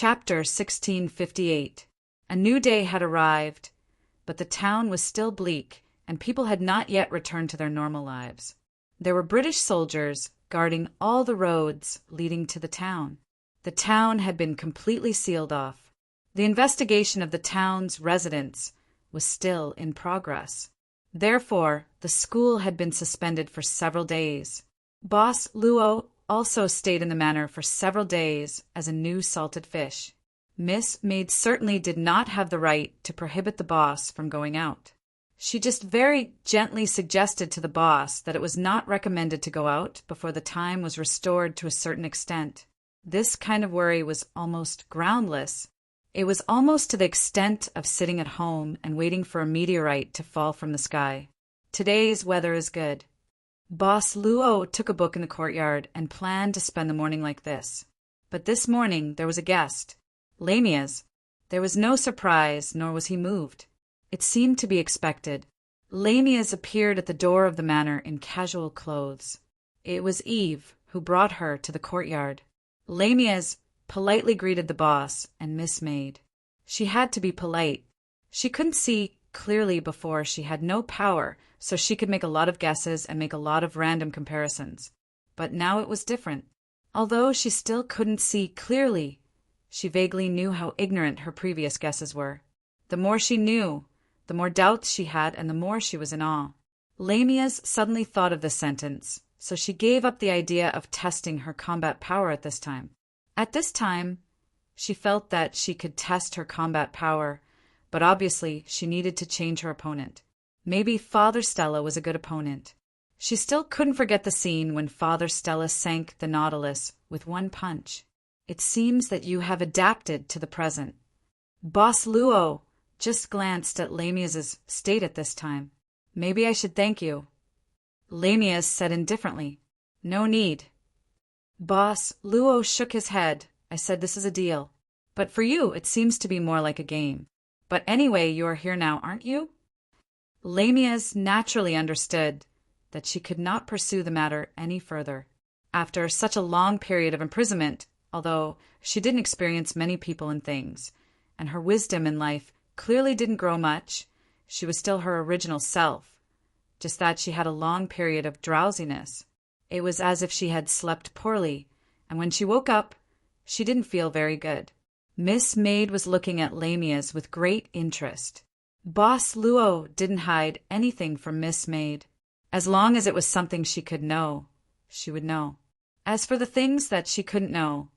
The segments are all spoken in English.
Chapter 1658. A new day had arrived, but the town was still bleak, and people had not yet returned to their normal lives. There were British soldiers guarding all the roads leading to the town. The town had been completely sealed off. The investigation of the town's residents was still in progress. Therefore, the school had been suspended for several days. Boss Luo also stayed in the manor for several days as a new salted fish. Miss Maid certainly did not have the right to prohibit the boss from going out. She just very gently suggested to the boss that it was not recommended to go out before the time was restored to a certain extent. This kind of worry was almost groundless. It was almost to the extent of sitting at home and waiting for a meteorite to fall from the sky. Today's weather is good. Boss Luo took a book in the courtyard and planned to spend the morning like this. But this morning there was a guest. Lamias. There was no surprise, nor was he moved. It seemed to be expected. Lamias appeared at the door of the manor in casual clothes. It was Eve who brought her to the courtyard. Lamias politely greeted the boss and Miss Maid. She had to be polite. She couldn't see clearly before. She had no power, so she could make a lot of guesses and make a lot of random comparisons. But now it was different. Although she still couldn't see clearly, she vaguely knew how ignorant her previous guesses were. The more she knew, the more doubts she had, and the more she was in awe. Lamias suddenly thought of this sentence, so she gave up the idea of testing her combat power at this time. At this time, she felt that she could test her combat power, but obviously she needed to change her opponent. Maybe Father Stella was a good opponent. She still couldn't forget the scene when Father Stella sank the Nautilus with one punch. It seems that you have adapted to the present. Boss Luo just glanced at Lamias's state at this time. Maybe I should thank you. Lamias said indifferently. No need. Boss Luo shook his head. I said this is a deal. But for you, it seems to be more like a game. But anyway, you are here now, aren't you? Lamias naturally understood that she could not pursue the matter any further. After such a long period of imprisonment, although she didn't experience many people and things, and her wisdom in life clearly didn't grow much, she was still her original self, just that she had a long period of drowsiness. It was as if she had slept poorly, and when she woke up, she didn't feel very good. Miss Maid was looking at Lamias with great interest. Boss Luo didn't hide anything from Miss Maid. As long as it was something she could know, she would know. As for the things that she couldn't know,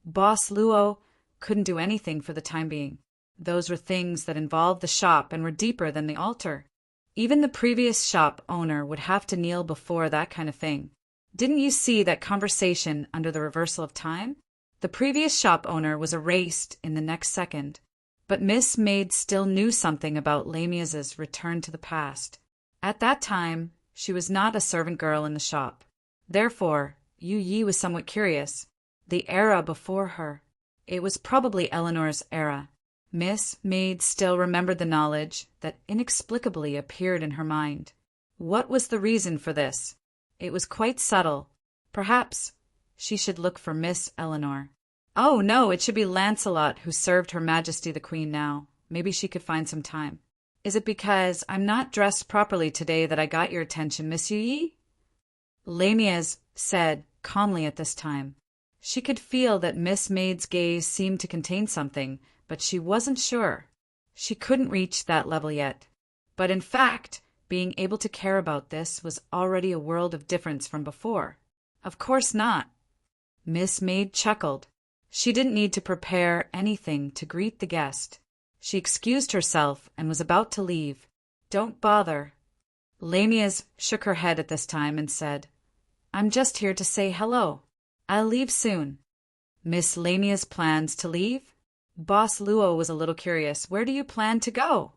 Boss Luo couldn't do anything for the time being. Those were things that involved the shop and were deeper than the altar. Even the previous shop owner would have to kneel before that kind of thing. Didn't you see that conversation under the reversal of time? The previous shop owner was erased in the next second. But Miss Maid still knew something about Lamias's return to the past. At that time, she was not a servant girl in the shop. Therefore, Yu Yi was somewhat curious. The era before her. It was probably Eleanor's era. Miss Maid still remembered the knowledge that inexplicably appeared in her mind. What was the reason for this? It was quite subtle. Perhaps she should look for Miss Eleanor. Oh, no, it should be Lancelot who served Her Majesty the Queen now. Maybe she could find some time. Is it because I'm not dressed properly today that I got your attention, Miss Yu Yi? Lamias said calmly at this time. She could feel that Miss Maid's gaze seemed to contain something, but she wasn't sure. She couldn't reach that level yet. But in fact, being able to care about this was already a world of difference from before. Of course not. Miss Maid chuckled. She didn't need to prepare anything to greet the guest. She excused herself and was about to leave. Don't bother. Lamias shook her head at this time and said, I'm just here to say hello. I'll leave soon. Miss Lamia's plans to leave? Boss Luo was a little curious. Where do you plan to go?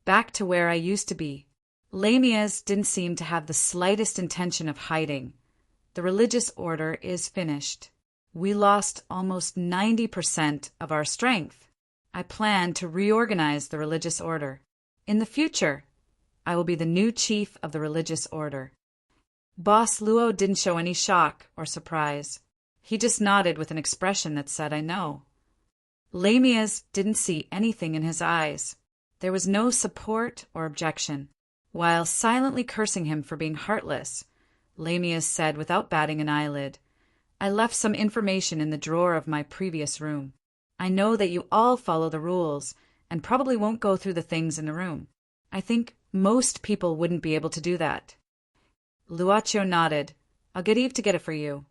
Back to where I used to be. Lamias didn't seem to have the slightest intention of hiding. The religious order is finished. We lost almost 90% of our strength. I plan to reorganize the religious order. In the future, I will be the new chief of the religious order. Boss Luo didn't show any shock or surprise. He just nodded with an expression that said, I know. Lamias didn't see anything in his eyes. There was no support or objection. While silently cursing him for being heartless, Lamias said without batting an eyelid, "I left some information in the drawer of my previous room. I know that you all follow the rules and probably won't go through the things in the room. I think most people wouldn't be able to do that." Luaccio nodded. "I'll get Eve to get it for you."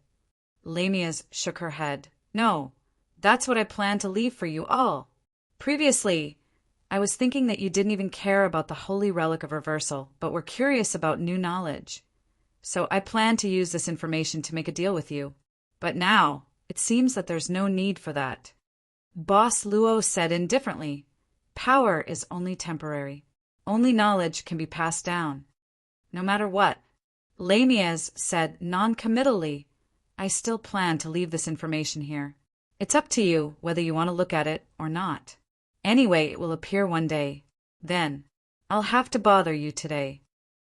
Lamias shook her head. "No, that's what I plan to leave for you all. Previously, I was thinking that you didn't even care about the holy relic of reversal, but were curious about new knowledge. So I planned to use this information to make a deal with you. But now, it seems that there's no need for that." Boss Luo said indifferently, "Power is only temporary. Only knowledge can be passed down. No matter what." Lamias said non-committally, "I still plan to leave this information here. It's up to you whether you want to look at it or not. Anyway, it will appear one day. Then, I'll have to bother you today."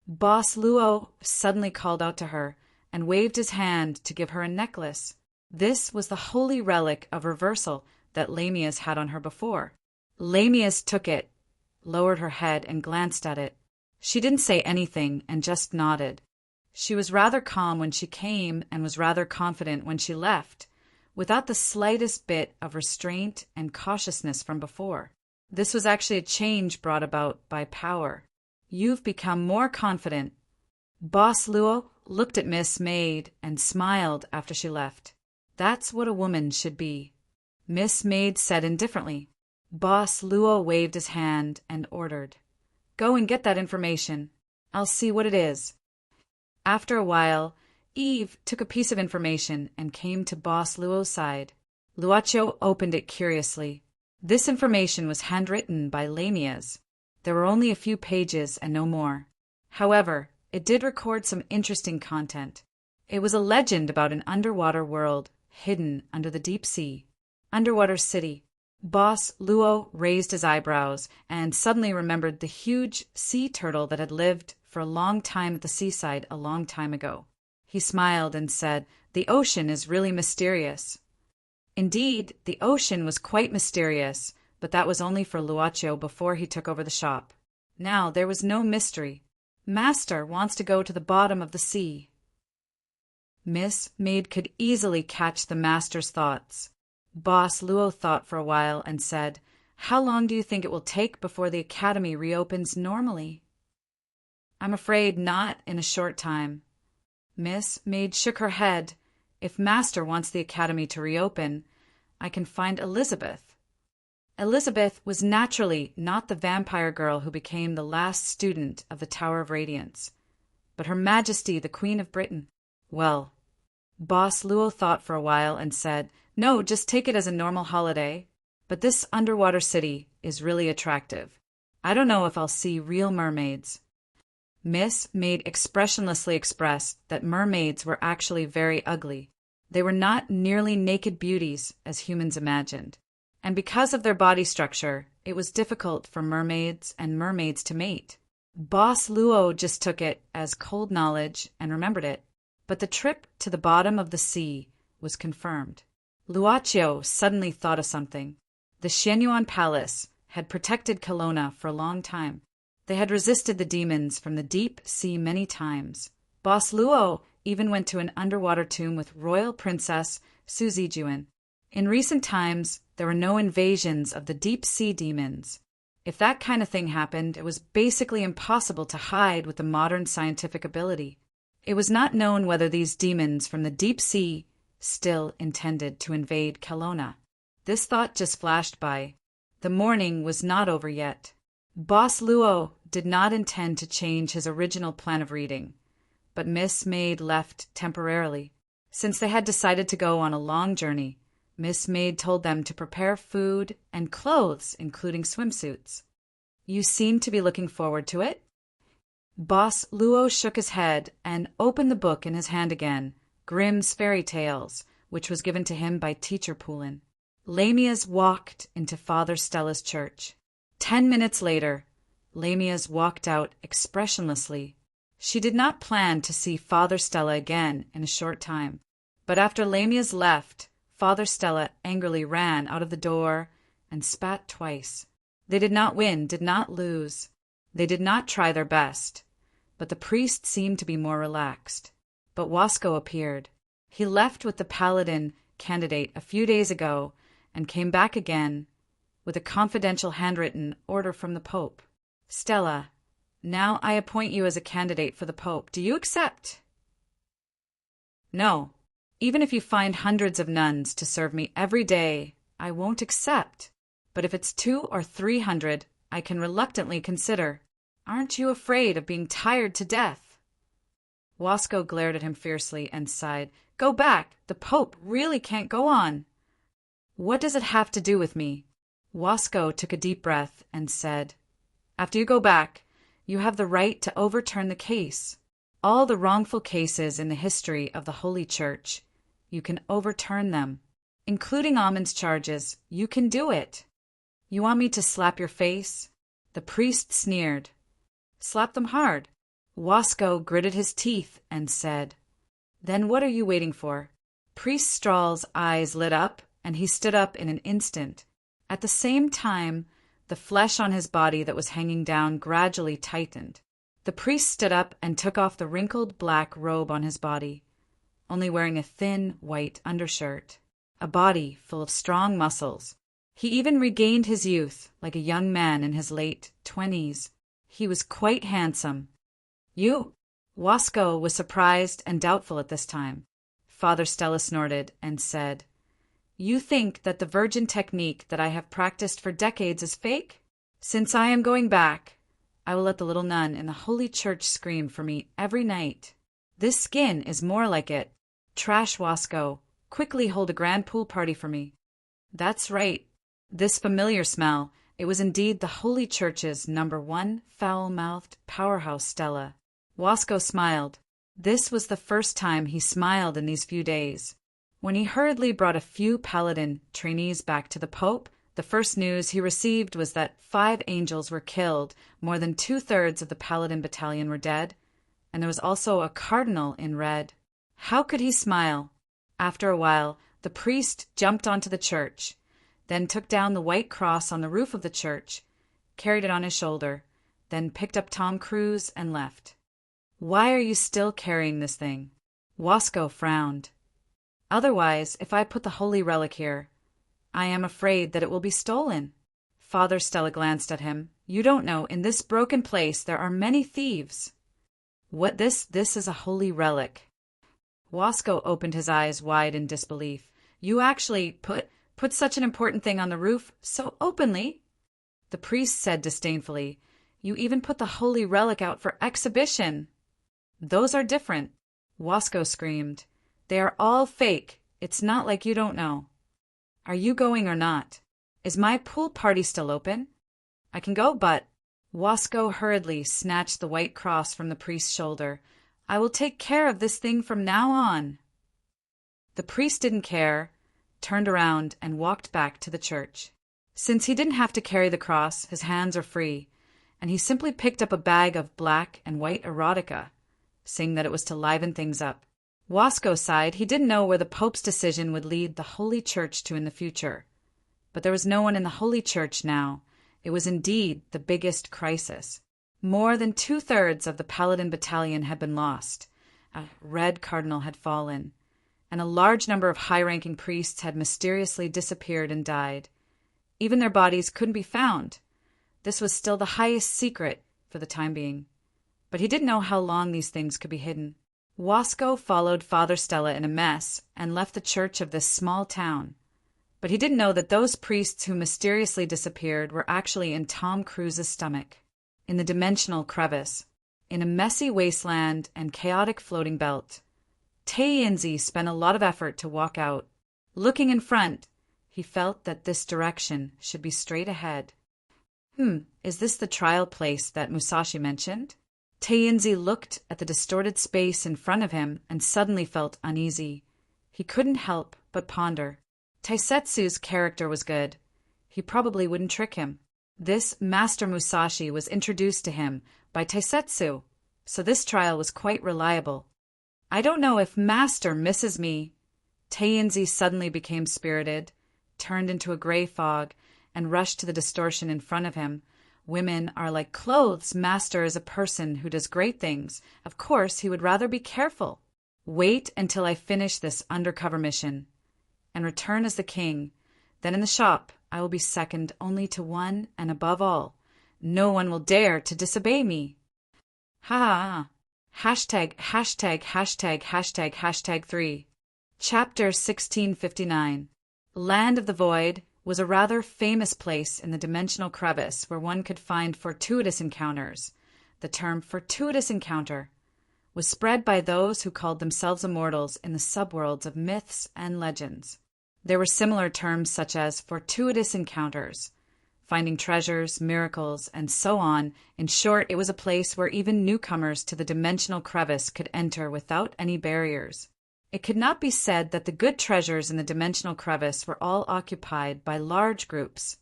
Boss Luo suddenly called out to her and waved his hand to give her a necklace. This was the holy relic of reversal that Lamias had on her before. Lamias took it, lowered her head, and glanced at it. She didn't say anything and just nodded. She was rather calm when she came and was rather confident when she left, without the slightest bit of restraint and cautiousness from before. This was actually a change brought about by power. "You've become more confident." Boss Luo looked at Miss Maid and smiled after she left. "That's what a woman should be," Miss Maid said indifferently. Boss Luo waved his hand and ordered, "Go and get that information. I'll see what it is." After a while, Eve took a piece of information and came to Boss Luo's side. Luaccio opened it curiously. This information was handwritten by Lamias. There were only a few pages and no more. However, it did record some interesting content. It was a legend about an underwater world hidden under the deep sea. Underwater city. Boss Luo raised his eyebrows and suddenly remembered the huge sea turtle that had lived for a long time at the seaside a long time ago. He smiled and said, "The ocean is really mysterious." Indeed, the ocean was quite mysterious, but that was only for Luaccio before he took over the shop. Now there was no mystery. Master wants to go to the bottom of the sea. Miss Maid could easily catch the master's thoughts. Boss Luo thought for a while and said, "How long do you think it will take before the academy reopens normally?" "I'm afraid not in a short time." Miss Maid shook her head. "If Master wants the academy to reopen, I can find Elizabeth." Elizabeth was naturally not the vampire girl who became the last student of the Tower of Radiance, but Her Majesty the Queen of Britain. Well, Boss Luo thought for a while and said, "No, just take it as a normal holiday. But this underwater city is really attractive. I don't know if I'll see real mermaids." Miss Maid expressionlessly expressed that mermaids were actually very ugly. They were not nearly naked beauties as humans imagined. And because of their body structure, it was difficult for mermaids and mermaids to mate. Boss Luo just took it as cold knowledge and remembered it. But the trip to the bottom of the sea was confirmed. Luaccio suddenly thought of something. The Xianyuan Palace had protected Kelowna for a long time. They had resisted the demons from the deep sea many times. Boss Luo even went to an underwater tomb with Royal Princess Suzijuan. In recent times, there were no invasions of the deep sea demons. If that kind of thing happened, it was basically impossible to hide with the modern scientific ability. It was not known whether these demons from the deep sea still intended to invade Kelowna. This thought just flashed by. The morning was not over yet. Boss Luo did not intend to change his original plan of reading, but Miss Maid left temporarily. Since they had decided to go on a long journey, Miss Maid told them to prepare food and clothes, including swimsuits. "You seem to be looking forward to it?" Boss Luo shook his head and opened the book in his hand again, Grimm's Fairy Tales, which was given to him by Teacher Poulin. Lamias walked into Father Stella's church. 10 minutes later, Lamias walked out expressionlessly. She did not plan to see Father Stella again in a short time. But after Lamias left, Father Stella angrily ran out of the door and spat twice. They did not win, did not lose. They did not try their best, but the priest seemed to be more relaxed. But Wasco appeared. He left with the paladin candidate a few days ago and came back again with a confidential handwritten order from the Pope. Stella, now I appoint you as a candidate for the Pope. Do you accept? No. Even if you find hundreds of nuns to serve me every day, I won't accept. But if it's 200 or 300, I can reluctantly consider. Aren't you afraid of being tired to death? Wasco glared at him fiercely and sighed. Go back. The Pope really can't go on. What does it have to do with me? Wasco took a deep breath and said, After you go back, you have the right to overturn the case. All the wrongful cases in the history of the Holy Church, you can overturn them. Including Amon's charges, you can do it. You want me to slap your face? The priest sneered. Slap them hard. Wasco gritted his teeth and said, Then what are you waiting for? Priest Strahl's eyes lit up, and he stood up in an instant. At the same time, the flesh on his body that was hanging down gradually tightened. The priest stood up and took off the wrinkled black robe on his body, only wearing a thin white undershirt. A body full of strong muscles. He even regained his youth, like a young man in his late 20s. He was quite handsome. You? Wasco was surprised and doubtful at this time. Father Stella snorted and said, You think that the virgin technique that I have practiced for decades is fake? Since I am going back, I will let the little nun in the Holy Church scream for me every night. This skin is more like it. Trash, Wasco. Quickly hold a grand pool party for me. That's right. This familiar smell, it was indeed the Holy Church's #1 foul-mouthed powerhouse, Stella. Wasco smiled. This was the first time he smiled in these few days. When he hurriedly brought a few paladin trainees back to the Pope, the first news he received was that 5 angels were killed, more than 2/3 of the paladin battalion were dead, and there was also a cardinal in red. How could he smile? After a while, the priest jumped onto the church, then took down the white cross on the roof of the church, carried it on his shoulder, then picked up Tom Cruise and left. Why are you still carrying this thing? Wasco frowned. Otherwise, if I put the holy relic here, I am afraid that it will be stolen. Father Stella glanced at him. You don't know, in this broken place there are many thieves. What this is a holy relic. Wasco opened his eyes wide in disbelief. You actually put such an important thing on the roof so openly? The priest said disdainfully, You even put the holy relic out for exhibition. Those are different. Wasco screamed. They are all fake. It's not like you don't know. Are you going or not? Is my pool party still open? I can go, but... Wasco hurriedly snatched the white cross from the priest's shoulder. I will take care of this thing from now on. The priest didn't care, turned around and walked back to the church. Since he didn't have to carry the cross, his hands are free, and he simply picked up a bag of black and white erotica, saying that it was to liven things up. Wasco sighed. He didn't know where the Pope's decision would lead the Holy Church to in the future. But there was no one in the Holy Church now. It was indeed the biggest crisis. More than 2/3 of the Paladin battalion had been lost. A red cardinal had fallen, and a large number of high-ranking priests had mysteriously disappeared and died. Even their bodies couldn't be found. This was still the highest secret for the time being. But he didn't know how long these things could be hidden. Wasco followed Father Stella in a mess and left the church of this small town. But he didn't know that those priests who mysteriously disappeared were actually in Tom Cruise's stomach, in the dimensional crevice, in a messy wasteland and chaotic floating belt. Tae-Yinzi spent a lot of effort to walk out. Looking in front, he felt that this direction should be straight ahead. Is this the trial place that Musashi mentioned? Tae-Yinzi looked at the distorted space in front of him and suddenly felt uneasy. He couldn't help but ponder. Taisetsu's character was good. He probably wouldn't trick him. This Master Musashi was introduced to him by Taisetsu, so this trial was quite reliable. I don't know if Master misses me. Tainzi suddenly became spirited, turned into a gray fog, and rushed to the distortion in front of him. Women are like clothes. Master is a person who does great things. Of course, he would rather be careful. Wait until I finish this undercover mission and return as the king. Then in the shop, I will be second only to one, and above all, no one will dare to disobey me. Ha ha. Hashtag, hashtag, hashtag, hashtag, hashtag 3. Chapter 1659. Land of the Void was a rather famous place in the dimensional crevice where one could find fortuitous encounters. The term fortuitous encounter was spread by those who called themselves immortals in the subworlds of myths and legends. There were similar terms such as fortuitous encounters, finding treasures, miracles, and so on. In short, it was a place where even newcomers to the dimensional crevice could enter without any barriers. It could not be said that the good treasures in the dimensional crevice were all occupied by large groups.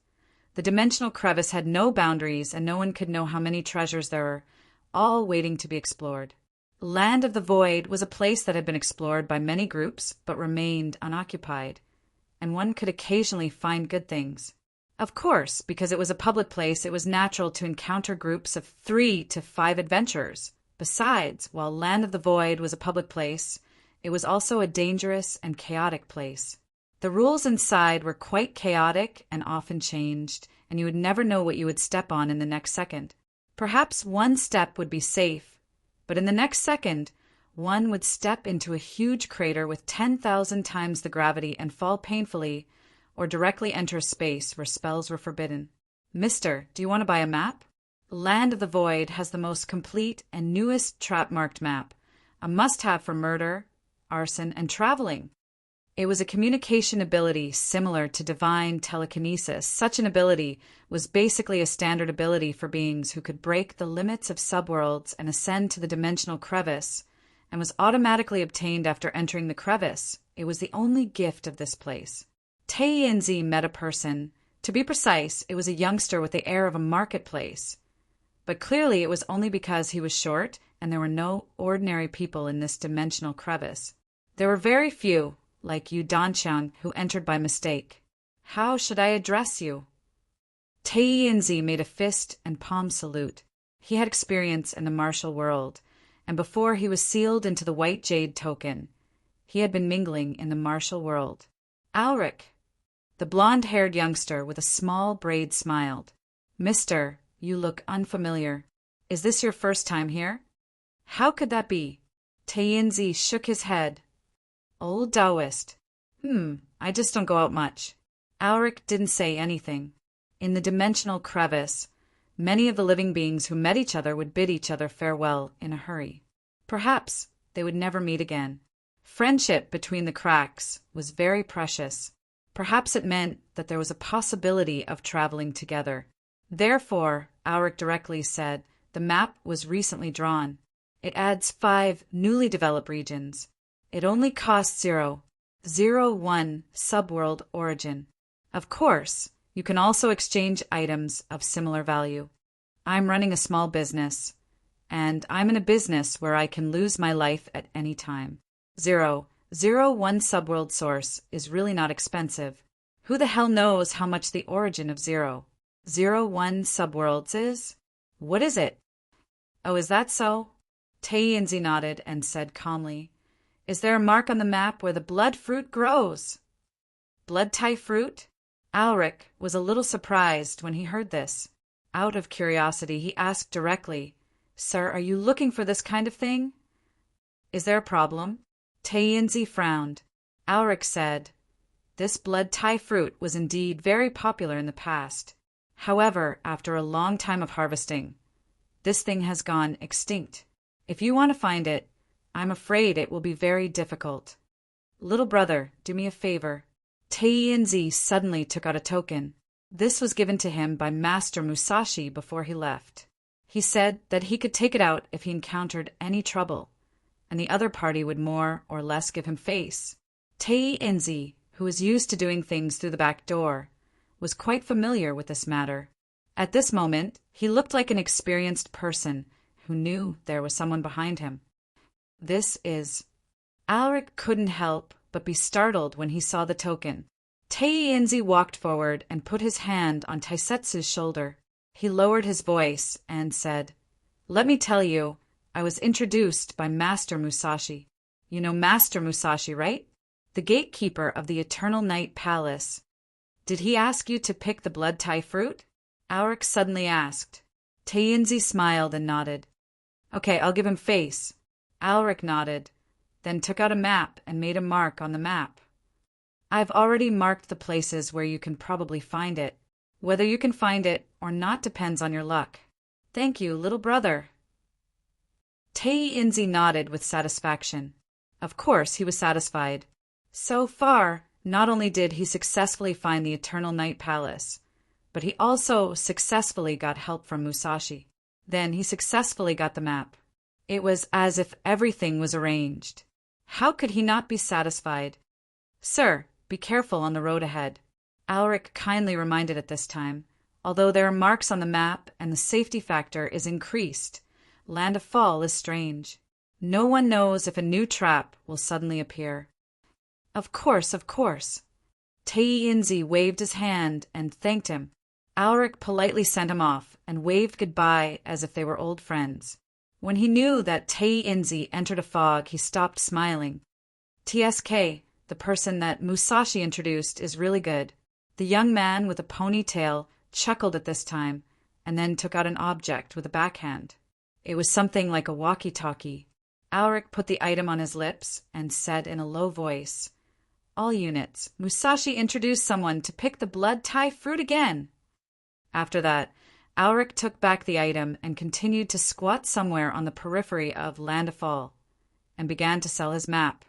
The dimensional crevice had no boundaries, and no one could know how many treasures there were, all waiting to be explored. Land of the Void was a place that had been explored by many groups, but remained unoccupied, and one could occasionally find good things. Of course, because it was a public place, it was natural to encounter groups of 3 to 5 adventurers. Besides, while Land of the Void was a public place, it was also a dangerous and chaotic place. The rules inside were quite chaotic and often changed, and you would never know what you would step on in the next second. Perhaps one step would be safe, but in the next second, one would step into a huge crater with 10,000 times the gravity and fall painfully, or directly enter space where spells were forbidden. Mister, do you want to buy a map? Land of the Void has the most complete and newest trap-marked map, a must-have for murder, arson, and traveling. It was a communication ability similar to divine telekinesis. Such an ability was basically a standard ability for beings who could break the limits of subworlds and ascend to the dimensional crevice, and was automatically obtained after entering the crevice. It was the only gift of this place. Tainzi met a person. To be precise, it was a youngster with the air of a marketplace. But clearly it was only because he was short, and there were no ordinary people in this dimensional crevice. There were very few, like Yu Danqiang, who entered by mistake. How should I address you? Tainzi made a fist and palm salute. He had experience in the martial world, and before he was sealed into the white jade token, he had been mingling in the martial world. Alric. The blonde-haired youngster with a small braid smiled. Mister, you look unfamiliar. Is this your first time here? How could that be? Tainzi shook his head. Old Taoist. I just don't go out much. Alric didn't say anything. In the dimensional crevice, many of the living beings who met each other would bid each other farewell in a hurry. Perhaps they would never meet again. Friendship between the cracks was very precious. Perhaps it meant that there was a possibility of traveling together. Therefore, Alric directly said, the map was recently drawn. It adds 5 newly developed regions. It only costs 0.01 subworld origin. Of course, you can also exchange items of similar value. I'm running a small business, and I'm in a business where I can lose my life at any time. 0.01 subworld source is really not expensive. Who the hell knows how much the origin of 0.01 subworlds is? What is it? Oh, is that so? Tainzi nodded and said calmly, Is there a mark on the map where the blood fruit grows? Blood tie fruit? Alric was a little surprised when he heard this. Out of curiosity, he asked directly, Sir, are you looking for this kind of thing? Is there a problem? Tainzi frowned. Alric said, This blood tie fruit was indeed very popular in the past. However, after a long time of harvesting, this thing has gone extinct. If you want to find it, I'm afraid it will be very difficult. Little brother, do me a favor. Tainzi suddenly took out a token. This was given to him by Master Musashi before he left. He said that he could take it out if he encountered any trouble, and the other party would more or less give him face. Tainzi, who was used to doing things through the back door, was quite familiar with this matter. At this moment, he looked like an experienced person who knew there was someone behind him. This is... Alric couldn't help but be startled when he saw the token. Tei-Inzi walked forward and put his hand on Taisetsu's shoulder. He lowered his voice and said, "Let me tell you, I was introduced by Master Musashi. You know Master Musashi, right? The gatekeeper of the Eternal Night Palace. Did he ask you to pick the blood tie fruit?" Auric suddenly asked. Tei-Inzi smiled and nodded. "Okay, I'll give him face." Auric nodded, then took out a map and made a mark on the map. "I've already marked the places where you can probably find it. Whether you can find it or not depends on your luck." "Thank you, little brother." Tei-Inzi nodded with satisfaction. Of course, he was satisfied. So far, not only did he successfully find the Eternal Night Palace, but he also successfully got help from Musashi. Then he successfully got the map. It was as if everything was arranged. How could he not be satisfied? "Sir, be careful on the road ahead," Auric kindly reminded at this time. "Although there are marks on the map and the safety factor is increased, Land of Fall is strange. No one knows if a new trap will suddenly appear." Of course, of course." Tei-Inzi waved his hand and thanked him. Auric politely sent him off and waved goodbye as if they were old friends. When he knew that Tei-Inzi entered a fog, he stopped smiling. "TSK, the person that Musashi introduced, is really good." The young man with a ponytail chuckled at this time and then took out an object with a backhand. It was something like a walkie-talkie. Auric put the item on his lips and said in a low voice, "All units, Musashi introduced someone to pick the blood tie fruit again." After that, Auric took back the item and continued to squat somewhere on the periphery of Land of Fall and began to sell his map.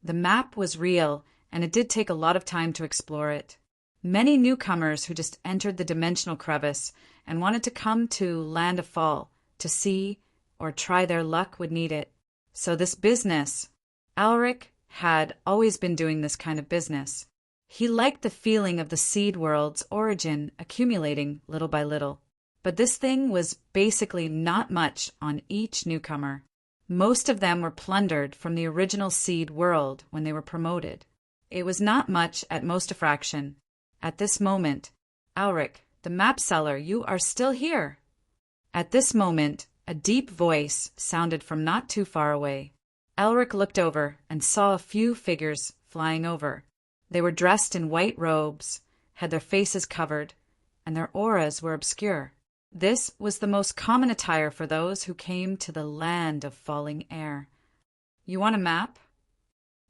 The map was real, and it did take a lot of time to explore it. Many newcomers who just entered the dimensional crevice and wanted to come to Land of Fall to see or try their luck would need it. So this business, Auric had always been doing this kind of business. He liked the feeling of the seed world's origin accumulating little by little. But this thing was basically not much on each newcomer. Most of them were plundered from the original seed world when they were promoted. It was not much at most a fraction. At this moment, "Auric, the map seller, you are still here." At this moment, a deep voice sounded from not too far away. Auric looked over and saw a few figures flying over. They were dressed in white robes, had their faces covered, and their auras were obscure. This was the most common attire for those who came to the land of falling air. "You want a map?"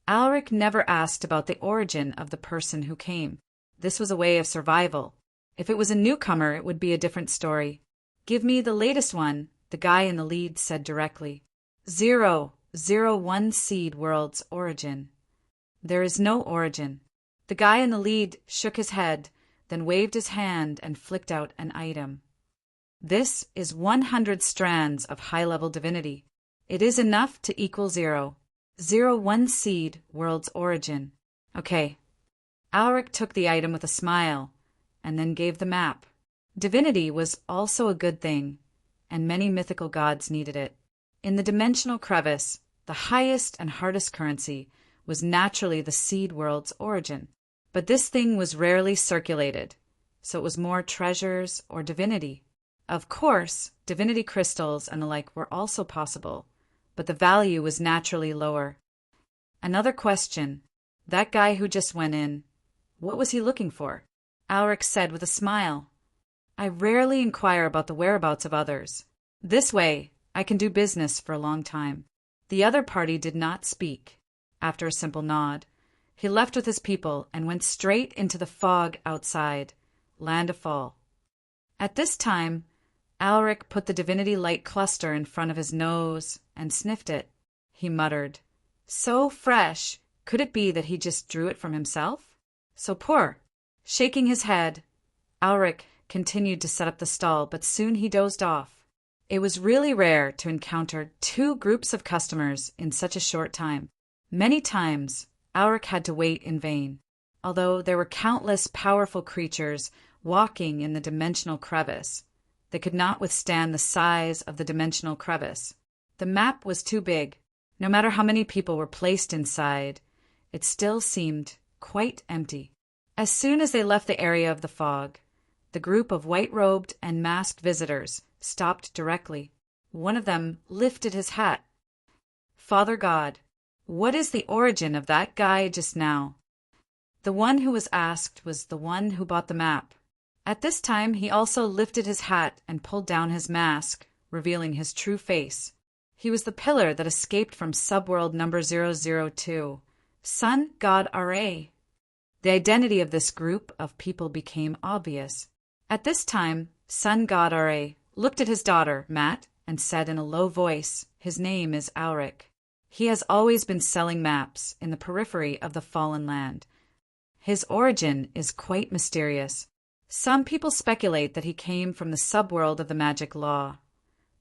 Auric never asked about the origin of the person who came. This was a way of survival. If it was a newcomer, it would be a different story. "Give me the latest one," the guy in the lead said directly. 001 seed world's origin." "There is no origin." The guy in the lead shook his head, then waved his hand and flicked out an item. "This is 100 strands of high-level divinity. It is enough to equal 0. 01 seed world's origin." "Okay." Auric took the item with a smile and then gave the map. Divinity was also a good thing, and many mythical gods needed it. In the dimensional crevice, the highest and hardest currency was naturally the seed world's origin. But this thing was rarely circulated, so it was more treasures or divinity. Of course, divinity crystals and the like were also possible, but the value was naturally lower. Another question. That guy who just went in, what was he looking for? Auric said with a smile. "I rarely inquire about the whereabouts of others. This way, I can do business for a long time." The other party did not speak. After a simple nod, he left with his people and went straight into the fog outside, Land of Fall. At this time, Auric put the divinity light cluster in front of his nose and sniffed it. He muttered, "So fresh, could it be that he just drew it from himself? So poor." Shaking his head, Auric continued to set up the stall, but soon he dozed off. It was really rare to encounter 2 groups of customers in such a short time. Many times, Auric had to wait in vain. Although there were countless powerful creatures walking in the dimensional crevice, they could not withstand the size of the dimensional crevice. The map was too big. No matter how many people were placed inside, it still seemed quite empty. As soon as they left the area of the fog, the group of white-robed and masked visitors stopped directly. One of them lifted his hat. "Father God, what is the origin of that guy just now?" The one who was asked was the one who bought the map. At this time, he also lifted his hat and pulled down his mask, revealing his true face. He was the pillar that escaped from subworld number 002, Sun God Ra. The identity of this group of people became obvious. At this time, Sun God Ra looked at his daughter, Matt, and said in a low voice, his name is Alric. He has always been selling maps in the periphery of the Fallen Land. His origin is quite mysterious. Some people speculate that he came from the subworld of the magic law,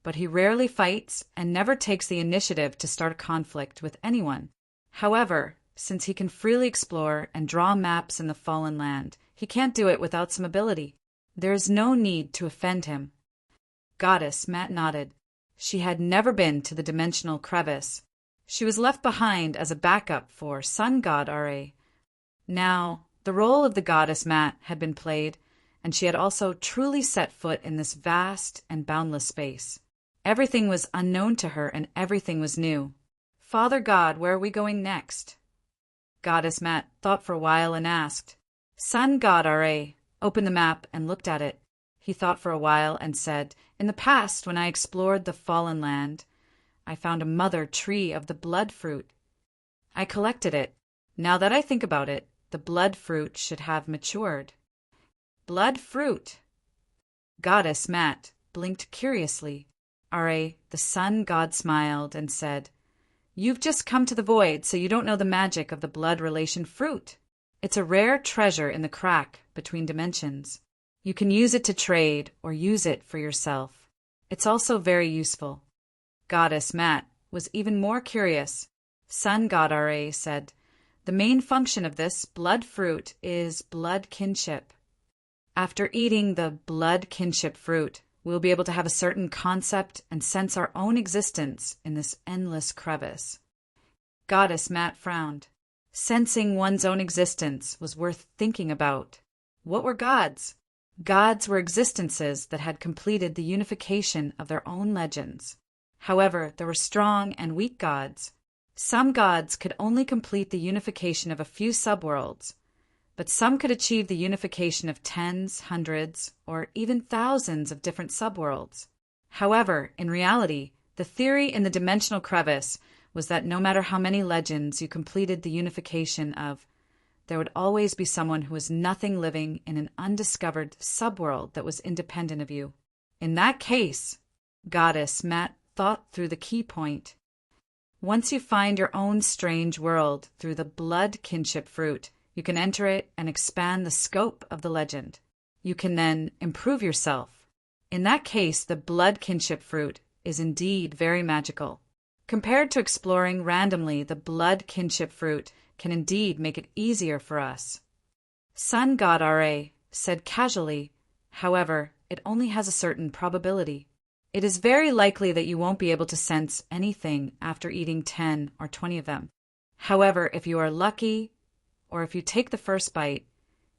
but he rarely fights and never takes the initiative to start a conflict with anyone. However, since he can freely explore and draw maps in the Fallen Land, he can't do it without some ability. There is no need to offend him. Goddess Matt nodded. She had never been to the dimensional crevice. She was left behind as a backup for Sun God Ra. Now, the role of the goddess Matt had been played, and she had also truly set foot in this vast and boundless space. Everything was unknown to her, and everything was new. "Father God, where are we going next?" Goddess Matt thought for a while and asked. Sun God Ra opened the map and looked at it. He thought for a while and said, "In the past, when I explored the Fallen Land, I found a mother tree of the blood fruit. I collected it. Now that I think about it, the blood fruit should have matured." Blood fruit! Goddess Matt blinked curiously. Ra, the sun god, smiled and said, "You've just come to the void, so you don't know the magic of the blood relation fruit. It's a rare treasure in the crack between dimensions. You can use it to trade or use it for yourself. It's also very useful." Goddess Matt was even more curious. Sun God Ra said, "The main function of this blood fruit is blood kinship. After eating the blood kinship fruit, we'll be able to have a certain concept and sense our own existence in this endless crevice." Goddess Matt frowned. Sensing one's own existence was worth thinking about. What were gods? Gods were existences that had completed the unification of their own legends. However, there were strong and weak gods. Some gods could only complete the unification of a few subworlds, but some could achieve the unification of tens, hundreds, or even thousands of different subworlds. However, in reality, the theory in the dimensional crevice was that no matter how many legends you completed the unification of, there would always be someone who was nothing living in an undiscovered subworld that was independent of you. In that case, Goddess Matt thought through the key point. Once you find your own strange world through the blood kinship fruit, you can enter it and expand the scope of the legend. You can then improve yourself. In that case, the blood kinship fruit is indeed very magical. Compared to exploring randomly, the blood kinship fruit can indeed make it easier for us. Sun God Ra said casually, "However, it only has a certain probability. It is very likely that you won't be able to sense anything after eating 10 or 20 of them. However, if you are lucky, or if you take the first bite,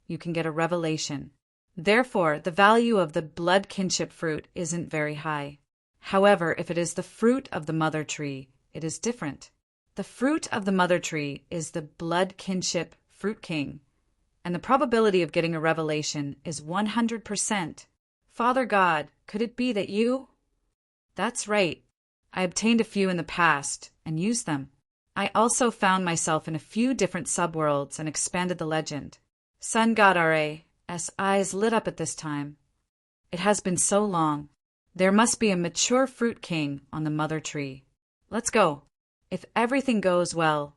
you can get a revelation. Therefore, the value of the blood kinship fruit isn't very high. However, if it is the fruit of the mother tree, it is different. The fruit of the mother tree is the blood kinship fruit king, and the probability of getting a revelation is 100%. Father God, could it be that you?" "That's right. I obtained a few in the past and used them. I also found myself in a few different subworlds and expanded the legend." Sun God Ra's eyes lit up at this time. "It has been so long. There must be a mature fruit king on the mother tree. Let's go. If everything goes well,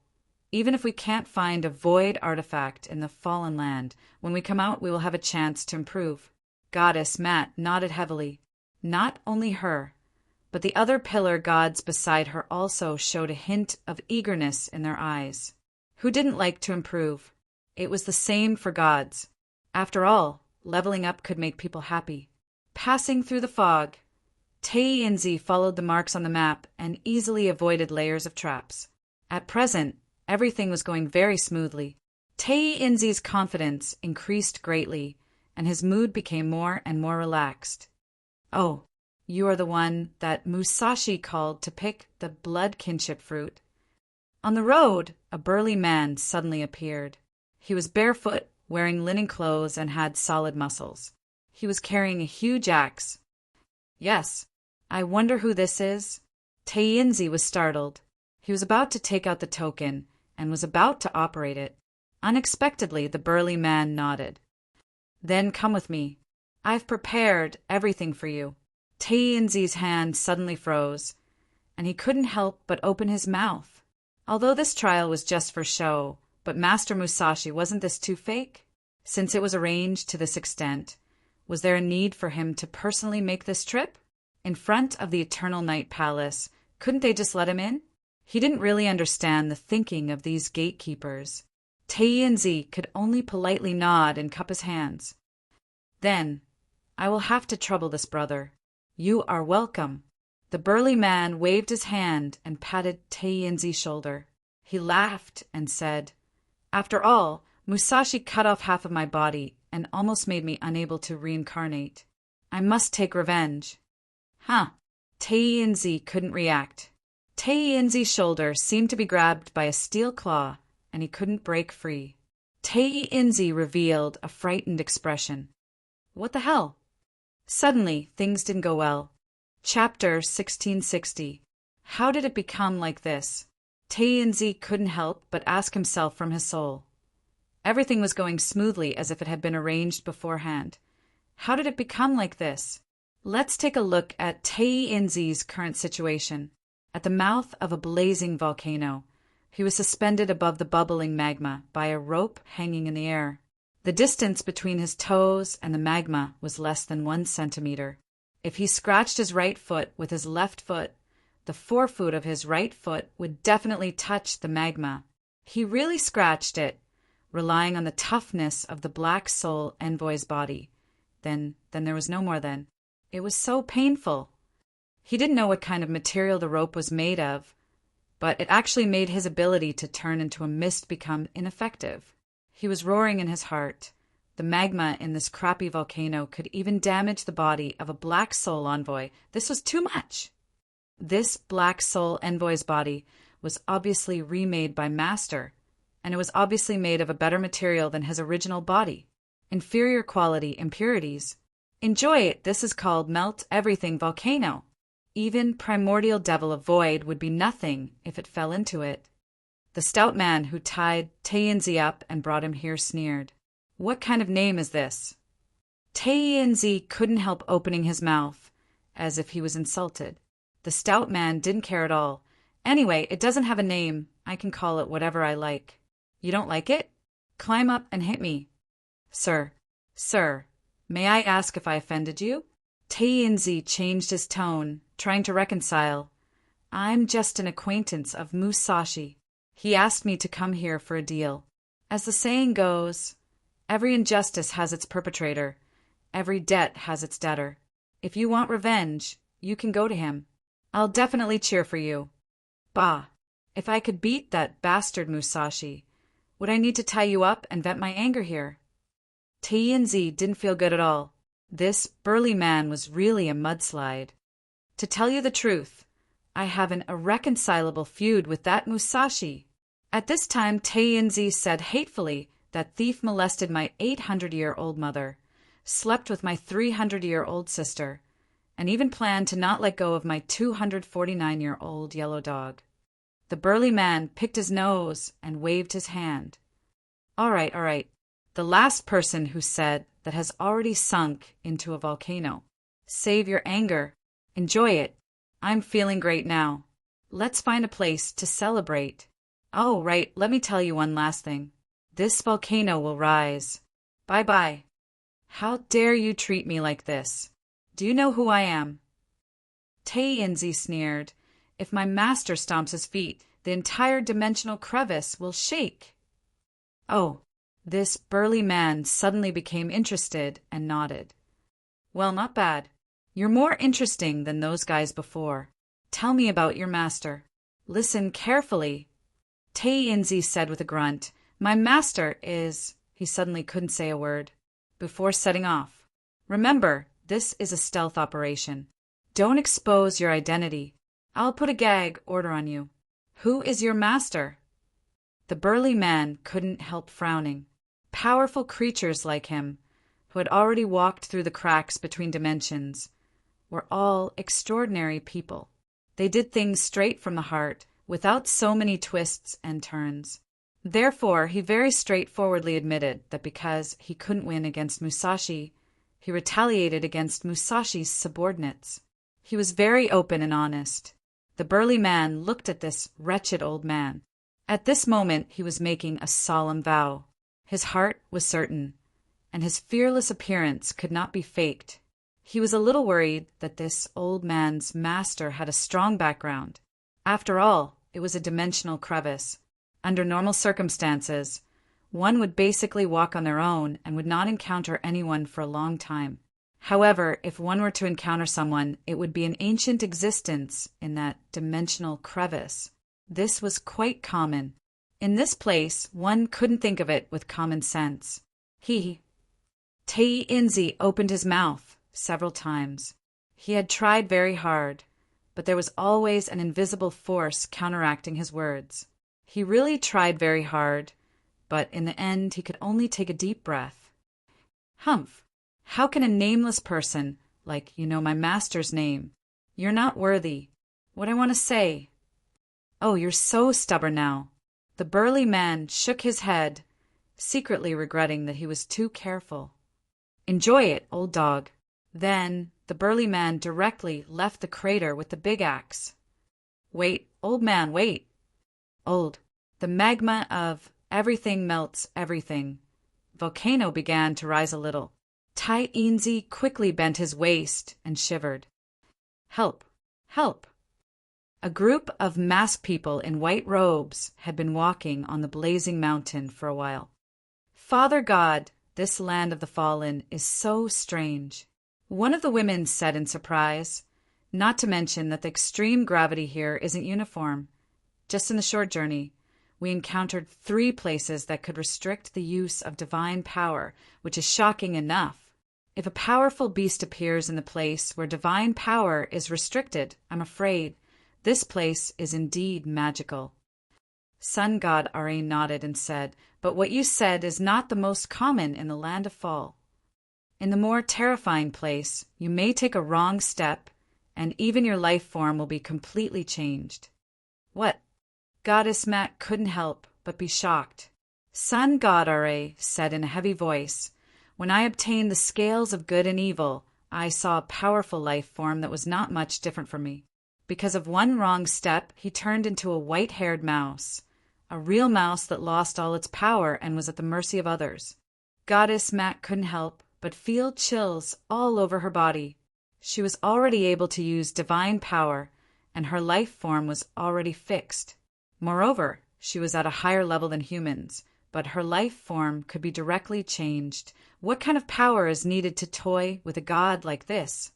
even if we can't find a void artifact in the Fallen Land, when we come out we will have a chance to improve." Goddess Matt nodded heavily. Not only her, but the other pillar gods beside her also showed a hint of eagerness in their eyes. Who didn't like to improve? It was the same for gods. After all, leveling up could make people happy. Passing through the fog, Tei Inzi followed the marks on the map and easily avoided layers of traps. At present, Everything was going very smoothly. Tei-Inzi's confidence increased greatly, and his mood became more and more relaxed. "Oh, you are the one that Musashi called to pick the blood kinship fruit." On the road, a burly man suddenly appeared. He was barefoot, wearing linen clothes, and had solid muscles. He was carrying a huge axe. "Yes, I wonder who this is?" Tei-Inzi was startled. He was about to take out the token, and was about to operate it. Unexpectedly, the burly man nodded. "Then come with me. I've prepared everything for you." Tei-Inzi's hand suddenly froze, and he couldn't help but open his mouth. Although this trial was just for show, but Master Musashi, wasn't this too fake? Since it was arranged to this extent, was there a need for him to personally make this trip? In front of the Eternal Night Palace, couldn't they just let him in? He didn't really understand the thinking of these gatekeepers. Tei-Inzi could only politely nod and cup his hands. "Then, I will have to trouble this brother. You are welcome." The burly man waved his hand and patted Tei-Inzi's shoulder. He laughed and said, "After all, Musashi cut off half of my body and almost made me unable to reincarnate. I must take revenge." "Huh." Tei-Inzi couldn't react. Tei-Inzi's shoulder seemed to be grabbed by a steel claw, and he couldn't break free. Tei-Inzi revealed a frightened expression. "What the hell?" Suddenly, things didn't go well. Chapter 1660. How did it become like this? Tei-Inzi couldn't help but ask himself from his soul. Everything was going smoothly as if it had been arranged beforehand. How did it become like this? Let's take a look at Tei-Inzi's current situation. At the mouth of a blazing volcano, he was suspended above the bubbling magma by a rope hanging in the air. The distance between his toes and the magma was less than 1 centimeter. If he scratched his right foot with his left foot, the forefoot of his right foot would definitely touch the magma. He really scratched it, relying on the toughness of the Black Soul Envoy's body. Then there was no more then. It was so painful. He didn't know what kind of material the rope was made of, but it actually made his ability to turn into a mist become ineffective. He was roaring in his heart. The magma in this crappy volcano could even damage the body of a Black Soul Envoy. This was too much. This Black Soul Envoy's body was obviously remade by Master, and it was obviously made of a better material than his original body. Inferior quality impurities. Enjoy it. This is called Melt Everything Volcano. Even Primordial Devil of Void would be nothing if it fell into it. The stout man who tied Tei-Inzi up and brought him here sneered. "What kind of name is this?" Tei-Inzi couldn't help opening his mouth, as if he was insulted. The stout man didn't care at all. "Anyway, it doesn't have a name. I can call it whatever I like." "You don't like it? Climb up and hit me." Sir, may I ask if I offended you?" Tei-Inzi changed his tone, trying to reconcile. "I'm just an acquaintance of Musashi. He asked me to come here for a deal. As the saying goes, every injustice has its perpetrator. Every debt has its debtor. If you want revenge, you can go to him. I'll definitely cheer for you. Bah! If I could beat that bastard Musashi, would I need to tie you up and vent my anger here?" Tei-Inzi didn't feel good at all. This burly man was really a mudslide. "To tell you the truth, I have an irreconcilable feud with that Musashi." At this time, Tei-Inzi said hatefully that thief molested my 800-year-old mother, slept with my 300-year-old sister, and even planned to not let go of my 249-year-old yellow dog. The burly man picked his nose and waved his hand. All right. The last person who said that has already sunk into a volcano. Save your anger. Enjoy it. I'm feeling great now. Let's find a place to celebrate. Oh, right, let me tell you one last thing. This volcano will rise. Bye-bye. How dare you treat me like this? Do you know who I am? Tei-Inzi sneered. If my master stomps his feet, the entire dimensional crevice will shake. Oh, this burly man suddenly became interested and nodded. Well, not bad. You're more interesting than those guys before. Tell me about your master. Listen carefully. Tainzi said with a grunt. My master is… He suddenly couldn't say a word. Before setting off. Remember, this is a stealth operation. Don't expose your identity. I'll put a gag order on you. Who is your master? The burly man couldn't help frowning. Powerful creatures like him, who had already walked through the cracks between dimensions, were all extraordinary people. They did things straight from the heart, without so many twists and turns. Therefore, he very straightforwardly admitted that because he couldn't win against Musashi, he retaliated against Musashi's subordinates. He was very open and honest. The burly man looked at this wretched old man. At this moment he was making a solemn vow. His heart was certain, and his fearless appearance could not be faked. He was a little worried that this old man's master had a strong background. After all, it was a dimensional crevice. Under normal circumstances, one would basically walk on their own and would not encounter anyone for a long time. However, if one were to encounter someone, it would be an ancient existence in that dimensional crevice. This was quite common. In this place, one couldn't think of it with common sense. Tainzi opened his mouth several times. He had tried very hard, but there was always an invisible force counteracting his words. He really tried very hard, but in the end he could only take a deep breath. Humph! How can a nameless person, like you know my master's name? You're not worthy. What I want to say. Oh, you're so stubborn now. The burly man shook his head, secretly regretting that he was too careful. Enjoy it, old dog. Then the burly man directly left the crater with the big axe. Wait, old man, wait. Old. The magma of everything melts everything. Volcano began to rise a little. Tainzi quickly bent his waist and shivered. Help! Help! A group of masked people in white robes had been walking on the blazing mountain for a while. Father God, this land of the fallen is so strange. One of the women said in surprise, not to mention that the extreme gravity here isn't uniform. Just in the short journey, we encountered 3 places that could restrict the use of divine power, which is shocking enough. If a powerful beast appears in the place where divine power is restricted, I'm afraid this place is indeed magical. Sun God Ari nodded and said, but what you said is not the most common in the land of fall. In the more terrifying place, you may take a wrong step, and even your life form will be completely changed. What? Goddess Mat couldn't help but be shocked. Sun God Ari said in a heavy voice, when I obtained the scales of good and evil, I saw a powerful life form that was not much different from me. Because of one wrong step, he turned into a white-haired mouse, a real mouse that lost all its power and was at the mercy of others. Goddess Mat couldn't help but feel chills all over her body. She was already able to use divine power, and her life form was already fixed. Moreover, she was at a higher level than humans, but her life form could be directly changed. What kind of power is needed to toy with a god like this?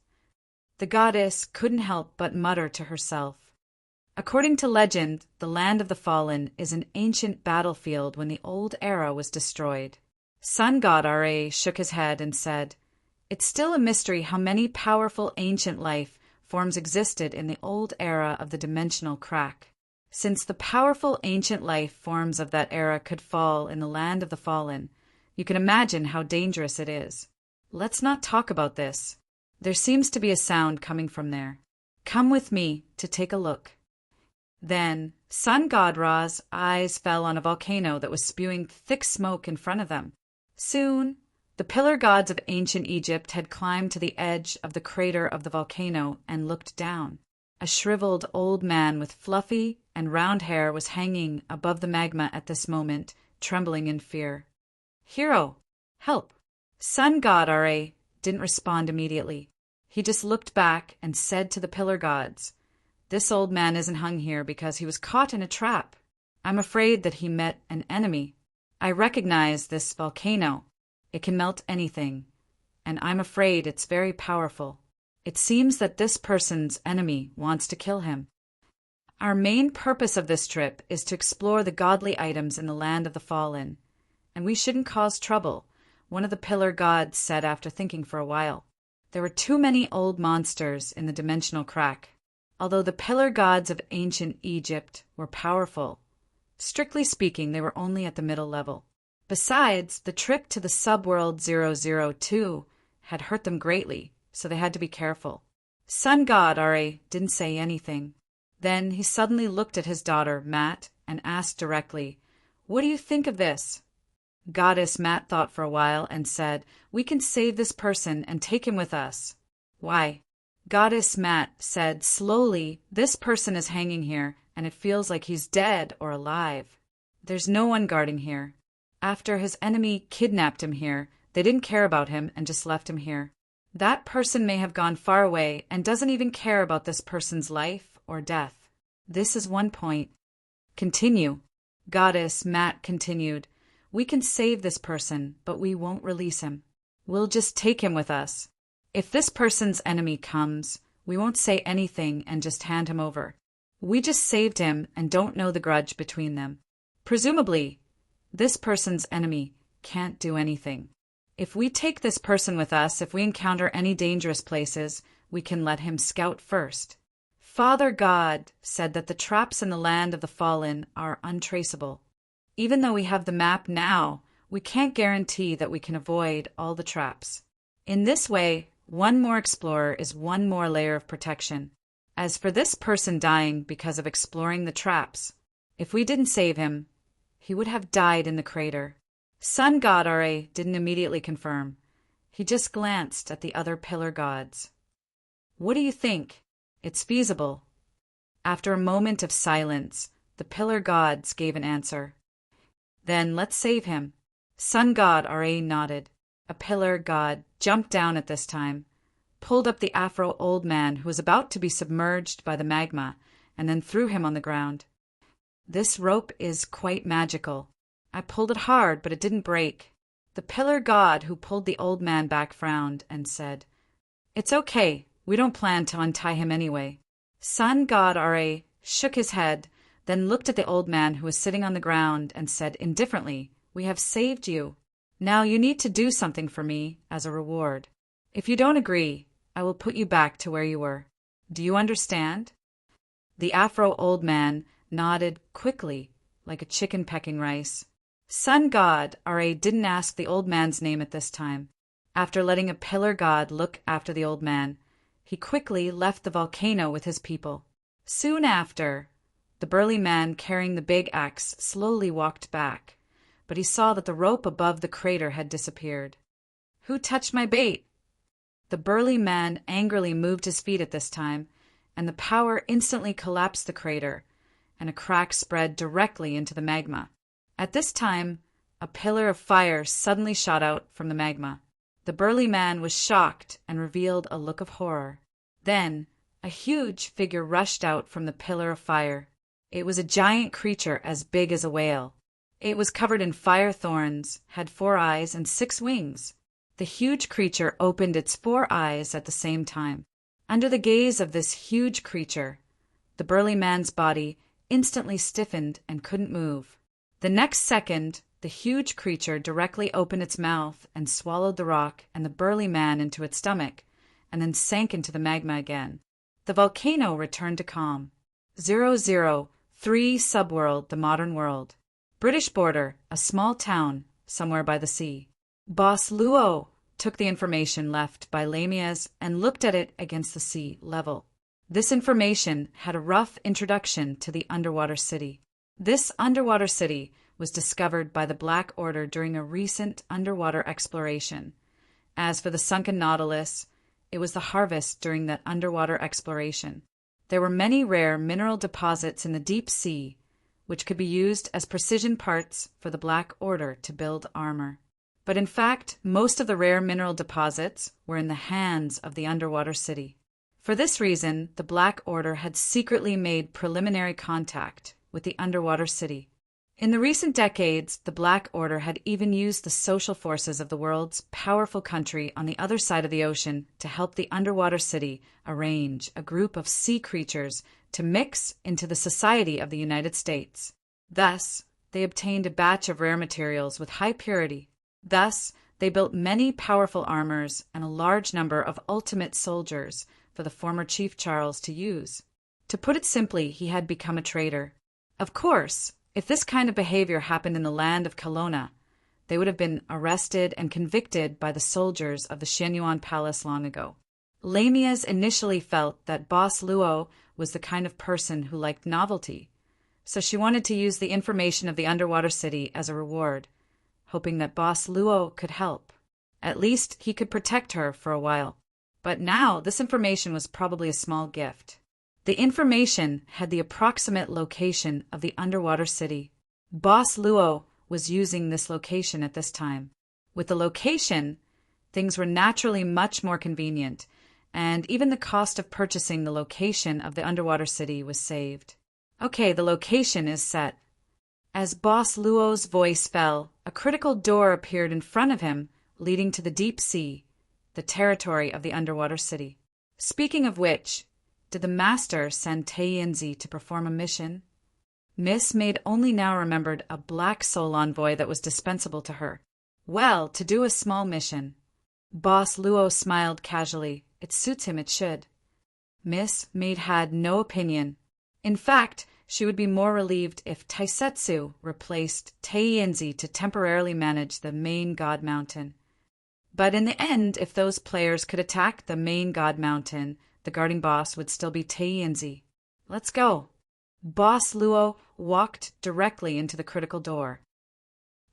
The goddess couldn't help but mutter to herself. According to legend, the land of the fallen is an ancient battlefield when the old era was destroyed. Sun God Ra shook his head and said, it's still a mystery how many powerful ancient life forms existed in the old era of the dimensional crack. Since the powerful ancient life forms of that era could fall in the land of the fallen, you can imagine how dangerous it is. Let's not talk about this. There seems to be a sound coming from there. Come with me to take a look. Then Sun God Ra's eyes fell on a volcano that was spewing thick smoke in front of them. Soon, the pillar gods of ancient Egypt had climbed to the edge of the crater of the volcano and looked down. A shriveled old man with fluffy and round hair was hanging above the magma at this moment, trembling in fear. Hero, help! Sun God Ra didn't respond immediately. He just looked back and said to the pillar gods, this old man isn't hung here because he was caught in a trap. I'm afraid that he met an enemy. I recognize this volcano. It can melt anything, and I'm afraid it's very powerful. It seems that this person's enemy wants to kill him. Our main purpose of this trip is to explore the godly items in the land of the fallen. And we shouldn't cause trouble, one of the pillar gods said after thinking for a while. There were too many old monsters in the dimensional crack. Although the pillar gods of ancient Egypt were powerful, strictly speaking, they were only at the middle level. Besides, the trip to the subworld 002 had hurt them greatly, so they had to be careful. Sun God Ra didn't say anything. Then he suddenly looked at his daughter, Matt, and asked directly, "What do you think of this?" Goddess Matt thought for a while and said, "We can save this person and take him with us." "Why?" Goddess Matt said slowly, "This person is hanging here, and it feels like he's dead or alive. There's no one guarding here. After his enemy kidnapped him here, they didn't care about him and just left him here. That person may have gone far away and doesn't even care about this person's life or death. This is one point." "Continue." Goddess Matt continued, "We can save this person, but we won't release him. We'll just take him with us. If this person's enemy comes, we won't say anything and just hand him over. We just saved him and don't know the grudge between them. Presumably, this person's enemy can't do anything. If we take this person with us, if we encounter any dangerous places, we can let him scout first." Father God said that the traps in the land of the fallen are untraceable. Even though we have the map now, we can't guarantee that we can avoid all the traps. In this way, one more explorer is one more layer of protection. As for this person dying because of exploring the traps, if we didn't save him, he would have died in the crater. Sun God Ra didn't immediately confirm. He just glanced at the other pillar gods. "What do you think? It's feasible." After a moment of silence, the pillar gods gave an answer. "Then let's save him." Sun God Ra nodded. A pillar god jumped down at this time, pulled up the Afro old man who was about to be submerged by the magma, and then threw him on the ground. "This rope is quite magical. I pulled it hard, but it didn't break." The pillar god who pulled the old man back frowned and said, "It's okay. We don't plan to untie him anyway." Sun God Ra shook his head, then looked at the old man who was sitting on the ground and said indifferently, "We have saved you. Now you need to do something for me as a reward. If you don't agree, I will put you back to where you were. Do you understand?" The Afro old man nodded quickly, like a chicken pecking rice. Sun God Ra didn't ask the old man's name at this time. After letting a pillar god look after the old man, he quickly left the volcano with his people. Soon after, the burly man carrying the big axe slowly walked back, but he saw that the rope above the crater had disappeared. "Who touched my bait?" The burly man angrily moved his feet at this time, and the power instantly collapsed the crater, and a crack spread directly into the magma. At this time, a pillar of fire suddenly shot out from the magma. The burly man was shocked and revealed a look of horror. Then, a huge figure rushed out from the pillar of fire. It was a giant creature as big as a whale. It was covered in fire thorns, had 4 eyes and 6 wings. The huge creature opened its 4 eyes at the same time. Under the gaze of this huge creature, the burly man's body instantly stiffened and couldn't move. The next second, the huge creature directly opened its mouth and swallowed the rock and the burly man into its stomach, and then sank into the magma again. The volcano returned to calm. 003 Subworld, the modern world. British border, a small town, somewhere by the sea. Boss Luo took the information left by Lamia's and looked at it against the sea level. This information had a rough introduction to the underwater city. This underwater city was discovered by the Black Order during a recent underwater exploration. As for the sunken Nautilus, it was the harvest during that underwater exploration. There were many rare mineral deposits in the deep sea, which could be used as precision parts for the Black Order to build armor. But in fact, most of the rare mineral deposits were in the hands of the underwater city. For this reason, the Black Order had secretly made preliminary contact with the underwater city. In the recent decades, the Black Order had even used the social forces of the world's powerful country on the other side of the ocean to help the underwater city arrange a group of sea creatures to mix into the society of the United States. Thus, they obtained a batch of rare materials with high purity. Thus, they built many powerful armors and a large number of ultimate soldiers for the former Chief Charles to use. To put it simply, he had become a traitor. Of course, if this kind of behavior happened in the land of Kelowna, they would have been arrested and convicted by the soldiers of the Shenyuan Palace long ago. Lamias initially felt that Boss Luo was the kind of person who liked novelty, so she wanted to use the information of the underwater city as a reward, hoping that Boss Luo could help. At least he could protect her for a while. But now this information was probably a small gift. The information had the approximate location of the underwater city. Boss Luo was using this location at this time. With the location, things were naturally much more convenient, and even the cost of purchasing the location of the underwater city was saved. Okay, the location is set. As Boss Luo's voice fell, a critical door appeared in front of him, leading to the deep sea, the territory of the underwater city. Speaking of which, did the master send Taiyinzi to perform a mission? Miss Maid only now remembered a black soul envoy that was dispensable to her. Well, to do a small mission. Boss Luo smiled casually. It suits him, it should. Miss Maid had no opinion. In fact, she would be more relieved if Taisetsu replaced Taiyinzi to temporarily manage the main God Mountain. But in the end, if those players could attack the main God Mountain, the guarding boss would still be Taiyinzi. Let's go. Boss Luo walked directly into the critical door.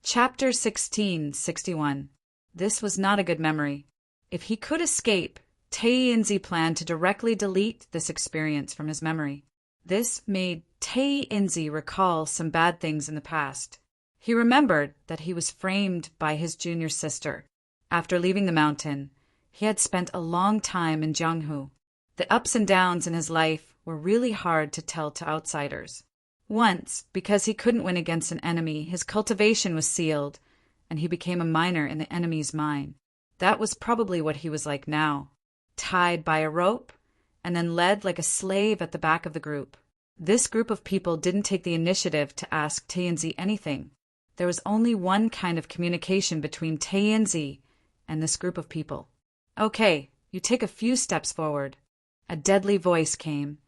Chapter 1661. This was not a good memory. If he could escape, Taiyinzi planned to directly delete this experience from his memory. This made Taiyinzi recall some bad things in the past. He remembered that he was framed by his junior sister. After leaving the mountain, he had spent a long time in Jianghu. The ups and downs in his life were really hard to tell to outsiders. Once, because he couldn't win against an enemy, his cultivation was sealed, and he became a miner in the enemy's mine. That was probably what he was like now, tied by a rope, and then led like a slave at the back of the group. This group of people didn't take the initiative to ask Taiyinzi anything. There was only one kind of communication between Taiyinzi and this group of people. Okay, you take a few steps forward. A deadly voice came,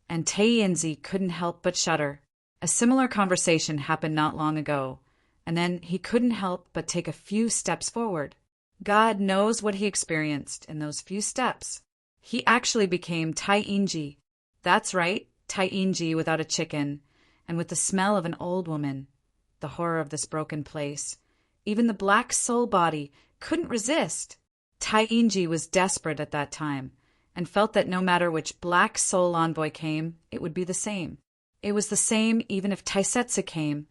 and Taiyinzi couldn't help but shudder. A similar conversation happened not long ago, and then he couldn't help but take a few steps forward. God knows what he experienced in those few steps. He actually became Taiyinji. That's right, Taiyinji without a chicken, and with the smell of an old woman. The horror of this broken place. Even the black soul body couldn't resist. Taiyinji was desperate at that time, and felt that no matter which black soul envoy came, it would be the same. It was the same even if Taisetsu came.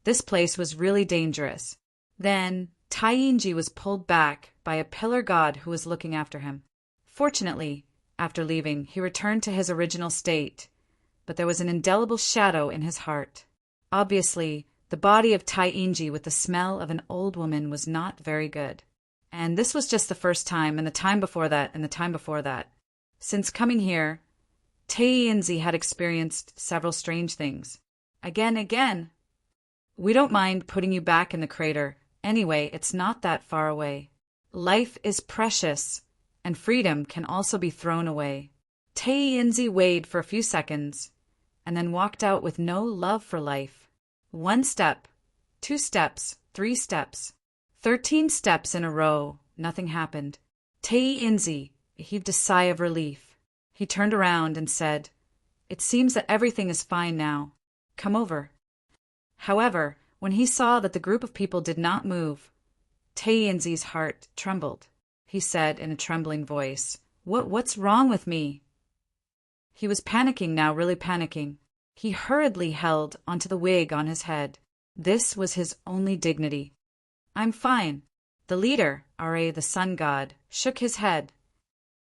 This place was really dangerous. Then Taiyinji was pulled back by a pillar god who was looking after him. Fortunately, after leaving, he returned to his original state, but there was an indelible shadow in his heart. Obviously, the body of Taiyinji with the smell of an old woman was not very good. And this was just the first time, and the time before that, and the time before that. Since coming here, Taiyinzi had experienced several strange things. Again. We don't mind putting you back in the crater. Anyway, it's not that far away. Life is precious, and freedom can also be thrown away. Taiyinzi weighed for a few seconds, and then walked out with no love for life. 1 step, 2 steps, 3 steps. 13 steps in a row, nothing happened. Taiyinzi heaved a sigh of relief. He turned around and said, "It seems that everything is fine now. Come over." However, when he saw that the group of people did not move, Taiyinzi's heart trembled. He said in a trembling voice, What's wrong with me?" He was panicking now, really panicking. He hurriedly held onto the wig on his head. This was his only dignity. "I'm fine." The leader, Ra the sun god, shook his head.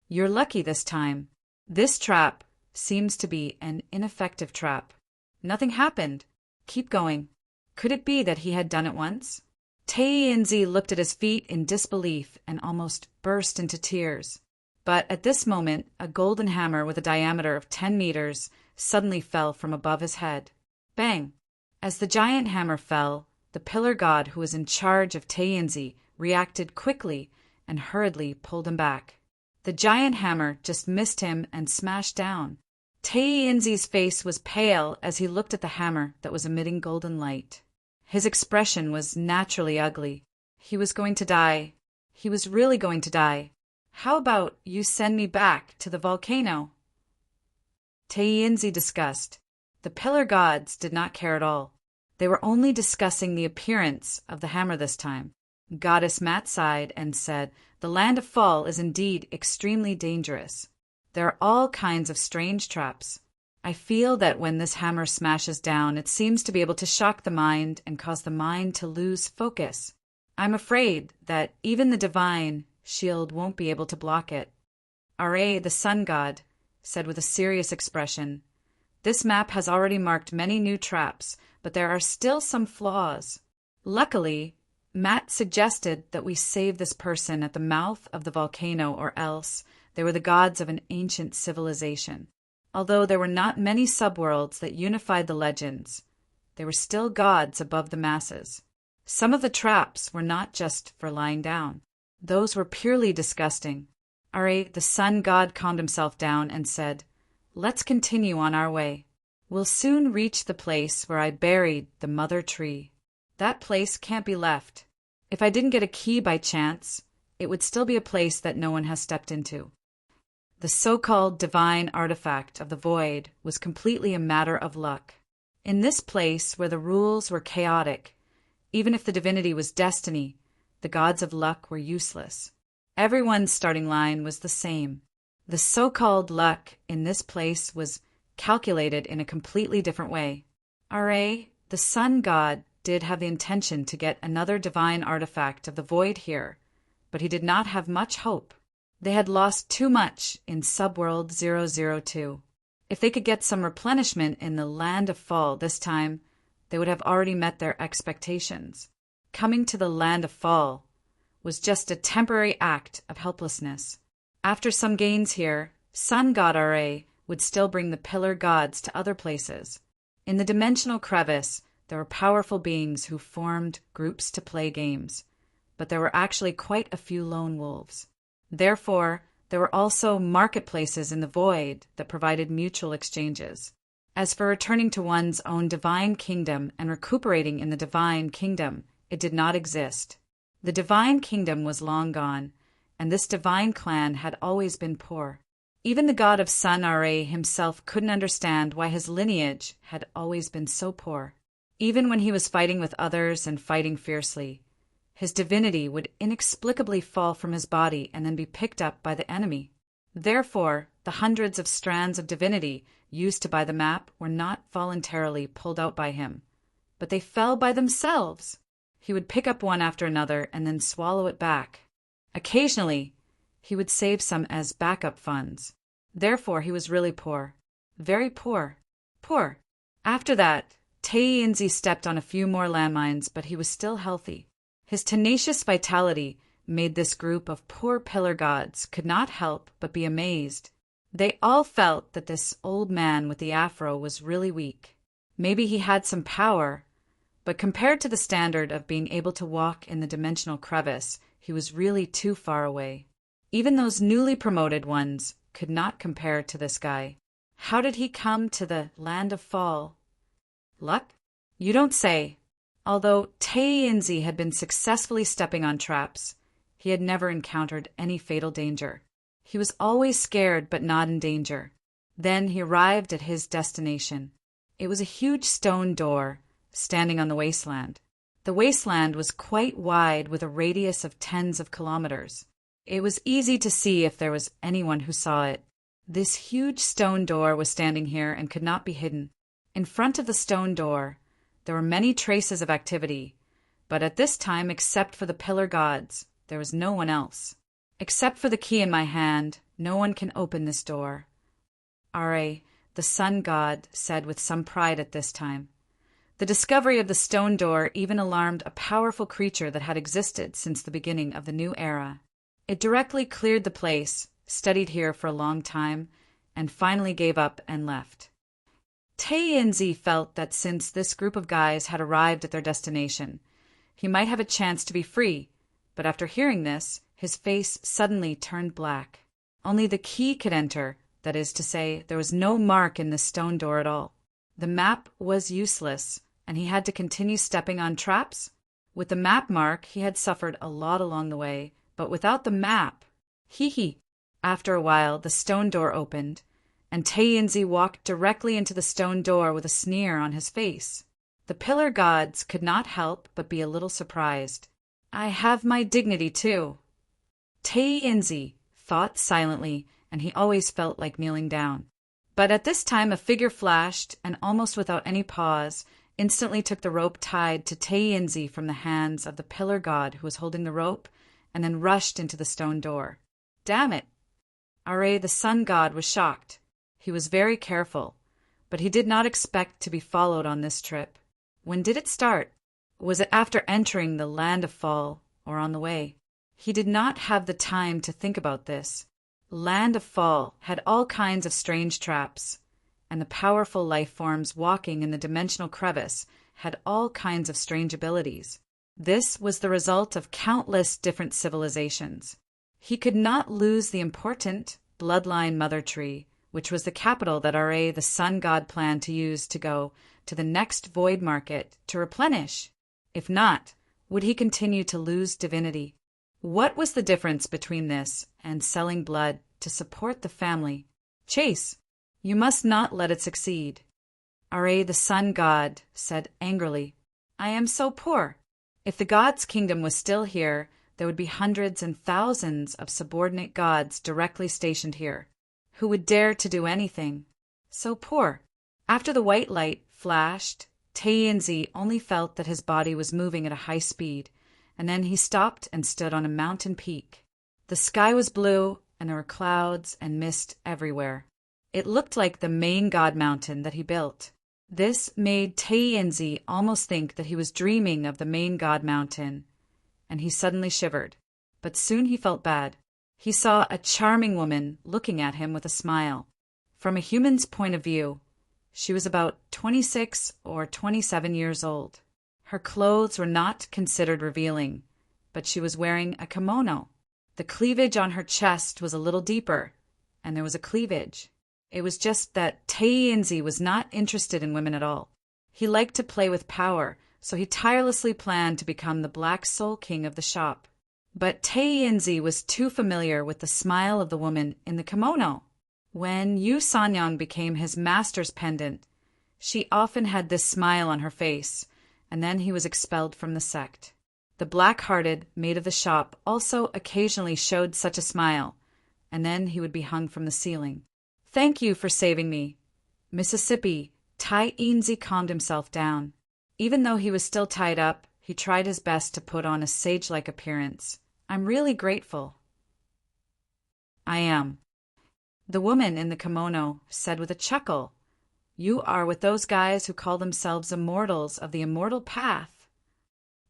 "You're lucky this time. This trap seems to be an ineffective trap. Nothing happened. Keep going." Could it be that he had done it once? Taiyinzi looked at his feet in disbelief and almost burst into tears. But at this moment, a golden hammer with a diameter of 10 meters suddenly fell from above his head. Bang! As the giant hammer fell, the pillar god who was in charge of Tainzi reacted quickly and hurriedly pulled him back. The giant hammer just missed him and smashed down. Tainzi's face was pale as he looked at the hammer that was emitting golden light. His expression was naturally ugly. He was going to die. He was really going to die. How about you send me back to the volcano? Tainzi discussed. The pillar gods did not care at all. They were only discussing the appearance of the hammer this time. Goddess Mat sighed and said, "The land of Fall is indeed extremely dangerous. There are all kinds of strange traps. I feel that when this hammer smashes down, it seems to be able to shock the mind and cause the mind to lose focus. I'm afraid that even the divine shield won't be able to block it." Are, the sun god, said with a serious expression, "This map has already marked many new traps, but there are still some flaws. Luckily, Matt suggested that we save this person at the mouth of the volcano, or else they were the gods of an ancient civilization. Although there were not many subworlds that unified the legends, they were still gods above the masses. Some of the traps were not just for lying down. Those were purely disgusting." Are, the sun god, calmed himself down and said, "Let's continue on our way. We'll soon reach the place where I buried the mother tree. That place can't be left. If I didn't get a key by chance, it would still be a place that no one has stepped into." The so-called divine artifact of the void was completely a matter of luck. In this place where the rules were chaotic, even if the divinity was destiny, the gods of luck were useless. Everyone's starting line was the same. The so-called luck in this place was calculated in a completely different way. Are, the sun god, did have the intention to get another divine artifact of the void here, but he did not have much hope. They had lost too much in Subworld 002. If they could get some replenishment in the Land of Fall this time, they would have already met their expectations. Coming to the Land of Fall was just a temporary act of helplessness. After some gains here, Sun God Ra would still bring the pillar gods to other places. In the dimensional crevice, there were powerful beings who formed groups to play games, but there were actually quite a few lone wolves. Therefore, there were also marketplaces in the void that provided mutual exchanges. As for returning to one's own divine kingdom and recuperating in the divine kingdom, it did not exist. The divine kingdom was long gone, and this divine clan had always been poor. Even the god of Sun Ra himself couldn't understand why his lineage had always been so poor. Even when he was fighting with others and fighting fiercely, his divinity would inexplicably fall from his body and then be picked up by the enemy. Therefore, the hundreds of strands of divinity used to buy the map were not voluntarily pulled out by him, but they fell by themselves. He would pick up one after another and then swallow it back. Occasionally, he would save some as backup funds. Therefore, he was really poor. Very poor. Poor. After that, Tainzi stepped on a few more landmines, but he was still healthy. His tenacious vitality made this group of poor pillar gods could not help but be amazed. They all felt that this old man with the afro was really weak. Maybe he had some power, but compared to the standard of being able to walk in the dimensional crevice, he was really too far away. Even those newly promoted ones could not compare to this guy. How did he come to the Land of Fall? Luck? You don't say. Although Tainzi had been successfully stepping on traps, he had never encountered any fatal danger. He was always scared but not in danger. Then he arrived at his destination. It was a huge stone door standing on the wasteland. The wasteland was quite wide with a radius of tens of kilometers. It was easy to see if there was anyone who saw it. This huge stone door was standing here and could not be hidden. In front of the stone door, there were many traces of activity, but at this time, except for the pillar gods, there was no one else. Except for the key in my hand, no one can open this door. Are, the sun god, said with some pride at this time. The discovery of the stone door even alarmed a powerful creature that had existed since the beginning of the new era. It directly cleared the place, studied here for a long time, and finally gave up and left. Tainzi felt that since this group of guys had arrived at their destination, he might have a chance to be free, but after hearing this, his face suddenly turned black. Only the key could enter, that is to say, there was no mark in the stone door at all. The map was useless, and he had to continue stepping on traps. With the map mark, he had suffered a lot along the way, but without the map, hee. After a while, the stone door opened, and Tainzi walked directly into the stone door with a sneer on his face. The pillar gods could not help but be a little surprised. I have my dignity too, Tainzi thought silently, and he always felt like kneeling down. But at this time a figure flashed, and almost without any pause, instantly took the rope tied to Tainzi from the hands of the pillar god who was holding the rope, and then rushed into the stone door. Damn it! Are, the sun god, was shocked. He was very careful, but he did not expect to be followed on this trip. When did it start? Was it after entering the land of Fall, or on the way? He did not have the time to think about this. Land of Fall had all kinds of strange traps, and the powerful life forms walking in the dimensional crevice had all kinds of strange abilities. This was the result of countless different civilizations. He could not lose the important bloodline mother tree, which was the capital that Ra, the sun god, planned to use to go to the next void market to replenish. If not, would he continue to lose divinity? What was the difference between this and selling blood to support the family? Chase, you must not let it succeed. Ra, the sun god, said angrily, I am so poor. If the god's kingdom was still here, there would be hundreds and thousands of subordinate gods directly stationed here, who would dare to do anything. So poor. After the white light flashed, Tainzi only felt that his body was moving at a high speed, and then he stopped and stood on a mountain peak. The sky was blue, and there were clouds and mist everywhere. It looked like the main god mountain that he built. This made Tainzi almost think that he was dreaming of the main god mountain, and he suddenly shivered. But soon he felt bad. He saw a charming woman looking at him with a smile. From a human's point of view, she was about 26 or 27 years old. Her clothes were not considered revealing, but she was wearing a kimono. The cleavage on her chest was a little deeper, and there was a cleavage. It was just that Tainzi was not interested in women at all. He liked to play with power, so he tirelessly planned to become the Black Soul King of the shop. But Tainzi was too familiar with the smile of the woman in the kimono. When Yu Sanyang became his master's pendant, she often had this smile on her face, and then he was expelled from the sect. The black-hearted maid of the shop also occasionally showed such a smile, and then he would be hung from the ceiling. Thank you for saving me, Mississippi. Tainzi calmed himself down. Even though he was still tied up, he tried his best to put on a sage-like appearance. I'm really grateful. I am. The woman in the kimono said with a chuckle, You are with those guys who call themselves immortals of the immortal path.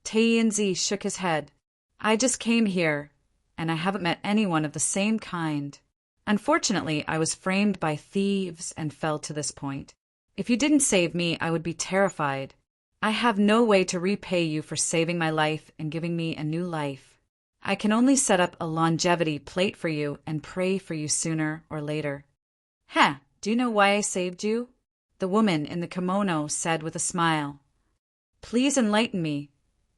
Tainzi shook his head. I just came here, and I haven't met anyone of the same kind. Unfortunately, I was framed by thieves and fell to this point. If you didn't save me, I would be terrified. I have no way to repay you for saving my life and giving me a new life. I can only set up a longevity plate for you and pray for you sooner or later. Do you know why I saved you? The woman in the kimono said with a smile. Please enlighten me.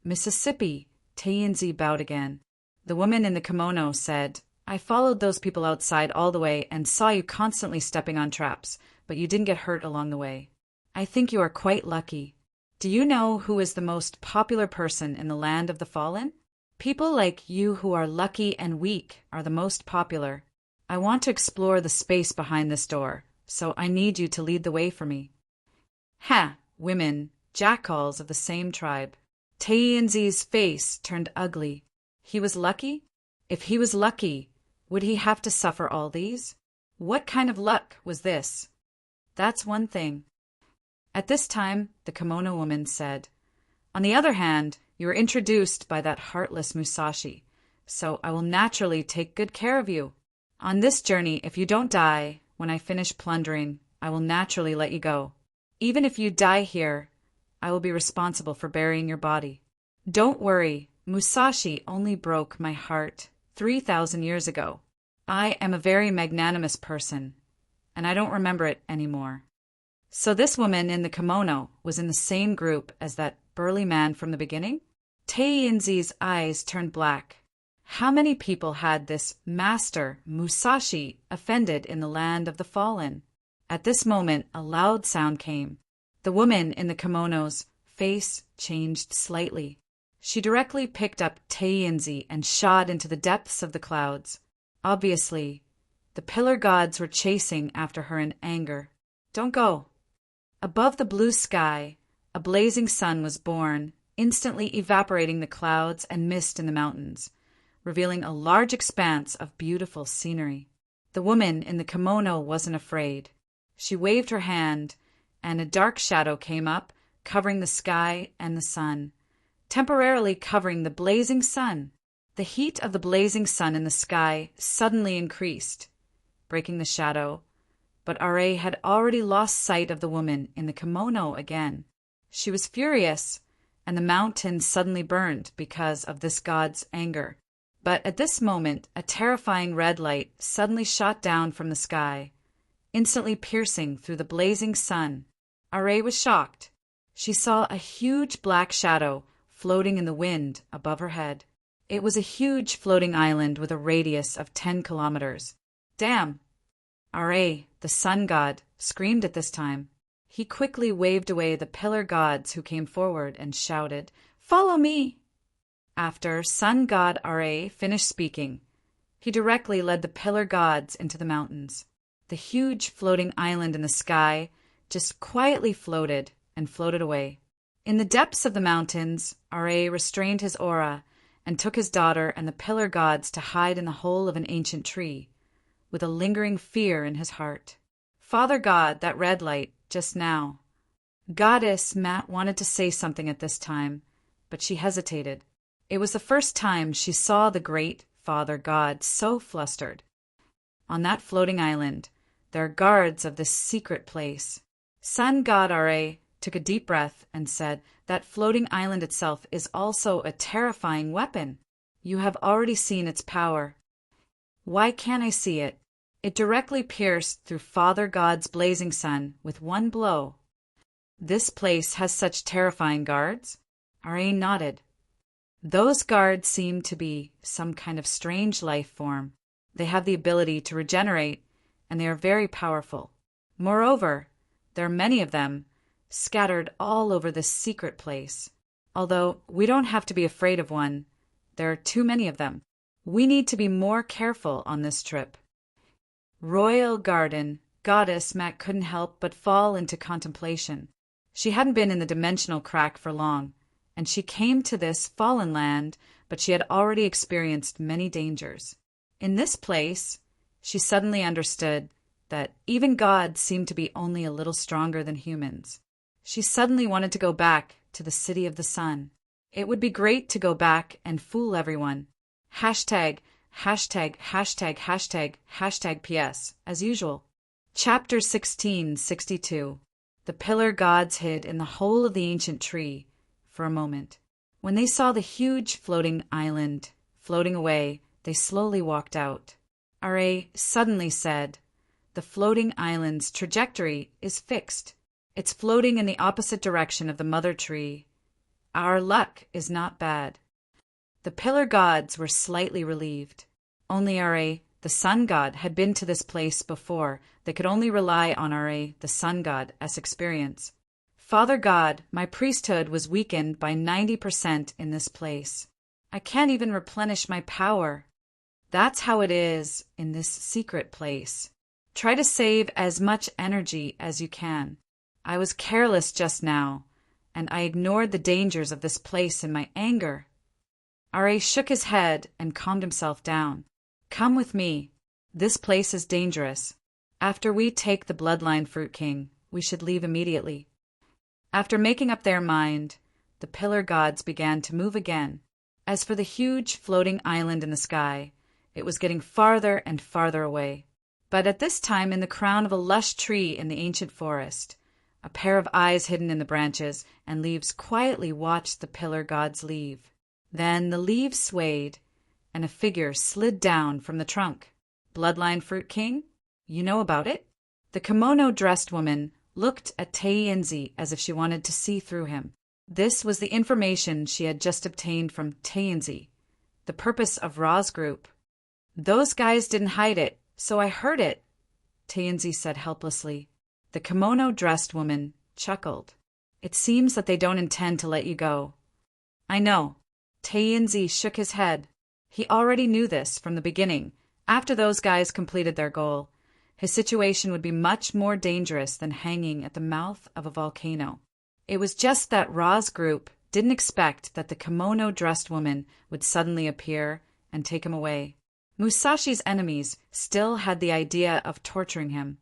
Mississippi. Tainzi bowed again. The woman in the kimono said, I followed those people outside all the way and saw you constantly stepping on traps, but you didn't get hurt along the way. I think you are quite lucky. Do you know who is the most popular person in the land of the fallen? People like you who are lucky and weak are the most popular. I want to explore the space behind this door, so I need you to lead the way for me. Women, jackals of the same tribe. Tainzi's face turned ugly. He was lucky? If he was lucky, would he have to suffer all these? What kind of luck was this? That's one thing. At this time, the kimono woman said, On the other hand, you were introduced by that heartless Musashi, so I will naturally take good care of you. On this journey, if you don't die, when I finish plundering, I will naturally let you go. Even if you die here, I will be responsible for burying your body. Don't worry, Musashi only broke my heart 3,000 years ago. I am a very magnanimous person, and I don't remember it anymore. So this woman in the kimono was in the same group as that burly man from the beginning? Taiyinzi's eyes turned black. How many people had this master, Musashi, offended in the land of the fallen? At this moment, a loud sound came. The woman in the kimono's face changed slightly. She directly picked up Taiyinzi and shot into the depths of the clouds. Obviously, the pillar gods were chasing after her in anger. Don't go. Above the blue sky, a blazing sun was born, instantly evaporating the clouds and mist in the mountains, revealing a large expanse of beautiful scenery. The woman in the kimono wasn't afraid. She waved her hand, and a dark shadow came up, covering the sky and the sun, temporarily covering the blazing sun. The heat of the blazing sun in the sky suddenly increased, breaking the shadow, but Are had already lost sight of the woman in the kimono again. She was furious, and the mountain suddenly burned because of this god's anger. But at this moment, a terrifying red light suddenly shot down from the sky, instantly piercing through the blazing sun. Are was shocked. She saw a huge black shadow floating in the wind above her head. It was a huge floating island with a radius of 10 kilometers. Damn! Are, the sun god, screamed at this time. He quickly waved away the pillar gods who came forward and shouted, "Follow me!" After sun god Are finished speaking, he directly led the pillar gods into the mountains. The huge floating island in the sky just quietly floated and floated away. In the depths of the mountains, Are restrained his aura and took his daughter and the pillar gods to hide in the hole of an ancient tree, with a lingering fear in his heart. Father God, that red light, just now. Goddess Matt wanted to say something at this time, but she hesitated. It was the first time she saw the great Father God so flustered. On that floating island, there are guards of this secret place. Sun God Are took a deep breath and said, "That floating island itself is also a terrifying weapon. You have already seen its power." "Why can't I see it? It directly pierced through Father God's blazing sun with one blow." "This place has such terrifying guards?" Are nodded. "Those guards seem to be some kind of strange life form. They have the ability to regenerate, and they are very powerful. Moreover, there are many of them, scattered all over this secret place. Although we don't have to be afraid of one, there are too many of them. We need to be more careful on this trip." Royal Garden, Goddess Matt couldn't help but fall into contemplation. She hadn't been in the dimensional crack for long, and she came to this fallen land, but she had already experienced many dangers. In this place, she suddenly understood that even gods seemed to be only a little stronger than humans. She suddenly wanted to go back to the City of the Sun. It would be great to go back and fool everyone. Hashtag PS, as usual. Chapter 1662. The pillar gods hid in the hole of the ancient tree for a moment. When they saw the huge floating island floating away, they slowly walked out. Are suddenly said, "The floating island's trajectory is fixed. It's floating in the opposite direction of the mother tree. Our luck is not bad." The pillar gods were slightly relieved. Only Are, the sun god, had been to this place before. They could only rely on Are, the sun god, as experience. "Father God, my priesthood was weakened by 90% in this place. I can't even replenish my power. That's how it is in this secret place. Try to save as much energy as you can. I was careless just now, and I ignored the dangers of this place in my anger." Are shook his head and calmed himself down. "Come with me. This place is dangerous. After we take the Bloodline Fruit King, we should leave immediately." After making up their mind, the pillar gods began to move again. As for the huge floating island in the sky, it was getting farther and farther away. But at this time, in the crown of a lush tree in the ancient forest, a pair of eyes hidden in the branches, and leaves quietly watched the pillar gods leave. Then the leaves swayed, and a figure slid down from the trunk. Bloodline Fruit King? You know about it? The kimono-dressed woman looked at Teinzi as if she wanted to see through him. This was the information she had just obtained from Teinzi, the purpose of Ra's group. Those guys didn't hide it, so I heard it, Teinzi said helplessly. The kimono-dressed woman chuckled. It seems that they don't intend to let you go. I know. Teinzi shook his head. He already knew this from the beginning. After those guys completed their goal, his situation would be much more dangerous than hanging at the mouth of a volcano. It was just that Ra's group didn't expect that the kimono-dressed woman would suddenly appear and take him away. Musashi's enemies still had the idea of torturing him,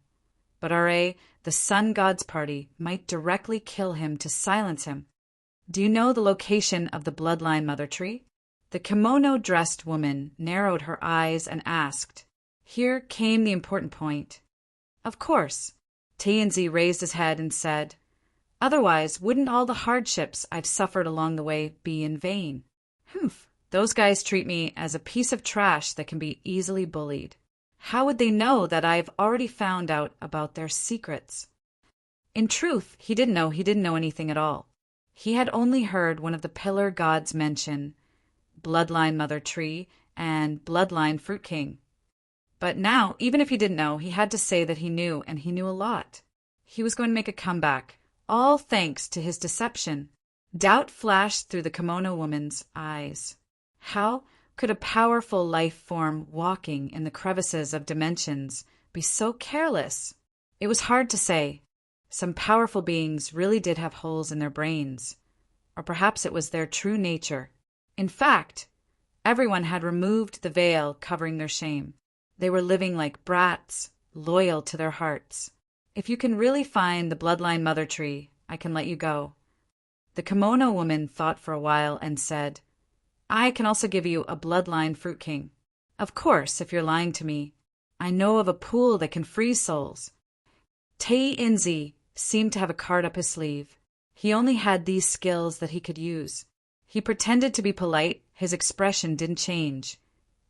but Ra, the Sun God's party, might directly kill him to silence him. Do you know the location of the Bloodline Mother Tree? The kimono-dressed woman narrowed her eyes and asked. Here came the important point. Of course. Teinzi raised his head and said, Otherwise, wouldn't all the hardships I've suffered along the way be in vain? Humph. Those guys treat me as a piece of trash that can be easily bullied. How would they know that I've already found out about their secrets? In truth, he didn't know anything at all. He had only heard one of the pillar gods mention Bloodline Mother Tree and Bloodline Fruit King. But now, even if he didn't know, he had to say that he knew, and he knew a lot. He was going to make a comeback, all thanks to his deception. Doubt flashed through the kimono woman's eyes. How could a powerful life form walking in the crevices of dimensions be so careless? It was hard to say. Some powerful beings really did have holes in their brains, or perhaps it was their true nature. In fact, everyone had removed the veil covering their shame. They were living like brats, loyal to their hearts. If you can really find the Bloodline Mother Tree, I can let you go. The kimono woman thought for a while and said, I can also give you a Bloodline Fruit King. Of course, if you're lying to me. I know of a pool that can freeze souls. Teinzi seemed to have a card up his sleeve. He only had these skills that he could use. He pretended to be polite, his expression didn't change,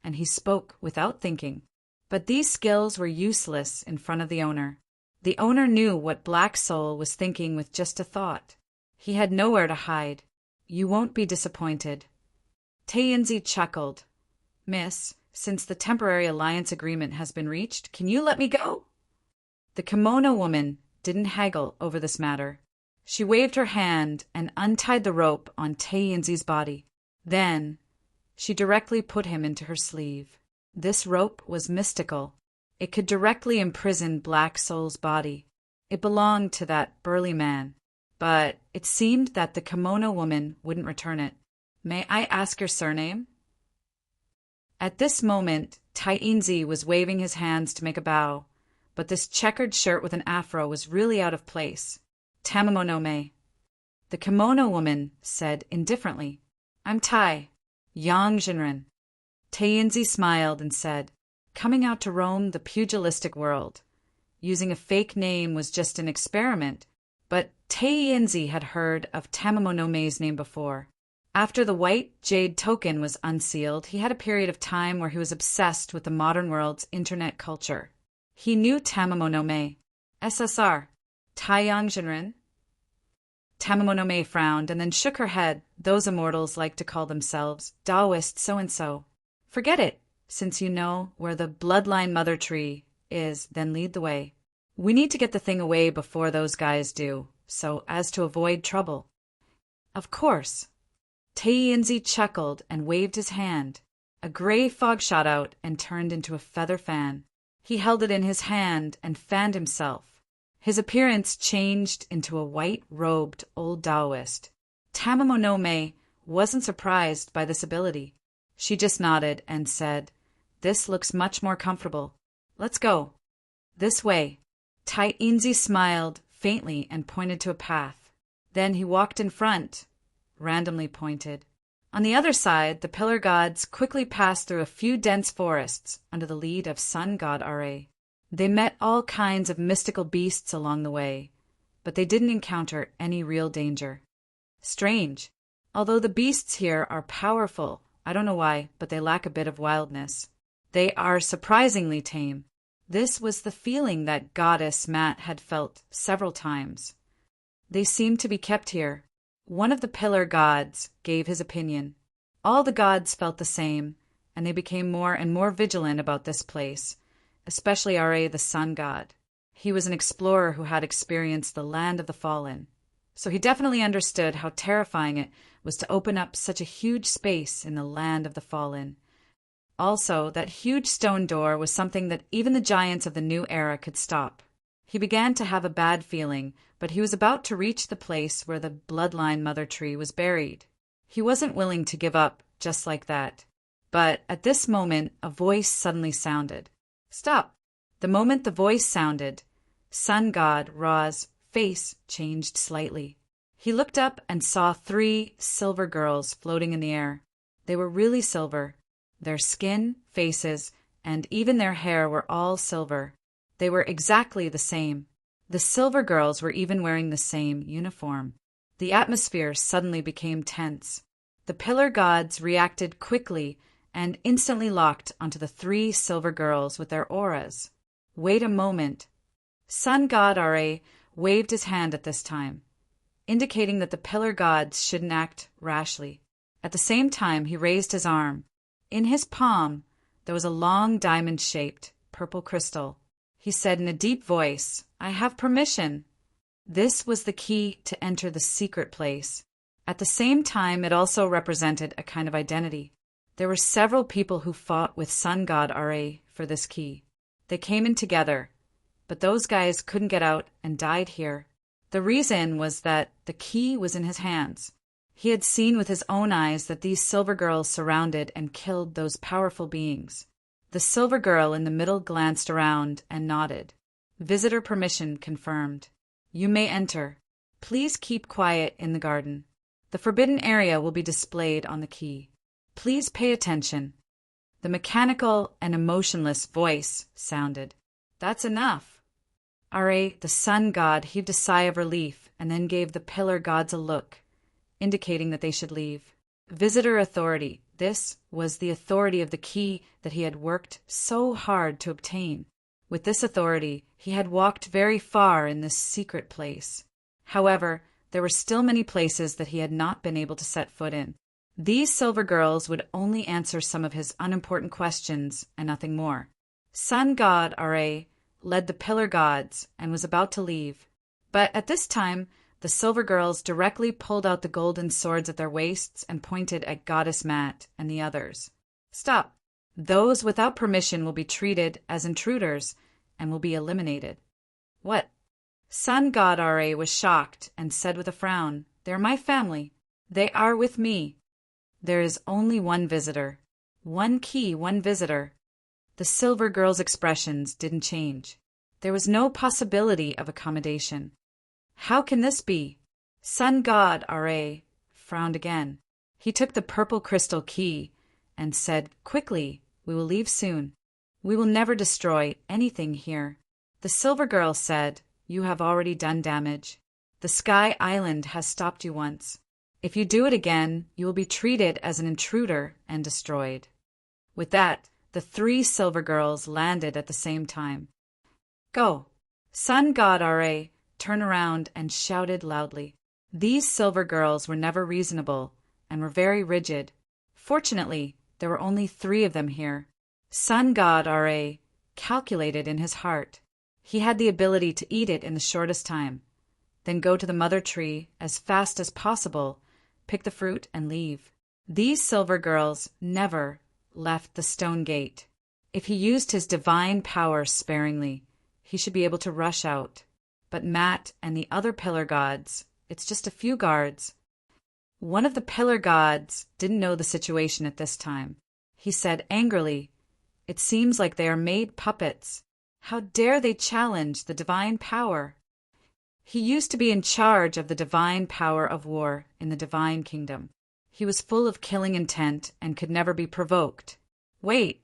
and he spoke without thinking. But these skills were useless in front of the owner. The owner knew what Black Soul was thinking with just a thought. He had nowhere to hide. You won't be disappointed. Teinzi chuckled. Miss, since the temporary alliance agreement has been reached, can you let me go? The kimono woman didn't haggle over this matter. She waved her hand and untied the rope on Teinzi's body. Then she directly put him into her sleeve. This rope was mystical. It could directly imprison Black Soul's body. It belonged to that burly man. But it seemed that the kimono woman wouldn't return it. May I ask your surname? At this moment, Teinzi was waving his hands to make a bow, but this checkered shirt with an afro was really out of place. Tamamonome. The kimono woman said indifferently, I'm Tai, Yang Jinren. Teinzi smiled and said, coming out to roam the pugilistic world. Using a fake name was just an experiment, but Teinzi had heard of Tamamonome's name before. After the white jade token was unsealed, he had a period of time where he was obsessed with the modern world's internet culture. He knew Tamamonome. SSR. Taiyang Jinren. Tamamonome frowned and then shook her head. Those immortals like to call themselves Taoist so-and-so. Forget it. Since you know where the Bloodline Mother Tree is, then lead the way. We need to get the thing away before those guys do, so as to avoid trouble. Of course. Teinzi chuckled and waved his hand. A gray fog shot out and turned into a feather fan. He held it in his hand and fanned himself. His appearance changed into a white-robed old Taoist. Tamamonome wasn't surprised by this ability. She just nodded and said, This looks much more comfortable. Let's go. This way. Teinzi smiled faintly and pointed to a path. Then he walked in front, randomly pointed. On the other side, the pillar gods quickly passed through a few dense forests under the lead of Sun God Ra. They met all kinds of mystical beasts along the way, but they didn't encounter any real danger. Strange. Although the beasts here are powerful, I don't know why, but they lack a bit of wildness. They are surprisingly tame. This was the feeling that Goddess Matt had felt several times. They seemed to be kept here. One of the pillar gods gave his opinion. All the gods felt the same, and they became more and more vigilant about this place, especially Ra, the sun god. He was an explorer who had experienced the land of the fallen, so he definitely understood how terrifying it was to open up such a huge space in the land of the fallen. Also, that huge stone door was something that even the giants of the new era could stop. He began to have a bad feeling, but he was about to reach the place where the bloodline mother tree was buried. He wasn't willing to give up just like that. But at this moment, a voice suddenly sounded. Stop! The moment the voice sounded, sun god Ra's face changed slightly. He looked up and saw 3 silver girls floating in the air. They were really silver. Their skin, faces, and even their hair were all silver. They were exactly the same. The silver girls were even wearing the same uniform. The atmosphere suddenly became tense. The pillar gods reacted quickly and instantly locked onto the 3 silver girls with their auras. Wait a moment. Sun god Ra waved his hand at this time, indicating that the pillar gods shouldn't act rashly. At the same time, he raised his arm. In his palm, there was a long diamond-shaped purple crystal. He said in a deep voice, I have permission. This was the key to enter the secret place. At the same time, it also represented a kind of identity. There were several people who fought with sun god Ra for this key. They came in together, but those guys couldn't get out and died here. The reason was that the key was in his hands. He had seen with his own eyes that these silver girls surrounded and killed those powerful beings. The silver girl in the middle glanced around and nodded. Visitor permission confirmed. You may enter. Please keep quiet in the garden. The forbidden area will be displayed on the key. Please pay attention. The mechanical and emotionless voice sounded. That's enough. Ra, the sun god, heaved a sigh of relief and then gave the pillar gods a look, indicating that they should leave. Visitor authority. This was the authority of the key that he had worked so hard to obtain. With this authority, he had walked very far in this secret place. However, there were still many places that he had not been able to set foot in. These silver girls would only answer some of his unimportant questions and nothing more. Sun god Ra led the pillar gods and was about to leave. But at this time, the silver girls directly pulled out the golden swords at their waists and pointed at Goddess Matt and the others. Stop! Those without permission will be treated as intruders and will be eliminated. What? Sun god Ra was shocked and said with a frown, They're my family. They are with me. There is only one visitor. One key, one visitor. The silver girl's expressions didn't change. There was no possibility of accommodation. How can this be? Sun god Ra frowned again. He took the purple crystal key and said, Quickly, we will leave soon. We will never destroy anything here. The silver girl said, You have already done damage. The Sky Island has stopped you once. If you do it again, you will be treated as an intruder and destroyed. With that, the 3 silver girls landed at the same time. Go! Sun god Ra turned around and shouted loudly. These silver girls were never reasonable and were very rigid. Fortunately, there were only 3 of them here. Sun god Ra calculated in his heart. He had the ability to eat it in the shortest time, then go to the mother tree as fast as possible, pick the fruit, and leave. These silver girls never left the stone gate. If he used his divine power sparingly, he should be able to rush out. But Matt and the other pillar gods, it's just a few guards. One of the pillar gods didn't know the situation at this time. He said angrily, It seems like they are made puppets. How dare they challenge the divine power? He used to be in charge of the divine power of war in the divine kingdom. He was full of killing intent and could never be provoked. Wait!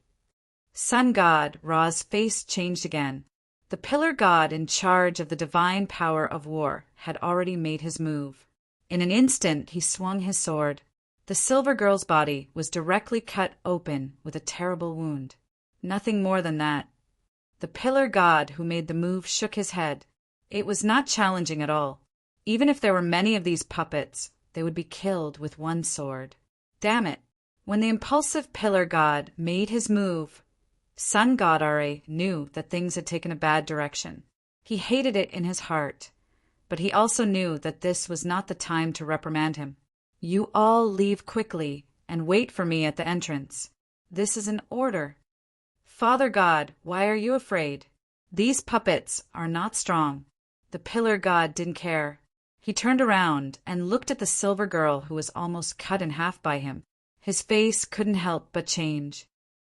Sun god Ra's face changed again. The pillar god in charge of the divine power of war had already made his move. In an instant, he swung his sword. The silver girl's body was directly cut open with a terrible wound. Nothing more than that. The pillar god who made the move shook his head. It was not challenging at all. Even if there were many of these puppets, they would be killed with one sword. Damn it! When the impulsive pillar god made his move, Sun God Ra knew that things had taken a bad direction. He hated it in his heart, but he also knew that this was not the time to reprimand him. You all leave quickly and wait for me at the entrance. This is an order. Father God, why are you afraid? These puppets are not strong. The pillar god didn't care. He turned around and looked at the silver girl who was almost cut in half by him. His face couldn't help but change.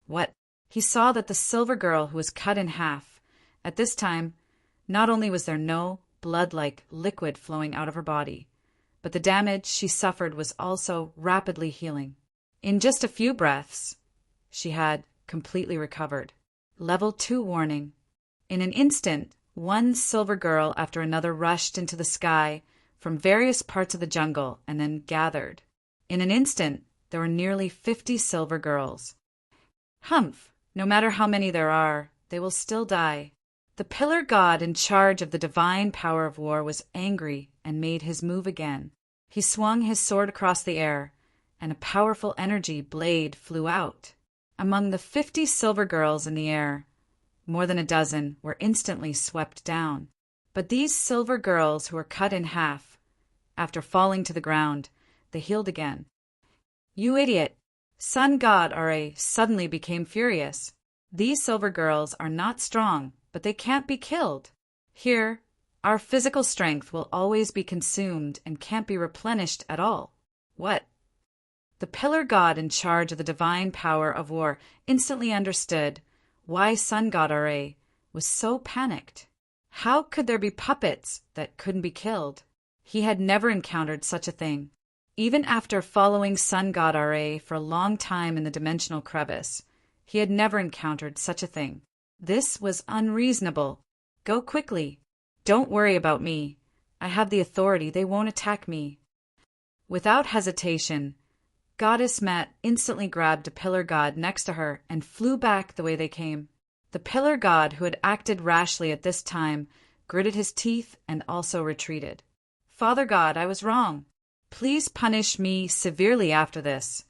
What? He saw that the silver girl who was cut in half, at this time, not only was there no blood-like liquid flowing out of her body, but the damage she suffered was also rapidly healing. In just a few breaths, she had completely recovered. Level 2 warning. In an instant, one silver girl after another rushed into the sky from various parts of the jungle and then gathered. In an instant, there were nearly 50 silver girls. Humph! No matter how many there are, they will still die. The pillar god in charge of the divine power of war was angry and made his move again. He swung his sword across the air, and a powerful energy blade flew out. Among the 50 silver girls in the air, more than a dozen were instantly swept down. But these silver girls who were cut in half, after falling to the ground, they healed again. You idiot! Sun God Ra suddenly became furious. These silver girls are not strong, but they can't be killed. Here, our physical strength will always be consumed and can't be replenished at all. What? The pillar god in charge of the divine power of war instantly understood why Sun God Ra was so panicked. How could there be puppets that couldn't be killed? He had never encountered such a thing. Even after following Sun God Ra for a long time in the dimensional crevice, he had never encountered such a thing. This was unreasonable. Go quickly. Don't worry about me. I have the authority. They won't attack me. Without hesitation, Goddess Mat instantly grabbed a pillar god next to her and flew back the way they came. The pillar god, who had acted rashly at this time, gritted his teeth and also retreated. Father God, I was wrong. Please punish me severely after this.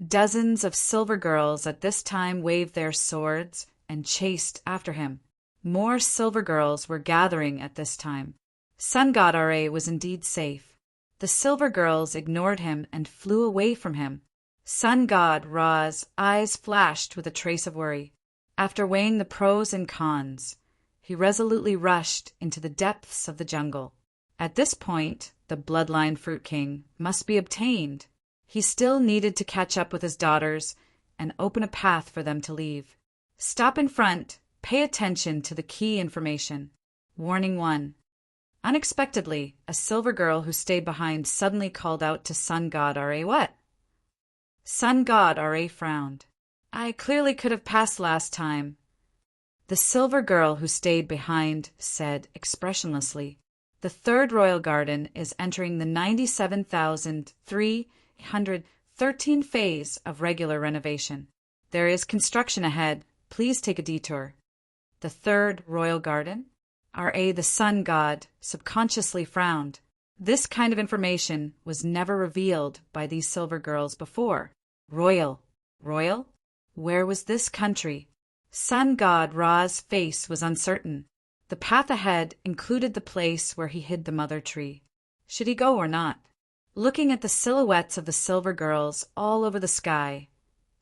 Dozens of silver girls at this time waved their swords and chased after him. More silver girls were gathering at this time. Sun God Ra was indeed safe. The silver girls ignored him and flew away from him. Sun God Ra's eyes flashed with a trace of worry. After weighing the pros and cons, he resolutely rushed into the depths of the jungle. At this point, the bloodline Fruit King must be obtained. He still needed to catch up with his daughters and open a path for them to leave. Stop in front. Pay attention to the key information. Warning 1. Unexpectedly, a silver girl who stayed behind suddenly called out to Sun God Ra. What? Sun God Ra frowned. I clearly could have passed last time. The silver girl who stayed behind said expressionlessly, the third royal garden is entering the 97,313 phase of regular renovation. There is construction ahead. Please take a detour. The third royal garden? Ra, the sun god, subconsciously frowned. This kind of information was never revealed by these silver girls before. Royal? Where was this country? Sun god Ra's face was uncertain. The path ahead included the place where he hid the mother tree. Should he go or not? Looking at the silhouettes of the silver girls all over the sky,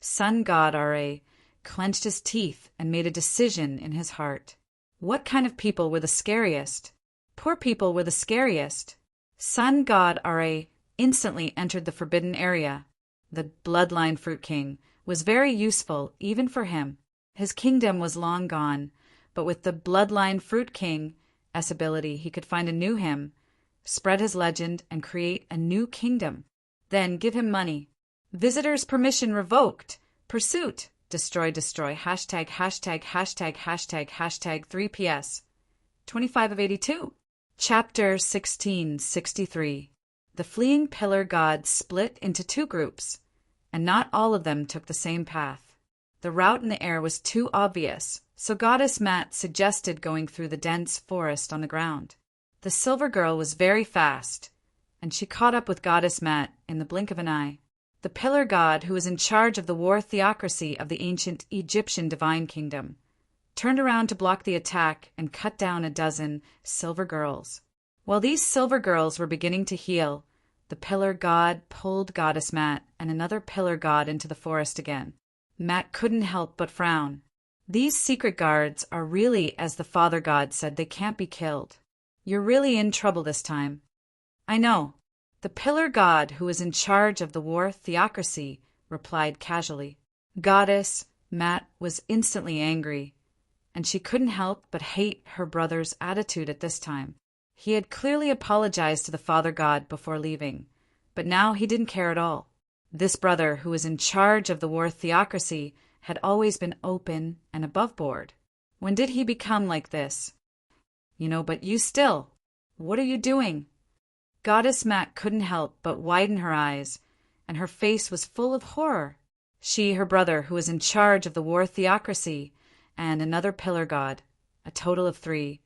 Sun God Ra clenched his teeth and made a decision in his heart. What kind of people were the scariest? Poor people were the scariest. Sun God Ra instantly entered the forbidden area. The bloodline Fruit King was very useful even for him. His kingdom was long gone, but with the bloodline Fruit King's ability, he could find a new him, spread his legend, and create a new kingdom. Then give him money. Visitors' permission revoked. Pursuit. Destroy, destroy. Hashtag, hashtag, hashtag, hashtag, hashtag 3PS. 25 of 82. Chapter 1663. The fleeing pillar gods split into two groups, and not all of them took the same path. The route in the air was too obvious, so Goddess Mat suggested going through the dense forest on the ground. The silver girl was very fast, and she caught up with Goddess Mat in the blink of an eye. The pillar god, who was in charge of the war theocracy of the ancient Egyptian divine kingdom, turned around to block the attack and cut down a dozen silver girls. While these silver girls were beginning to heal, the pillar god pulled Goddess Mat and another pillar god into the forest again. Mat couldn't help but frown. These secret guards are really, as the father god said, they can't be killed. You're really in trouble this time. I know. The pillar god who was in charge of the war theocracy replied casually. Goddess Mat was instantly angry, and she couldn't help but hate her brother's attitude at this time. He had clearly apologized to the father god before leaving, but now he didn't care at all. This brother, who was in charge of the war theocracy, had always been open and above board. When did he become like this? But you still. What are you doing? Goddess Mat couldn't help but widen her eyes, and her face was full of horror. She, her brother, who was in charge of the war theocracy, and another pillar god, a total of 3,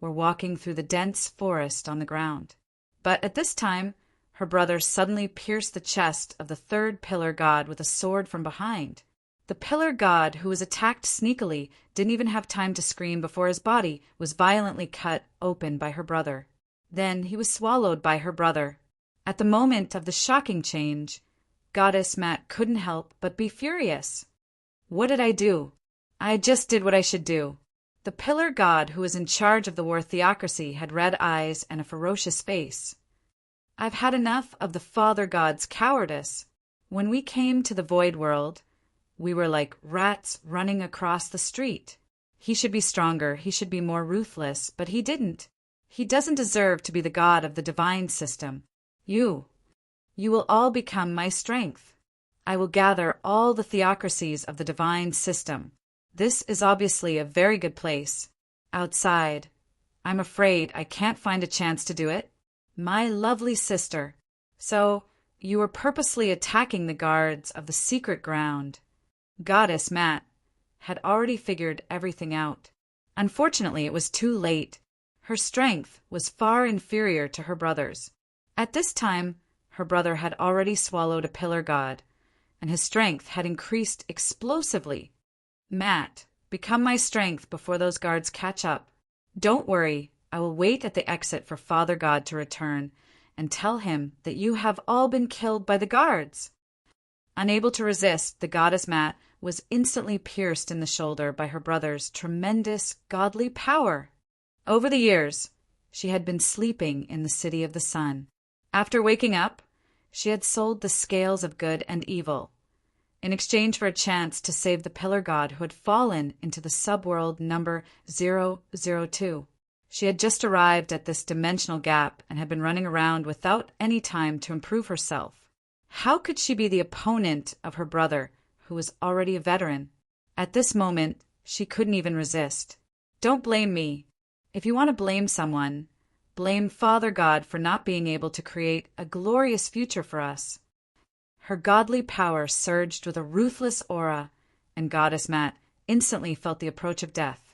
were walking through the dense forest on the ground. But at this time, her brother suddenly pierced the chest of the third pillar god with a sword from behind. The pillar god, who was attacked sneakily, didn't even have time to scream before his body was violently cut open by her brother. Then he was swallowed by her brother. At the moment of the shocking change, Goddess Mat couldn't help but be furious. What did I do? I just did what I should do. The pillar god who was in charge of the war theocracy had red eyes and a ferocious face. I've had enough of the father god's cowardice. When we came to the void world, we were like rats running across the street. He should be stronger, he should be more ruthless, but he didn't. He doesn't deserve to be the god of the divine system. You will all become my strength. I will gather all the theocracies of the divine system. This is obviously a very good place. Outside, I'm afraid I can't find a chance to do it. My lovely sister. So, you were purposely attacking the guards of the secret ground. Goddess Mat had already figured everything out. Unfortunately, it was too late. Her strength was far inferior to her brother's. At this time, her brother had already swallowed a pillar god, and his strength had increased explosively. Mat, become my strength before those guards catch up. Don't worry, I will wait at the exit for Father God to return and tell him that you have all been killed by the guards. Unable to resist, the goddess Mat was instantly pierced in the shoulder by her brother's tremendous godly power. Over the years, she had been sleeping in the city of the sun. After waking up, she had sold the scales of good and evil in exchange for a chance to save the pillar god who had fallen into the subworld number 002. She had just arrived at this dimensional gap and had been running around without any time to improve herself. How could she be the opponent of her brother, who was already a veteran? At this moment, she couldn't even resist. Don't blame me. If you want to blame someone, blame Father God for not being able to create a glorious future for us. Her godly power surged with a ruthless aura, and Goddess Mat instantly felt the approach of death.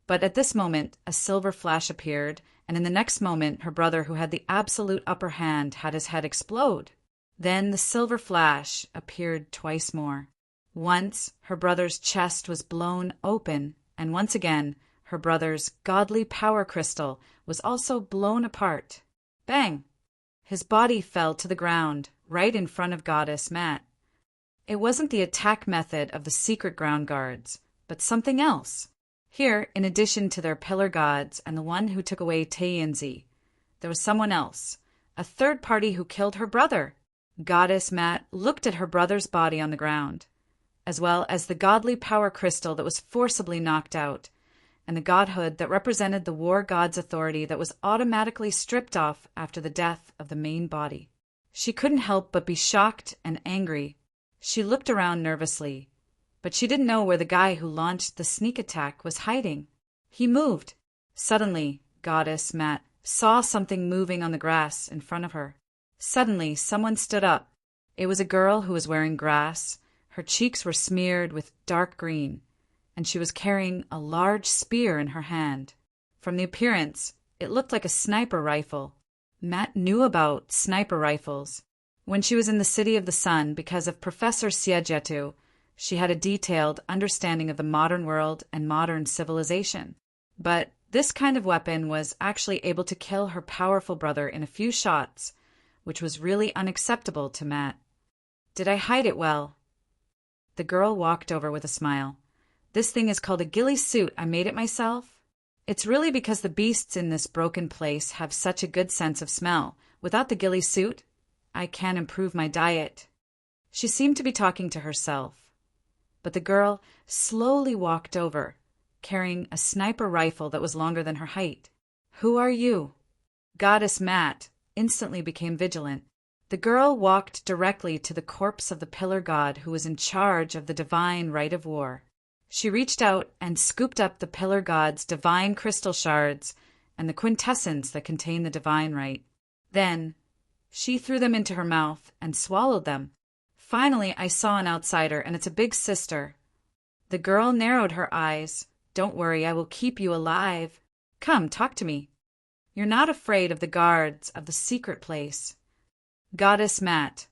But at this moment, a silver flash appeared, and in the next moment, her brother, who had the absolute upper hand, had his head explode. Then the silver flash appeared twice more. Once, her brother's chest was blown open, and once again, her brother's godly power crystal was also blown apart. Bang! His body fell to the ground, right in front of Goddess Mat. It wasn't the attack method of the secret ground guards, but something else. Here, in addition to their pillar gods and the one who took away Tayenzi, there was someone else, a third party who killed her brother. Goddess Mat looked at her brother's body on the ground, as well as the godly power crystal that was forcibly knocked out, and the godhood that represented the war god's authority that was automatically stripped off after the death of the main body. She couldn't help but be shocked and angry. She looked around nervously, but she didn't know where the guy who launched the sneak attack was hiding. He moved. Suddenly, Goddess Matt saw something moving on the grass in front of her. Suddenly, someone stood up. It was a girl who was wearing grass. Her cheeks were smeared with dark green, and she was carrying a large spear in her hand. From the appearance, it looked like a sniper rifle. Matt knew about sniper rifles. When she was in the City of the Sun, because of Professor Siegetu, she had a detailed understanding of the modern world and modern civilization. But this kind of weapon was actually able to kill her powerful brother in a few shots, which was really unacceptable to Matt. Did I hide it well? The girl walked over with a smile. This thing is called a ghillie suit. I made it myself. It's really because the beasts in this broken place have such a good sense of smell. Without the ghillie suit, I can't improve my diet. She seemed to be talking to herself. But the girl slowly walked over, carrying a sniper rifle that was longer than her height. Who are you? Goddess Matt instantly became vigilant. The girl walked directly to the corpse of the pillar god who was in charge of the divine right of war. She reached out and scooped up the pillar god's divine crystal shards and the quintessence that contained the divine right. Then, she threw them into her mouth and swallowed them. Finally, I saw an outsider, and it's a big sister. The girl narrowed her eyes. Don't worry, I will keep you alive. Come, talk to me. You're not afraid of the guards of the secret place. Goddess Matt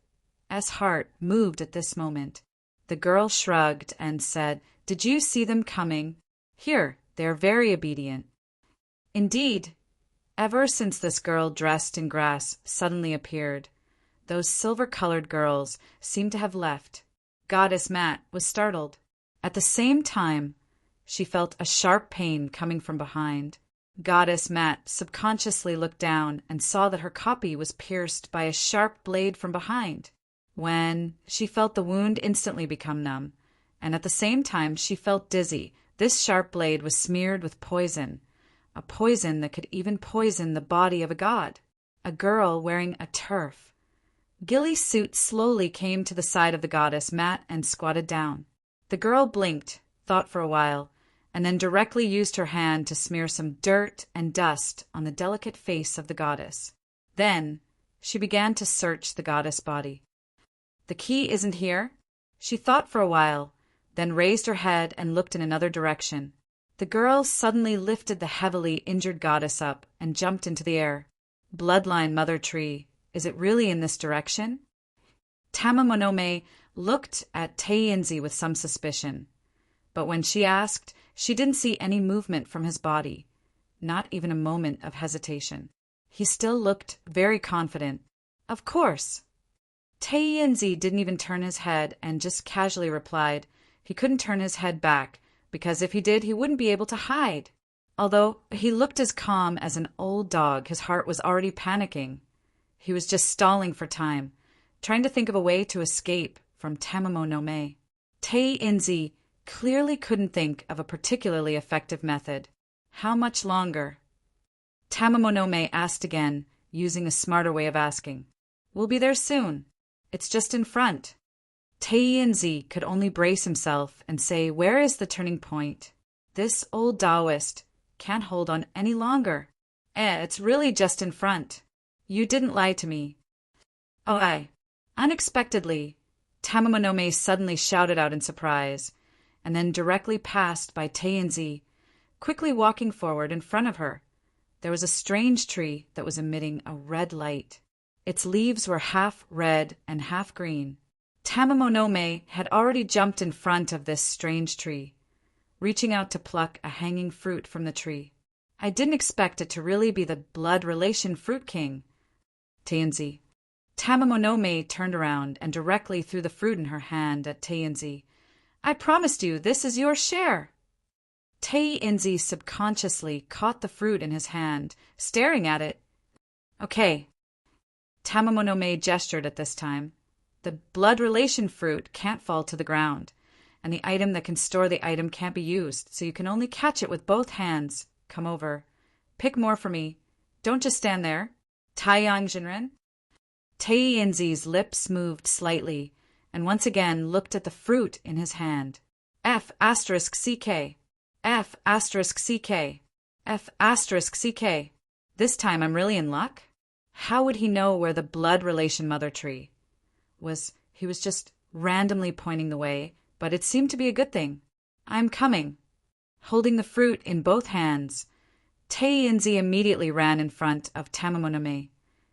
S. heart moved at this moment. The girl shrugged and said, Did you see them coming? Here, they are very obedient. Indeed, ever since this girl dressed in grass suddenly appeared, those silver-colored girls seemed to have left. Goddess Matt was startled. At the same time, she felt a sharp pain coming from behind. Goddess Matt subconsciously looked down and saw that her copy was pierced by a sharp blade from behind. When she felt the wound instantly become numb, and at the same time she felt dizzy. This sharp blade was smeared with poison, a poison that could even poison the body of a god. A girl wearing a turf. Ghillie suit slowly came to the side of the goddess Matt and squatted down. The girl blinked, thought for a while, and then directly used her hand to smear some dirt and dust on the delicate face of the goddess. Then she began to search the goddess' body. The key isn't here? She thought for a while, then raised her head and looked in another direction. The girl suddenly lifted the heavily injured goddess up and jumped into the air. Bloodline mother tree, is it really in this direction? Tamamonome looked at Teinzi with some suspicion, but when she asked, she didn't see any movement from his body, not even a moment of hesitation. He still looked very confident. Of course. Teinzi didn't even turn his head and just casually replied he couldn't turn his head back because if he did, he wouldn't be able to hide. Although he looked as calm as an old dog, his heart was already panicking. He was just stalling for time, trying to think of a way to escape from Tamamonome. Teinzi clearly couldn't think of a particularly effective method. How much longer? Tamamonome asked again, using a smarter way of asking. We'll be there soon. It's just in front. Teinzi could only brace himself and say, Where is the turning point? This old Taoist can't hold on any longer. It's really just in front. You didn't lie to me. Oh, I. Unexpectedly, Tamamonome suddenly shouted out in surprise, and then directly passed by Teinzi, quickly walking forward in front of her. There was a strange tree that was emitting a red light. Its leaves were half red and half green. Tamamonome had already jumped in front of this strange tree, reaching out to pluck a hanging fruit from the tree. I didn't expect it to really be the blood relation fruit king. Teinzi. Tamamonome turned around and directly threw the fruit in her hand at Teinzi. I promised you this is your share. Teinzi subconsciously caught the fruit in his hand, staring at it. Okay. Tamamonome gestured at this time. The blood relation fruit can't fall to the ground, and the item that can store the item can't be used, so you can only catch it with both hands. Come over. Pick more for me. Don't just stand there. Taiyang Jinren. Teinzi's lips moved slightly, and once again looked at the fruit in his hand. F asterisk CK. F asterisk CK. F asterisk CK. This time I'm really in luck? How would he know where the blood relation mother tree was? He was just randomly pointing the way, but it seemed to be a good thing. I'm coming. Holding the fruit in both hands, Tainzi immediately ran in front of Tamamonome,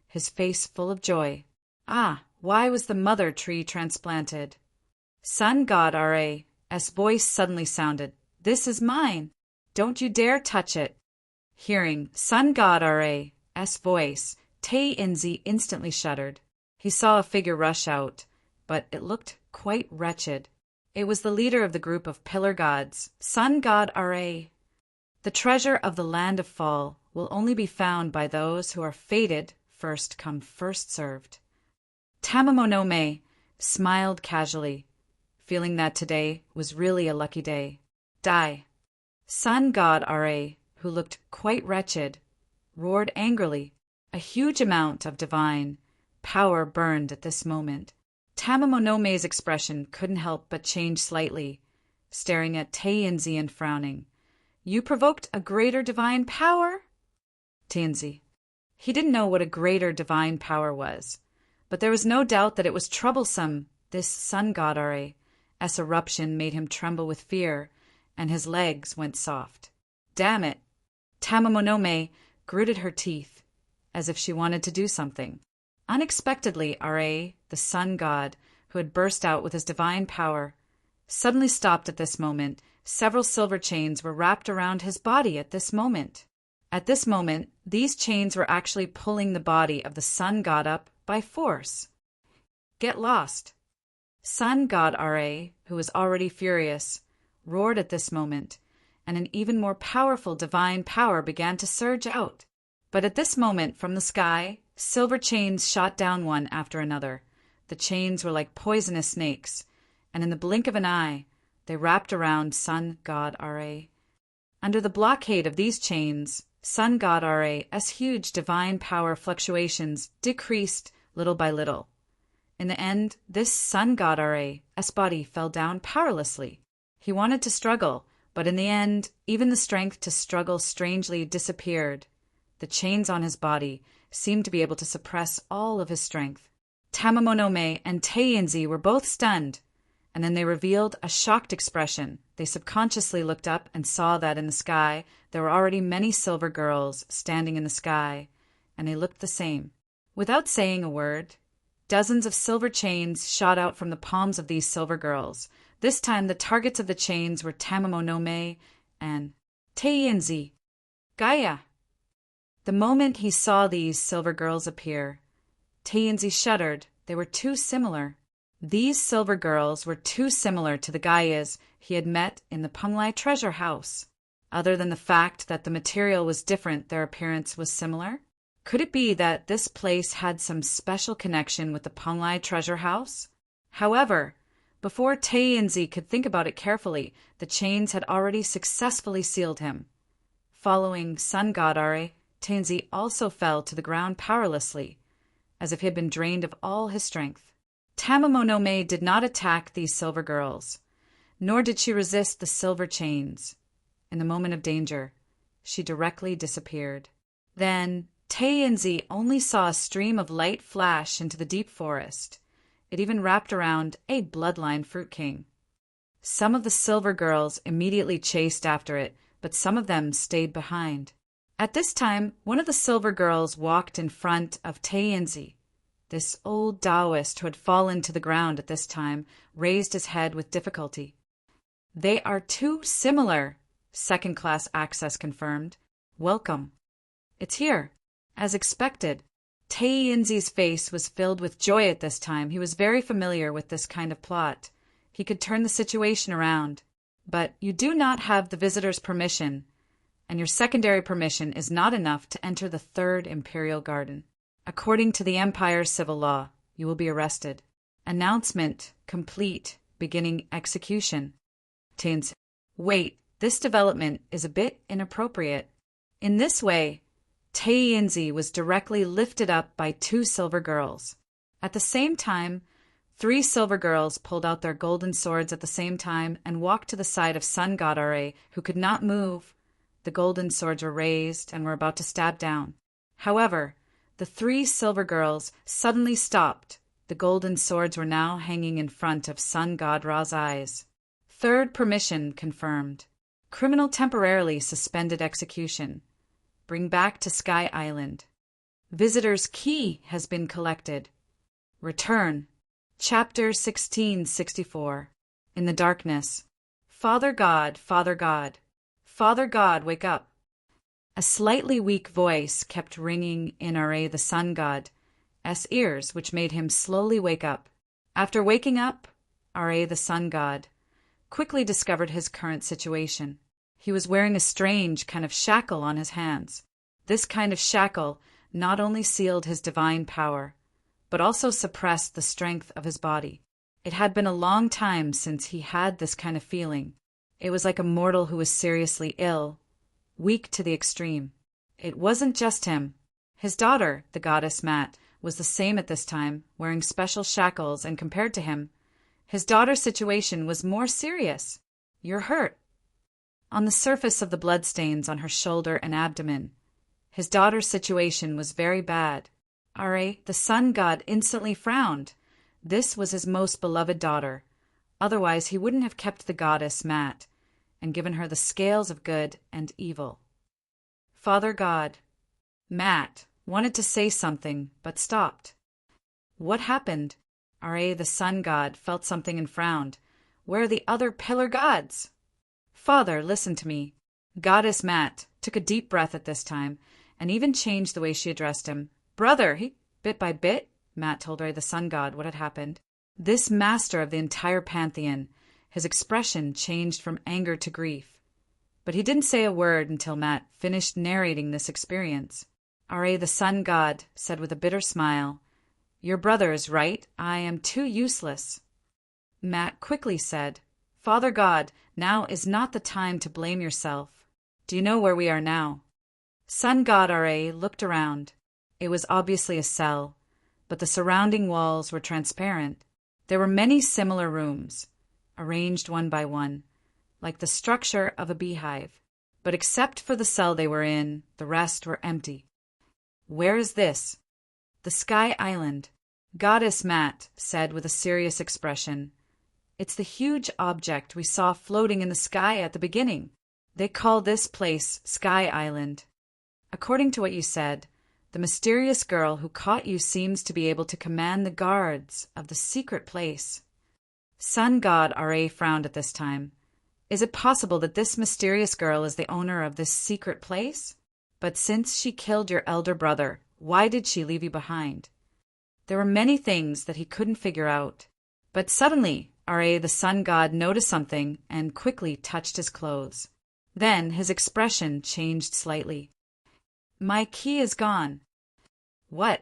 his face full of joy. Ah, why was the mother tree transplanted? Sun God Ra's voice suddenly sounded. This is mine. Don't you dare touch it. Hearing Sun God Ra's voice, Tainzi instantly shuddered. He saw a figure rush out, but it looked quite wretched. It was the leader of the group of pillar gods, Sun God Ra. The treasure of the land of fall will only be found by those who are fated first come first served. Tamamonome smiled casually, feeling that today was really a lucky day. Die. Sun God Ra, who looked quite wretched, roared angrily. A huge amount of divine power burned at this moment. Tamamonome's expression couldn't help but change slightly, staring at Tainzi and frowning. You provoked a greater divine power? Tainzi. He didn't know what a greater divine power was, but there was no doubt that it was troublesome. This sun god Ra's eruption made him tremble with fear, and his legs went soft. Damn it! Tamamonome gritted her teeth, as if she wanted to do something. Unexpectedly, Ra, the sun god, who had burst out with his divine power, suddenly stopped at this moment. Several silver chains were wrapped around his body at this moment. At this moment, these chains were actually pulling the body of the sun god up by force. Get lost. Sun god Ra, who was already furious, roared at this moment, and an even more powerful divine power began to surge out. But at this moment, from the sky, silver chains shot down one after another. The chains were like poisonous snakes, and in the blink of an eye, they wrapped around Sun God Ra. Under the blockade of these chains, Sun God Ra's huge divine power fluctuations decreased little by little. In the end, this Sun God Ra's body fell down powerlessly. He wanted to struggle, but in the end, even the strength to struggle strangely disappeared. The chains on his body seemed to be able to suppress all of his strength. Tamamonome and Tainzi were both stunned, and then they revealed a shocked expression. They subconsciously looked up and saw that in the sky there were already many silver girls standing in the sky, and they looked the same. Without saying a word, dozens of silver chains shot out from the palms of these silver girls. This time the targets of the chains were Tamamonome and Tainzi. Gaia! The moment he saw these silver girls appear, Tainzi shuddered. They were too similar. These silver girls were too similar to the Gaias he had met in the Punglai treasure house. Other than the fact that the material was different, their appearance was similar. Could it be that this place had some special connection with the Punglai treasure house? However, before Tainzi could think about it carefully, the chains had already successfully sealed him. Following Sun God Ra, Tainzi also fell to the ground powerlessly, as if he had been drained of all his strength. Tamamonome did not attack these silver girls, nor did she resist the silver chains. In the moment of danger, she directly disappeared. Then Tainzi only saw a stream of light flash into the deep forest. It even wrapped around a bloodline fruit king. Some of the silver girls immediately chased after it, but some of them stayed behind. At this time, one of the silver girls walked in front of Tainzi. This old Taoist who had fallen to the ground at this time raised his head with difficulty. They are too similar, second-class access confirmed. Welcome. It's here. As expected. Tainzi's face was filled with joy at this time. He was very familiar with this kind of plot. He could turn the situation around. But you do not have the visitor's permission, and your secondary permission is not enough to enter the third imperial garden. According to the Empire's civil law, you will be arrested. Announcement complete, beginning execution. Tainzi. Wait, this development is a bit inappropriate. In this way, Tainzi was directly lifted up by two silver girls. At the same time, 3 silver girls pulled out their golden swords at the same time and walked to the side of sun god Ra, who could not move. The golden swords were raised and were about to stab down. However, the 3 silver girls suddenly stopped. The golden swords were now hanging in front of sun god Ra's eyes. Third permission confirmed. Criminal temporarily suspended execution. Bring back to Sky Island. Visitor's key has been collected. Return. Chapter 1664. In the darkness. Father God, Father God. Father God, wake up. A slightly weak voice kept ringing in Ra the sun god's ears, which made him slowly wake up. After waking up, Ra the sun god quickly discovered his current situation. He was wearing a strange kind of shackle on his hands. This kind of shackle not only sealed his divine power, but also suppressed the strength of his body. It had been a long time since he had this kind of feeling. It was like a mortal who was seriously ill, weak to the extreme. It wasn't just him. His daughter, the goddess Mat, was the same at this time, wearing special shackles, and compared to him, his daughter's situation was more serious. You're hurt. On the surface of the bloodstains on her shoulder and abdomen, his daughter's situation was very bad. Ra, the sun god, instantly frowned. This was his most beloved daughter. Otherwise, he wouldn't have kept the goddess Mat and given her the scales of good and evil. Father God. Mat wanted to say something, but stopped. What happened? Ra, the sun god, felt something and frowned. Where are the other pillar gods? Father, listen to me. Goddess Mat took a deep breath at this time, and even changed the way she addressed him. Brother, bit by bit, Mat told Ra, the sun god, what had happened. This master of the entire pantheon, his expression changed from anger to grief. But he didn't say a word until Mat finished narrating this experience. Ra, the sun god, said with a bitter smile, Your brother is right. I am too useless. Mat quickly said, Father God, now is not the time to blame yourself. Do you know where we are now? Sun god Ra looked around. It was obviously a cell, but the surrounding walls were transparent. There were many similar rooms, arranged one by one, like the structure of a beehive. But except for the cell they were in, the rest were empty. Where is this? The Sky Island. Goddess Mat said with a serious expression. It's the huge object we saw floating in the sky at the beginning. They call this place Sky Island. According to what you said, the mysterious girl who caught you seems to be able to command the guards of the secret place. Sun god Ra frowned at this time. Is it possible that this mysterious girl is the owner of this secret place? But since she killed your elder brother, why did she leave you behind? There were many things that he couldn't figure out. But suddenly, Ra the sun god noticed something and quickly touched his clothes. Then his expression changed slightly. My key is gone. What?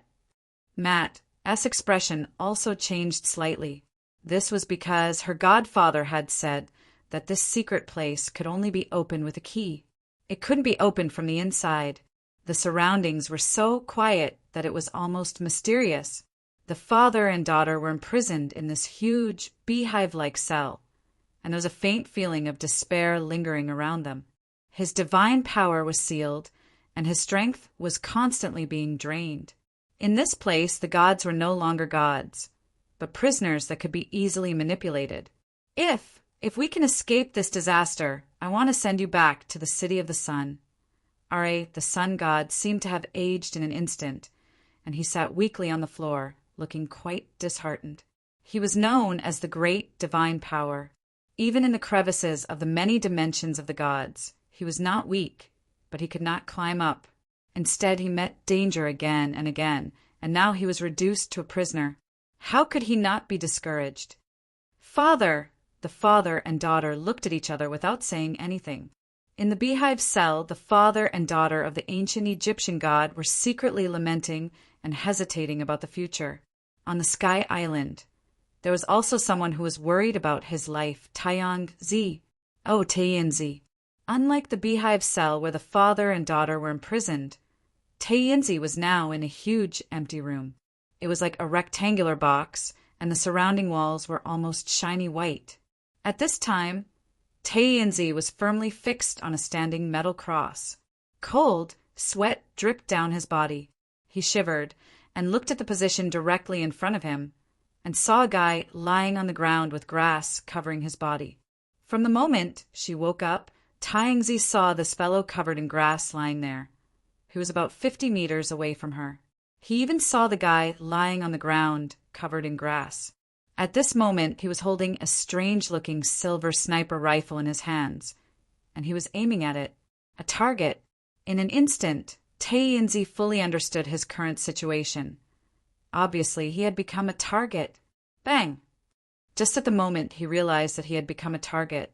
Mat's expression also changed slightly. This was because her godfather had said that this secret place could only be opened with a key. It couldn't be opened from the inside. The surroundings were so quiet that it was almost mysterious. The father and daughter were imprisoned in this huge, beehive-like cell, and there was a faint feeling of despair lingering around them. His divine power was sealed, and his strength was constantly being drained. In this place, the gods were no longer gods, but prisoners that could be easily manipulated. If we can escape this disaster, I want to send you back to the city of the sun. Ra, the sun god, seemed to have aged in an instant, and he sat weakly on the floor, looking quite disheartened. He was known as the great divine power. Even in the crevices of the many dimensions of the gods, he was not weak, but he could not climb up. Instead, he met danger again, and now he was reduced to a prisoner. How could he not be discouraged? Father! The father and daughter looked at each other without saying anything. In the beehive cell, the father and daughter of the ancient Egyptian god were secretly lamenting and hesitating about the future. On the Sky Island, there was also someone who was worried about his life, Taeyang-zi. Oh, Taeyin-zi. Unlike the beehive cell where the father and daughter were imprisoned, Taeyin-zi was now in a huge empty room. It was like a rectangular box, and the surrounding walls were almost shiny white. At this time, Tae-Inzi was firmly fixed on a standing metal cross. Cold, sweat dripped down his body. He shivered and looked at the position directly in front of him and saw a guy lying on the ground with grass covering his body. From the moment she woke up, Tae-Inzi saw this fellow covered in grass lying there. He was about 50 meters away from her. He even saw the guy lying on the ground, covered in grass. At this moment, he was holding a strange-looking silver sniper rifle in his hands, and he was aiming at it, a target. In an instant, Tae-Inzi fully understood his current situation. Obviously, he had become a target. Bang! Just at the moment he realized that he had become a target,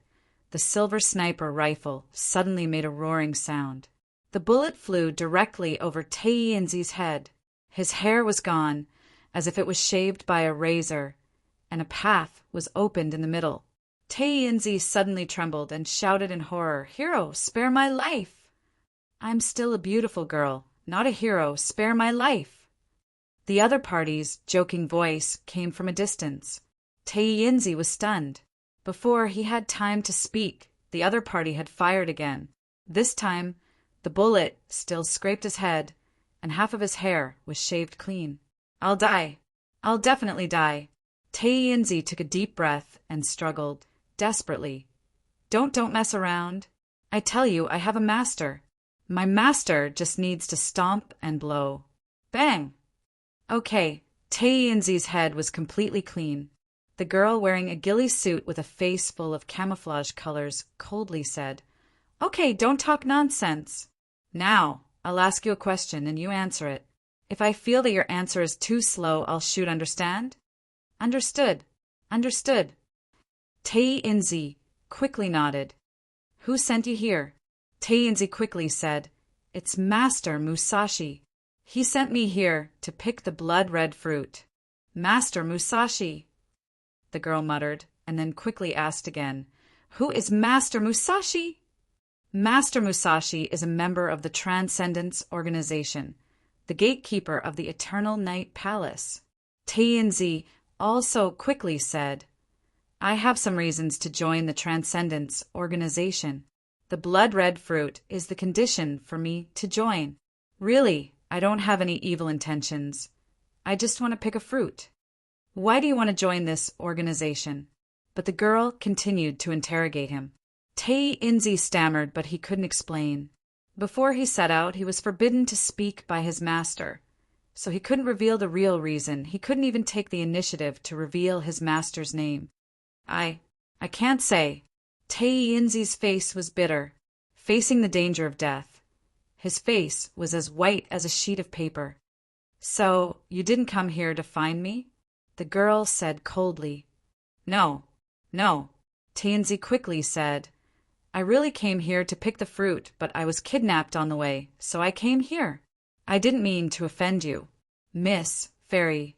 the silver sniper rifle suddenly made a roaring sound. The bullet flew directly over Tae-Inzi's head. His hair was gone, as if it was shaved by a razor, and a path was opened in the middle. Tae-Inzi suddenly trembled and shouted in horror, "Hero, spare my life! I'm still a beautiful girl, not a hero, spare my life!" The other party's joking voice came from a distance. Tae-Inzi was stunned. Before he had time to speak, the other party had fired again. This time, the bullet still scraped his head, and half of his hair was shaved clean. "I'll die. I'll definitely die." Tae-Inzi took a deep breath and struggled, desperately. Don't mess around. I tell you, I have a master. My master just needs to stomp and blow. Bang! Okay, Tae-Inzi's head was completely clean. The girl wearing a ghillie suit with a face full of camouflage colors coldly said, "Okay, don't talk nonsense. Now, I'll ask you a question and you answer it. If I feel that your answer is too slow, I'll shoot, understand?" "Understood. Understood." Tae-Inzi quickly nodded. "Who sent you here?" Tae-Inzi quickly said, "It's Master Musashi. He sent me here to pick the blood-red fruit." "Master Musashi," the girl muttered, and then quickly asked again, "Who is Master Musashi?" Master Musashi is a member of the Transcendence Organization, the gatekeeper of the Eternal Night Palace. Tae-Inzi also quickly said, "I have some reasons to join the Transcendence Organization. The blood-red fruit is the condition for me to join. Really, I don't have any evil intentions. I just want to pick a fruit." "Why do you want to join this organization?" But the girl continued to interrogate him. Tae-Inzi stammered, but he couldn't explain. Before he set out, he was forbidden to speak by his master, so he couldn't reveal the real reason. He couldn't even take the initiative to reveal his master's name. I can't say." Tae-Inzi's face was bitter, facing the danger of death. His face was as white as a sheet of paper. "So, you didn't come here to find me?" the girl said coldly. No. Tae-Inzi quickly said, "I really came here to pick the fruit, but I was kidnapped on the way, so I came here. I didn't mean to offend you. Miss Fairy,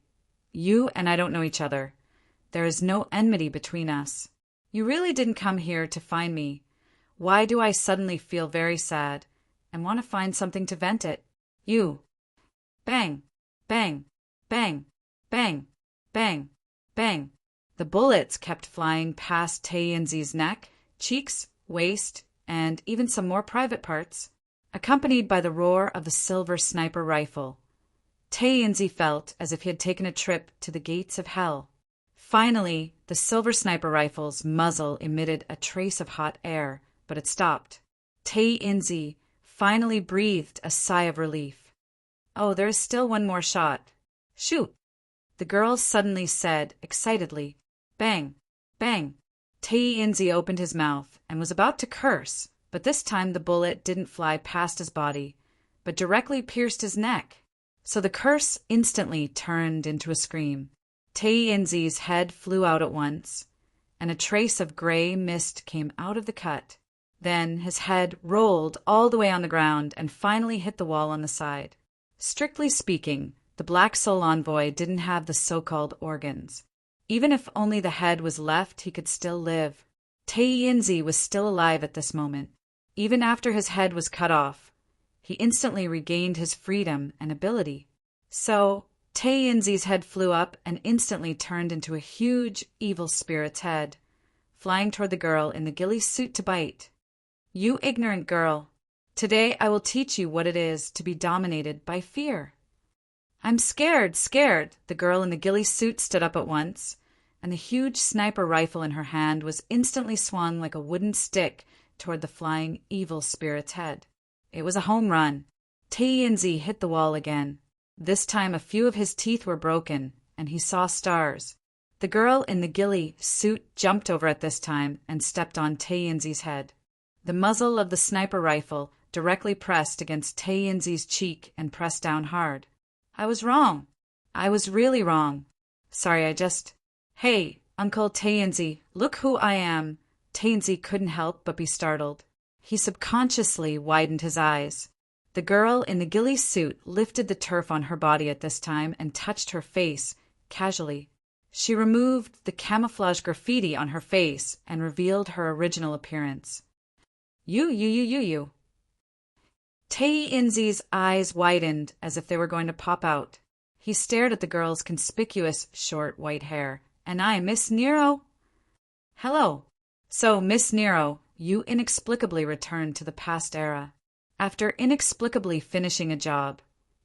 you and I don't know each other. There is no enmity between us. You really didn't come here to find me. Why do I suddenly feel very sad and want to find something to vent it? You." Bang, bang, bang, bang, bang, bang. The bullets kept flying past Tae-Inzi's neck, cheeks, waist, and even some more private parts, accompanied by the roar of the silver sniper rifle. Tae-Inzi felt as if he had taken a trip to the gates of hell. Finally, the silver sniper rifle's muzzle emitted a trace of hot air, but it stopped. Tae-Inzi finally breathed a sigh of relief. "Oh, there is still one more shot. Shoot!" the girl suddenly said excitedly. Bang, bang. Tae-Inzi opened his mouth and was about to curse, but this time the bullet didn't fly past his body, but directly pierced his neck. So the curse instantly turned into a scream. Tae-Inzi's head flew out at once, and a trace of gray mist came out of the cut. Then his head rolled all the way on the ground and finally hit the wall on the side. Strictly speaking, the Black Soul Envoy didn't have the so-called organs. Even if only the head was left, he could still live. Tae-Inzi was still alive at this moment. Even after his head was cut off, he instantly regained his freedom and ability. So, Tae-Inzi's head flew up and instantly turned into a huge, evil spirit's head, flying toward the girl in the ghillie suit to bite. You ignorant girl! Today I will teach you what it is to be dominated by fear. I'm scared, scared! The girl in the ghillie suit stood up at once, and the huge sniper rifle in her hand was instantly swung like a wooden stick toward the flying evil spirit's head. It was a home run. Tae-Inzi hit the wall again. This time a few of his teeth were broken, and he saw stars. The girl in the ghillie suit jumped over at this time and stepped on Tae-Inzi's head. The muzzle of the sniper rifle directly pressed against Tae-Inzi's cheek and pressed down hard. I was wrong. I was really wrong. Sorry, Hey, Uncle Tae-Inzi, look who I am. Tae-Inzi couldn't help but be startled. He subconsciously widened his eyes. The girl in the ghillie suit lifted the turf on her body at this time and touched her face, casually. She removed the camouflage graffiti on her face and revealed her original appearance. You. Tae-Inzi's eyes widened as if they were going to pop out. He stared at the girl's conspicuous short white hair. And I, Miss Nero? Hello. So, Miss Nero, you inexplicably returned to the past era. After inexplicably finishing a job,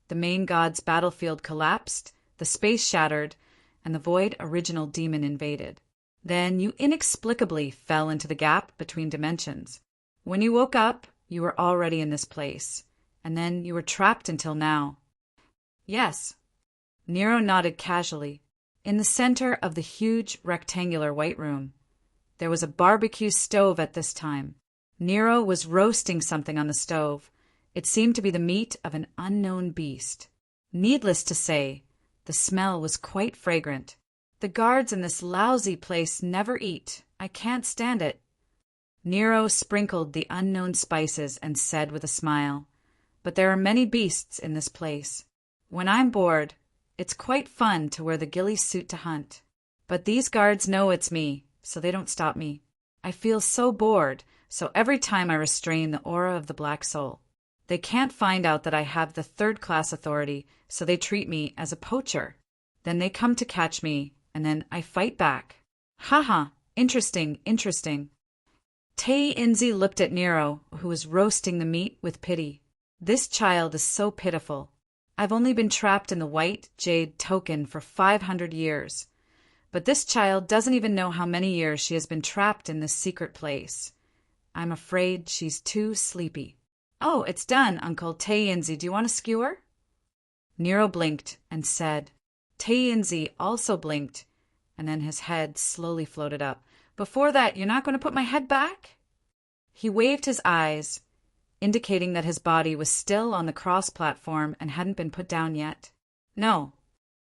the main god's battlefield collapsed, the space shattered, and the void original demon invaded. Then you inexplicably fell into the gap between dimensions. When you woke up, you were already in this place, and then you were trapped until now. Yes. Nero nodded casually. In the center of the huge rectangular white room, there was a barbecue stove at this time. Nero was roasting something on the stove. It seemed to be the meat of an unknown beast. Needless to say, the smell was quite fragrant. The guards in this lousy place never eat. I can't stand it. Nero sprinkled the unknown spices and said with a smile, But there are many beasts in this place. When I'm bored, it's quite fun to wear the ghillie suit to hunt. But these guards know it's me, so they don't stop me. I feel so bored, so every time I restrain the aura of the black soul. They can't find out that I have the third-class authority, so they treat me as a poacher. Then they come to catch me, and then I fight back. Haha, interesting. Tae-Inzi looked at Nero, who was roasting the meat, with pity. This child is so pitiful. I've only been trapped in the white jade token for 500 years. But this child doesn't even know how many years she has been trapped in this secret place. I'm afraid she's too sleepy. Oh, it's done, Uncle Tae-Inzi. Do you want a skewer? Nero blinked and said. Tae-Inzi also blinked, and then his head slowly floated up. Before that, you're not going to put my head back? He waved his eyes, indicating that his body was still on the cross platform and hadn't been put down yet. No.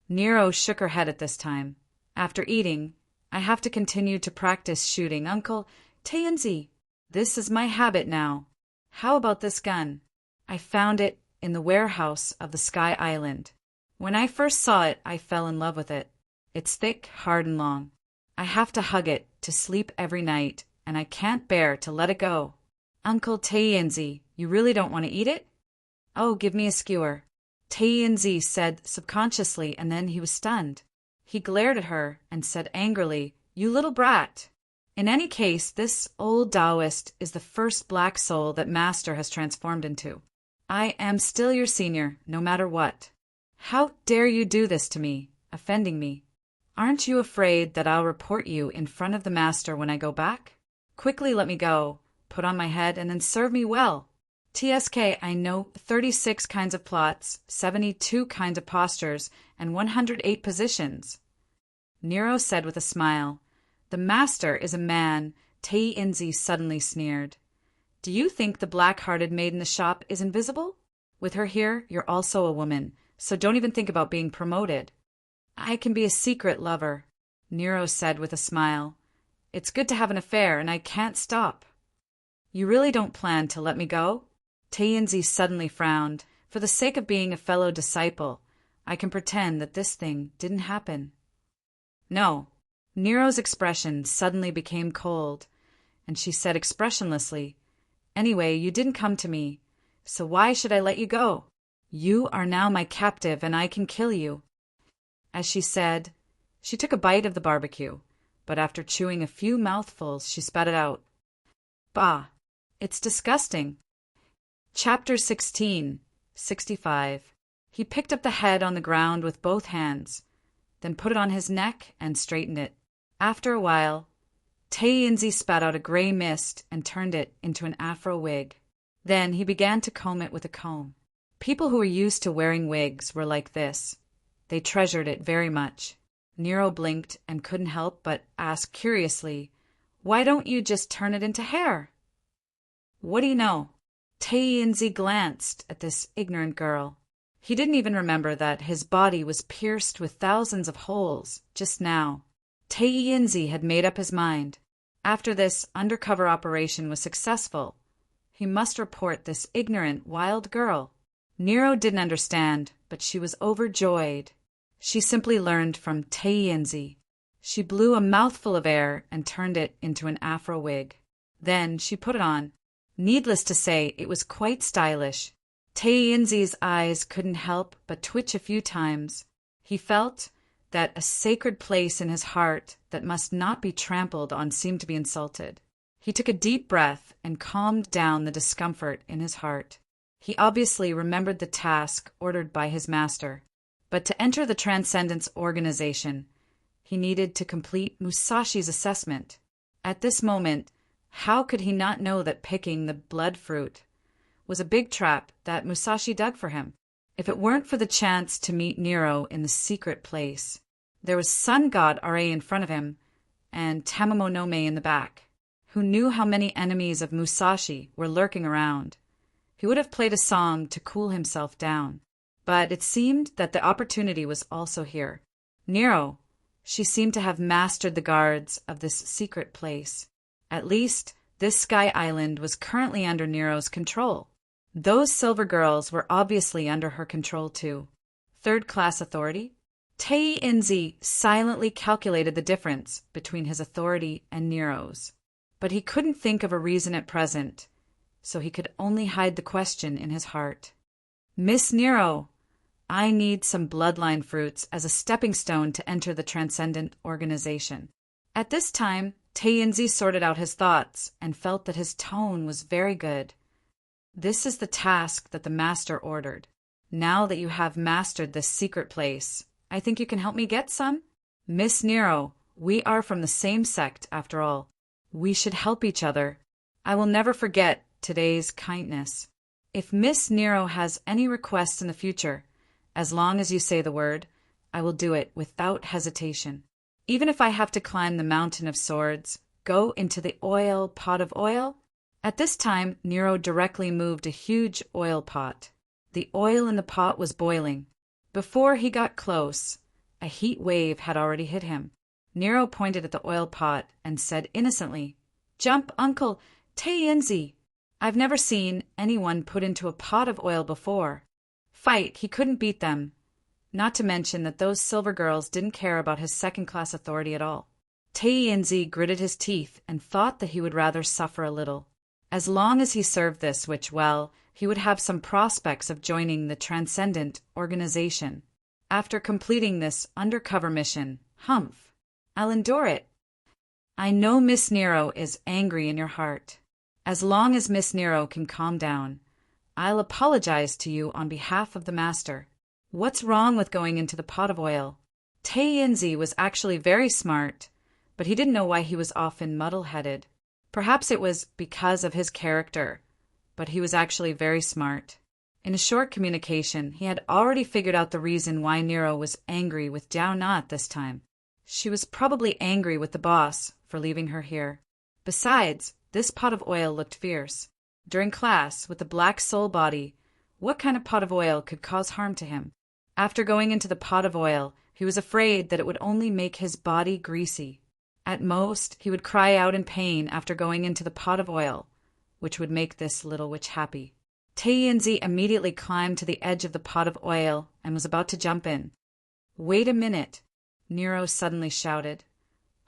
Nero shook her head at this time. After eating, I have to continue to practice shooting. Uncle Tae-Inzi, this is my habit now. How about this gun? I found it in the warehouse of the Sky Island. When I first saw it, I fell in love with it. It's thick, hard, and long. I have to hug it to sleep every night, and I can't bear to let it go. Uncle Tae-Inzi, you really don't want to eat it? Oh, give me a skewer. Tae-Inzi said subconsciously, and then he was stunned. He glared at her and said angrily, You little brat. In any case, this old Taoist is the first black soul that Master has transformed into. I am still your senior, no matter what. How dare you do this to me, offending me? Aren't you afraid that I'll report you in front of the Master when I go back? Quickly let me go, put on my head, and then serve me well. TSK, I know 36 kinds of plots, 72 kinds of postures, and 108 positions. Nero said with a smile. The Master is a man, Tae-Inzi suddenly sneered. Do you think the black-hearted maid in the shop is invisible? With her here, you're also a woman, so don't even think about being promoted. I can be a secret lover, Nero said with a smile. It's good to have an affair, and I can't stop. You really don't plan to let me go? Tae-Inzi suddenly frowned. For the sake of being a fellow disciple, I can pretend that this thing didn't happen. No. Nero's expression suddenly became cold, and she said expressionlessly, Anyway, you didn't come to me, so why should I let you go? You are now my captive, and I can kill you. As she said, she took a bite of the barbecue, but after chewing a few mouthfuls, she spat it out. Bah! It's disgusting. Chapter 16, 65. He picked up the head on the ground with both hands, then put it on his neck and straightened it. After a while, Tainzi spat out a gray mist and turned it into an afro wig. Then he began to comb it with a comb. People who were used to wearing wigs were like this. They treasured it very much. Nero blinked and couldn't help but ask curiously, "Why don't you just turn it into hair?" "What do you know?" Tainzi glanced at this ignorant girl. He didn't even remember that his body was pierced with thousands of holes just now. Tainzi had made up his mind. After this undercover operation was successful, he must report this ignorant, wild girl. Nero didn't understand, but she was overjoyed. She simply learned from Tainzi. She blew a mouthful of air and turned it into an afro wig. Then she put it on. Needless to say, it was quite stylish. Tainzi's eyes couldn't help but twitch a few times. He felt that a sacred place in his heart that must not be trampled on seemed to be insulted. He took a deep breath and calmed down the discomfort in his heart. He obviously remembered the task ordered by his master, but to enter the Transcendence organization, he needed to complete Musashi's assessment. At this moment, how could he not know that picking the blood fruit was a big trap that Musashi dug for him? If it weren't for the chance to meet Nero in the secret place, there was Sun God Ra in front of him and Tamamonome in the back, who knew how many enemies of Musashi were lurking around. He would have played a song to cool himself down, but it seemed that the opportunity was also here. Nero, she seemed to have mastered the guards of this secret place. At least, this sky island was currently under Nero's control. Those silver girls were obviously under her control too. Third-class authority? Tainzi silently calculated the difference between his authority and Nero's. But he couldn't think of a reason at present, so he could only hide the question in his heart. "Miss Nero, I need some bloodline fruits as a stepping stone to enter the Transcendent organization." At this time, Tainzi sorted out his thoughts and felt that his tone was very good. This is the task that the master ordered. Now that you have mastered this secret place, I think you can help me get some? Miss Nero, we are from the same sect after all. We should help each other. I will never forget today's kindness. If Miss Nero has any requests in the future, as long as you say the word, I will do it without hesitation. Even if I have to climb the mountain of swords, go into the pot of oil. At this time, Nero directly moved a huge oil pot. The oil in the pot was boiling. Before he got close, a heat wave had already hit him. Nero pointed at the oil pot and said innocently, "Jump, Uncle Tainzi. I've never seen anyone put into a pot of oil before." Fight, he couldn't beat them. Not to mention that those silver girls didn't care about his second-class authority at all. Tainzi gritted his teeth and thought that he would rather suffer a little. As long as he served this, which, well, he would have some prospects of joining the Transcendent organization. After completing this undercover mission, humph, I'll endure it. I know Miss Nero is angry in your heart. As long as Miss Nero can calm down, I'll apologize to you on behalf of the master. What's wrong with going into the pot of oil? Tainzi was actually very smart, but he didn't know why he was often muddle-headed. Perhaps it was because of his character, but he was actually very smart. In a short communication, he had already figured out the reason why Nero was angry with Jaunat this time. She was probably angry with the boss for leaving her here. Besides, this pot of oil looked fierce. During class, with the black soul body, what kind of pot of oil could cause harm to him? After going into the pot of oil, he was afraid that it would only make his body greasy. At most, he would cry out in pain after going into the pot of oil, which would make this little witch happy. Tainzi immediately climbed to the edge of the pot of oil and was about to jump in. "Wait a minute," Nero suddenly shouted.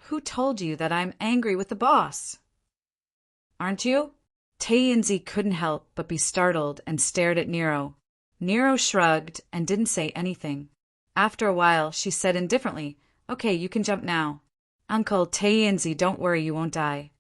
"Who told you that I'm angry with the boss?" "Aren't you?" Tainzi couldn't help but be startled and stared at Nero. Nero shrugged and didn't say anything. After a while, she said indifferently, "Okay, you can jump now. Uncle Tainzi, don't worry, you won't die."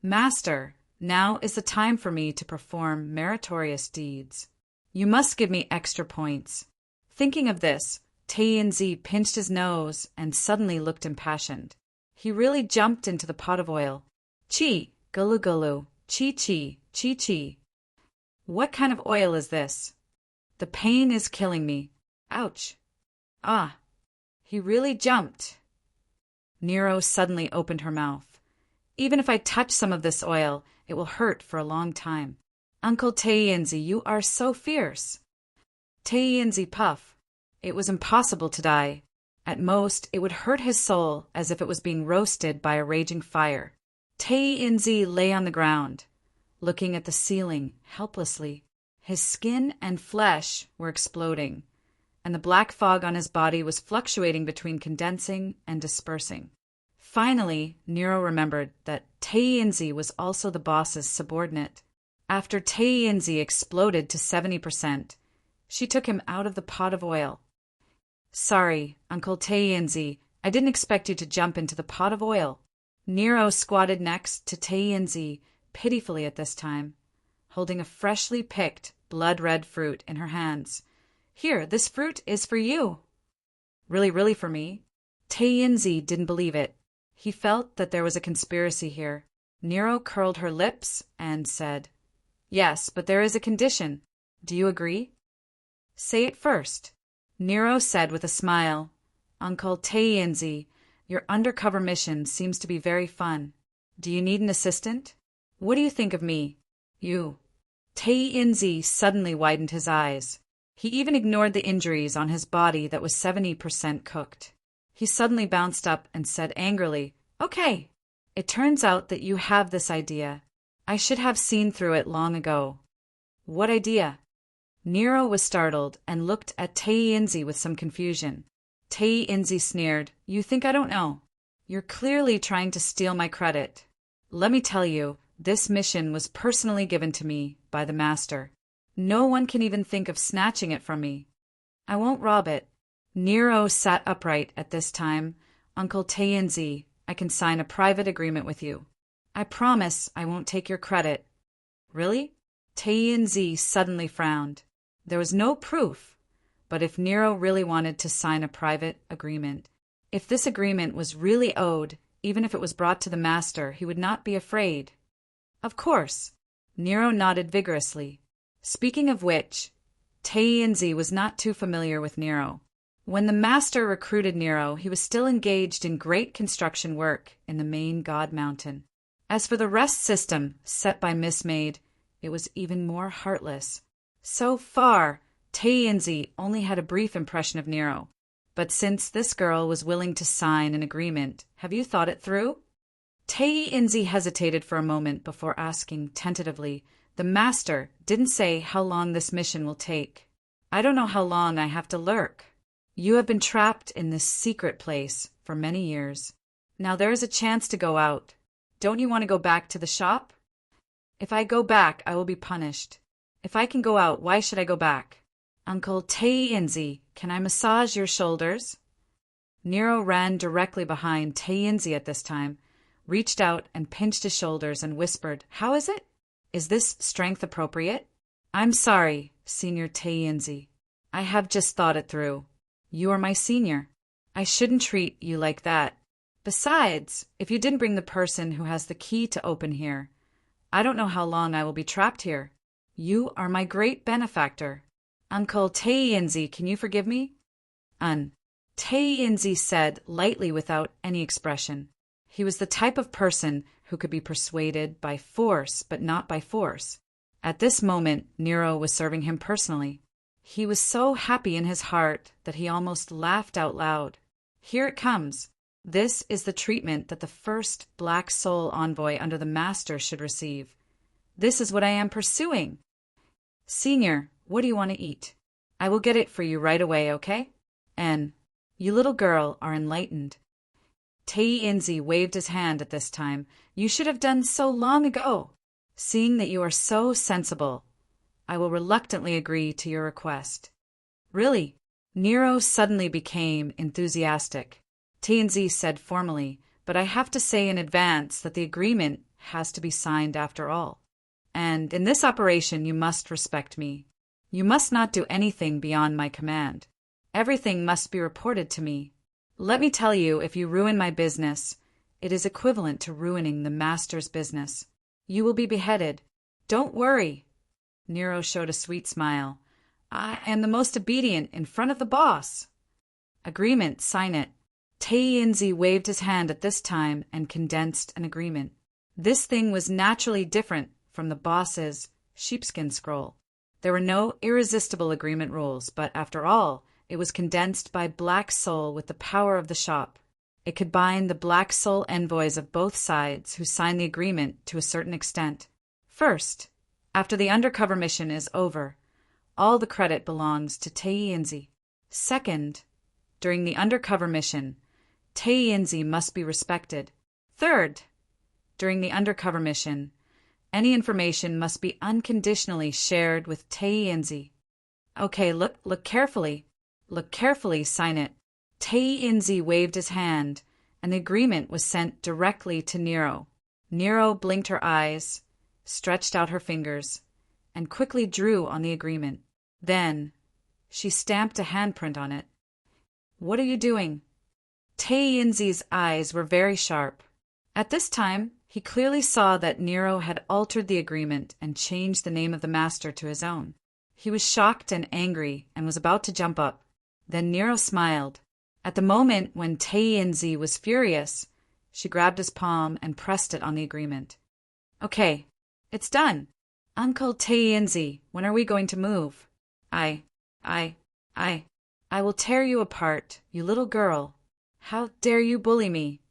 "Master, now is the time for me to perform meritorious deeds. You must give me extra points." Thinking of this, Tainzi pinched his nose and suddenly looked impassioned. He really jumped into the pot of oil. "Chi, gulu gulu, chi chi, chi chi. What kind of oil is this? The pain is killing me. Ouch. Ah." He really jumped. Nero suddenly opened her mouth. "Even if I touch some of this oil, it will hurt for a long time. Uncle Tainzi, you are so fierce." Tainzi puff. It was impossible to die. At most, it would hurt his soul as if it was being roasted by a raging fire. Tainzi lay on the ground, looking at the ceiling helplessly. His skin and flesh were exploding, and the black fog on his body was fluctuating between condensing and dispersing. Finally, Nero remembered that Tainzi was also the boss's subordinate. After Tainzi exploded to 70%, she took him out of the pot of oil. "Sorry, Uncle Tainzi, I didn't expect you to jump into the pot of oil." Nero squatted next to Tainzi pitifully at this time, holding a freshly picked, blood-red fruit in her hands. "Here, this fruit is for you." "Really, really for me?" Tainzi didn't believe it. He felt that there was a conspiracy here. Nero curled her lips and said, "Yes, but there is a condition. Do you agree?" "Say it first." Nero said with a smile, "Uncle Tainzi, your undercover mission seems to be very fun. Do you need an assistant? What do you think of me? You." Tainzi suddenly widened his eyes. He even ignored the injuries on his body that was 70% cooked. He suddenly bounced up and said angrily, "Okay. It turns out that you have this idea. I should have seen through it long ago." "What idea?" Nero was startled and looked at Tainzi with some confusion. Tainzi sneered, "You think I don't know? You're clearly trying to steal my credit. Let me tell you, this mission was personally given to me by the master. No one can even think of snatching it from me. I won't rob it." Nero sat upright at this time. "Uncle Tainzi, I can sign a private agreement with you. I promise I won't take your credit." "Really?" Tainzi suddenly frowned. There was no proof, but if Nero really wanted to sign a private agreement, if this agreement was really owed, even if it was brought to the master, he would not be afraid. "Of course." Nero nodded vigorously. Speaking of which, Tainzi was not too familiar with Nero. When the master recruited Nero, he was still engaged in great construction work in the main God Mountain. As for the rest system set by Miss Maid, it was even more heartless. So far, Tainzi only had a brief impression of Nero. But since this girl was willing to sign an agreement, have you thought it through? Tainzi hesitated for a moment before asking tentatively, "The master didn't say how long this mission will take. I don't know how long I have to lurk. You have been trapped in this secret place for many years. Now there is a chance to go out. Don't you want to go back to the shop?" "If I go back, I will be punished. If I can go out, why should I go back?" "Uncle Tainzi, can I massage your shoulders?" Nero ran directly behind Tainzi at this time, reached out and pinched his shoulders and whispered, "How is it? Is this strength appropriate?" "I'm sorry, Senior Tainzi. I have just thought it through. You are my senior. I shouldn't treat you like that. Besides, if you didn't bring the person who has the key to open here, I don't know how long I will be trapped here. You are my great benefactor. Uncle Tainzi, can you forgive me?" Tainzi said lightly without any expression. He was the type of person who could be persuaded by force but not by force. At this moment, Nero was serving him personally. He was so happy in his heart that he almost laughed out loud. "Here it comes. This is the treatment that the first Black Soul envoy under the Master should receive. This is what I am pursuing. Senior, what do you want to eat? I will get it for you right away, okay? And you little girl are enlightened." Tainzi waved his hand at this time. "You should have done so long ago. Seeing that you are so sensible, I will reluctantly agree to your request." "Really?" Nero suddenly became enthusiastic. Tianzi said formally, "But I have to say in advance that the agreement has to be signed after all. And in this operation you must respect me. You must not do anything beyond my command. Everything must be reported to me. Let me tell you, if you ruin my business, it is equivalent to ruining the master's business. You will be beheaded. Don't worry." Nero showed a sweet smile. "I am the most obedient in front of the boss." "Agreement, sign it." Tianzi waved his hand at this time and condensed an agreement. This thing was naturally different from the boss's sheepskin scroll. There were no irresistible agreement rules, but after all, it was condensed by Black Soul with the power of the shop. It could bind the Black Soul envoys of both sides who signed the agreement to a certain extent. First, after the undercover mission is over, all the credit belongs to Tianzi. Second, during the undercover mission, Tianzi must be respected. Third, during the undercover mission, any information must be unconditionally shared with Tianzi. Okay, look carefully. Look carefully, sign it. Tianzi waved his hand, and the agreement was sent directly to Nero. Nero blinked her eyes, stretched out her fingers, and quickly drew on the agreement. Then she stamped a handprint on it. "What are you doing?" Tianzi's eyes were very sharp. At this time, he clearly saw that Nero had altered the agreement and changed the name of the master to his own. He was shocked and angry and was about to jump up. Then Nero smiled. At the moment when Tianzi was furious, she grabbed his palm and pressed it on the agreement. "Okay, it's done. Uncle Tianzi, when are we going to move? I will tear you apart, you little girl. How dare you bully me?"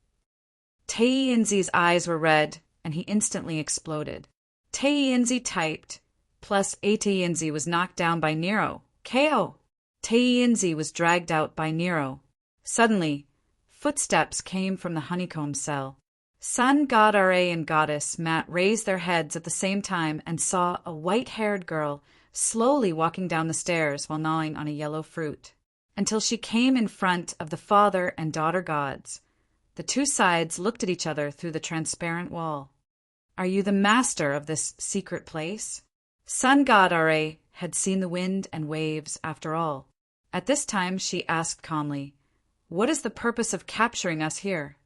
Tianzi's eyes were red, and he instantly exploded. Tianzi typed, plus Tianzi was knocked down by Nero. KO! Tianzi was dragged out by Nero. Suddenly, footsteps came from the honeycomb cell. Sun God Ra and Goddess Matt raised their heads at the same time and saw a white-haired girl slowly walking down the stairs while gnawing on a yellow fruit, until she came in front of the father and daughter gods. The two sides looked at each other through the transparent wall. "Are you the master of this secret place?" Sun God Ra had seen the wind and waves after all. At this time she asked calmly, "What is the purpose of capturing us here?"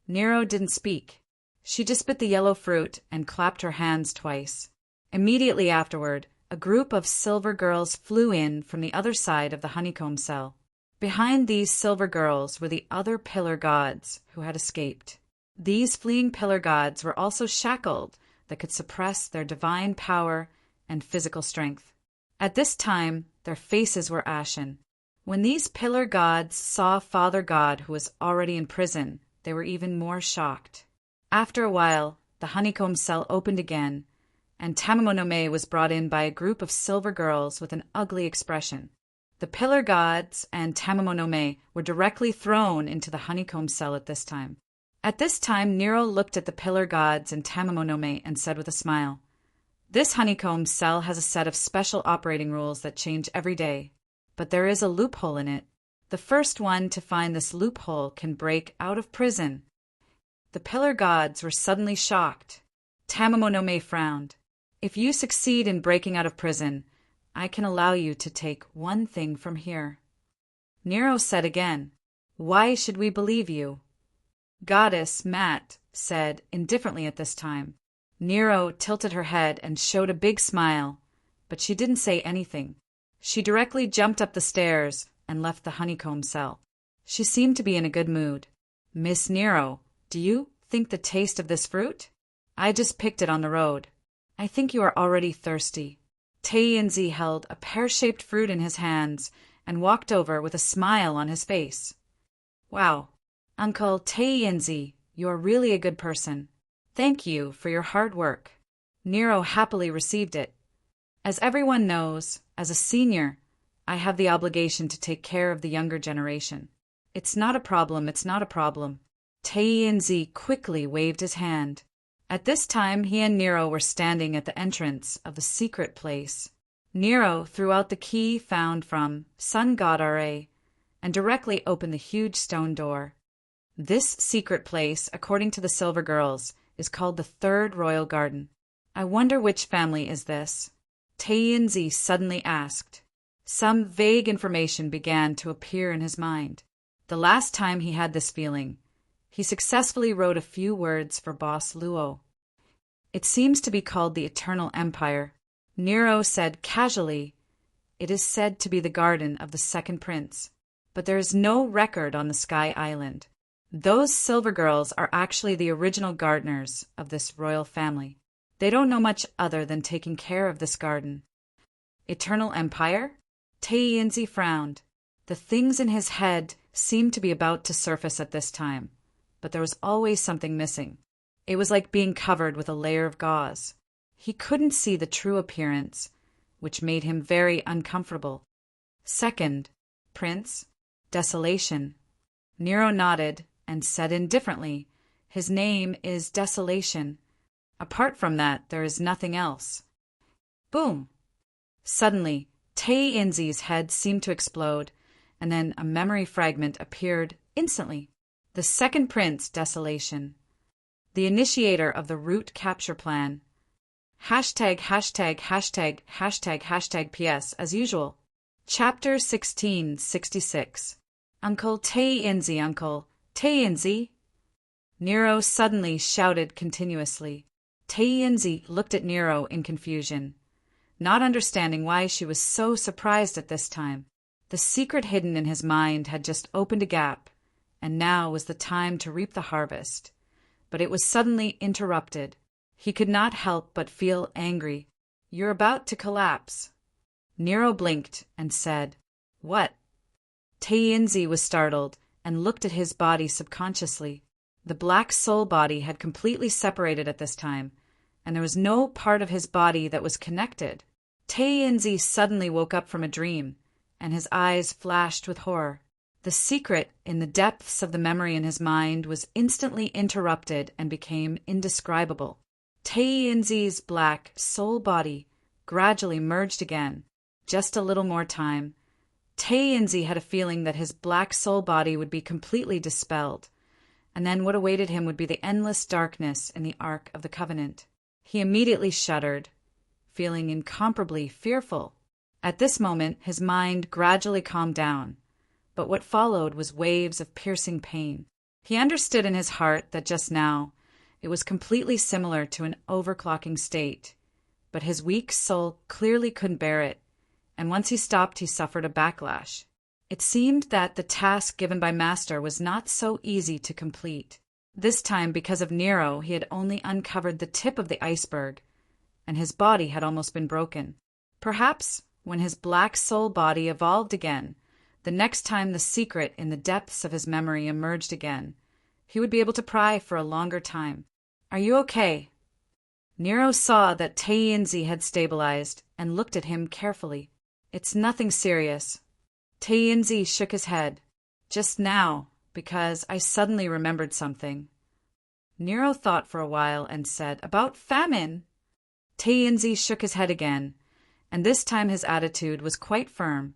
Nero didn't speak. She just bit the yellow fruit and clapped her hands twice. Immediately afterward, a group of silver girls flew in from the other side of the honeycomb cell. Behind these silver girls were the other pillar gods who had escaped. These fleeing pillar gods were also shackled that could suppress their divine power and physical strength. At this time, their faces were ashen. When these pillar gods saw Father God, who was already in prison, they were even more shocked. After a while, the honeycomb cell opened again, and Tamamonome was brought in by a group of silver girls with an ugly expression. The pillar gods and Tamamonome were directly thrown into the honeycomb cell at this time. At this time, Nero looked at the pillar gods and Tamamonome and said with a smile, "This honeycomb cell has a set of special operating rules that change every day, but there is a loophole in it. The first one to find this loophole can break out of prison." The pillar gods were suddenly shocked. Tamamonome frowned. "If you succeed in breaking out of prison, I can allow you to take one thing from here." Nero said again, "Why should we believe you?" Goddess Matt said indifferently at this time. Nero tilted her head and showed a big smile, but she didn't say anything. She directly jumped up the stairs and left the honeycomb cell. She seemed to be in a good mood. "Miss Nero, do you think the taste of this fruit? I just picked it on the road. I think you are already thirsty." Tianzi held a pear-shaped fruit in his hands and walked over with a smile on his face. "Wow, Uncle Tianzi, you are really a good person. Thank you for your hard work." Nero happily received it. "As everyone knows, as a senior, I have the obligation to take care of the younger generation. It's not a problem, it's not a problem." Tianzi quickly waved his hand. At this time, he and Nero were standing at the entrance of the secret place. Nero threw out the key found from Sun God Ra and directly opened the huge stone door. This secret place, according to the Silver Girls, is called the Third Royal Garden. I wonder which family is this? Tainzi suddenly asked. Some vague information began to appear in his mind. The last time he had this feeling, he successfully wrote a few words for Boss Luo. It seems to be called the Eternal Empire. Nero said casually, it is said to be the garden of the second prince, but there is no record on the Sky Island. Those Silver Girls are actually the original gardeners of this royal family. They don't know much other than taking care of this garden. Eternal Empire? Tainzi frowned. The things in his head seemed to be about to surface at this time, but there was always something missing. It was like being covered with a layer of gauze. He couldn't see the true appearance, which made him very uncomfortable. Second, Prince, Desolation. Nero nodded and said indifferently, his name is Desolation. Apart from that, there is nothing else. Boom! Suddenly, Tainzi's head seemed to explode, and then a memory fragment appeared instantly. The second prince, Desolation. The initiator of the root capture plan. Hashtag, hashtag, hashtag, hashtag, hashtag PS as usual. Chapter 1666. Uncle Tainzi, Uncle Tainzi. Nero suddenly shouted continuously. Tainzi looked at Nero in confusion, not understanding why she was so surprised at this time. The secret hidden in his mind had just opened a gap, and now was the time to reap the harvest. But it was suddenly interrupted. He could not help but feel angry. You're about to collapse. Nero blinked and said, What? Tainzi was startled and looked at his body subconsciously. The black soul body had completely separated at this time, and there was no part of his body that was connected. Tainzi suddenly woke up from a dream, and his eyes flashed with horror. The secret in the depths of the memory in his mind was instantly interrupted and became indescribable. Tainzi's black soul body gradually merged again. Just a little more time. Tainzi had a feeling that his black soul body would be completely dispelled, and then what awaited him would be the endless darkness in the Ark of the Covenant. He immediately shuddered, feeling incomparably fearful. At this moment, his mind gradually calmed down, but what followed was waves of piercing pain. He understood in his heart that just now it was completely similar to an overclocking state, but his weak soul clearly couldn't bear it, and once he stopped, he suffered a backlash. It seemed that the task given by Master was not so easy to complete. This time, because of Nero, he had only uncovered the tip of the iceberg, and his body had almost been broken. Perhaps, when his black soul body evolved again, the next time the secret in the depths of his memory emerged again, he would be able to pry for a longer time. Are you okay? Nero saw that Tainzi had stabilized and looked at him carefully. It's nothing serious. Tainzi shook his head. Just now, because I suddenly remembered something. Nero thought for a while and said, About famine? Tainzi shook his head again, and this time his attitude was quite firm,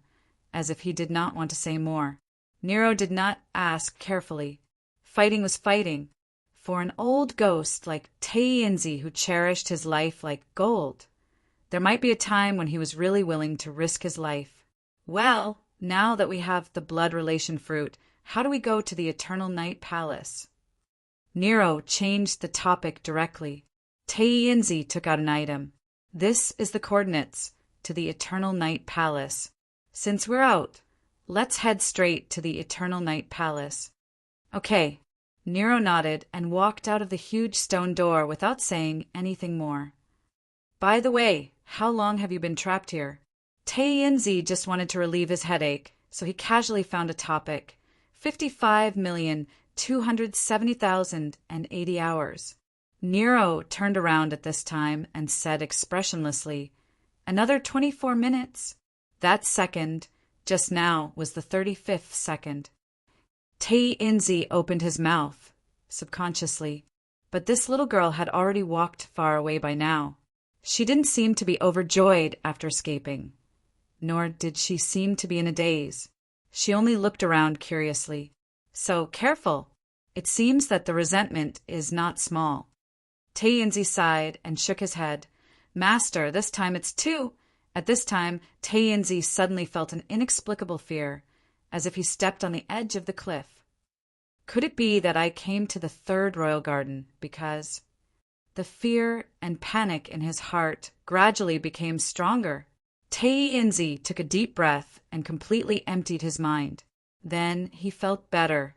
as if he did not want to say more. Nero did not ask carefully. Fighting was fighting. For an old ghost like Tainzi who cherished his life like gold, there might be a time when he was really willing to risk his life. Well, now that we have the blood relation fruit, how do we go to the Eternal Night Palace? Nero changed the topic directly. Tainzi took out an item. This is the coordinates to the Eternal Night Palace. Since we're out, let's head straight to the Eternal Night Palace. Okay. Nero nodded and walked out of the huge stone door without saying anything more. By the way, how long have you been trapped here? Tainzi just wanted to relieve his headache, so he casually found a topic. 55,270,080 hours. Nero turned around at this time and said expressionlessly, Another 24 minutes. That second, just now, was the 35th second. Tainzi opened his mouth, subconsciously, but this little girl had already walked far away by now. She didn't seem to be overjoyed after escaping, nor did she seem to be in a daze. She only looked around curiously. So careful! It seems that the resentment is not small. Tayenzi sighed and shook his head. Master, this time it's two. At this time, Tayenzi suddenly felt an inexplicable fear, as if he stepped on the edge of the cliff. Could it be that I came to the third royal garden because... The fear and panic in his heart gradually became stronger. Tayenzi took a deep breath and completely emptied his mind. Then he felt better,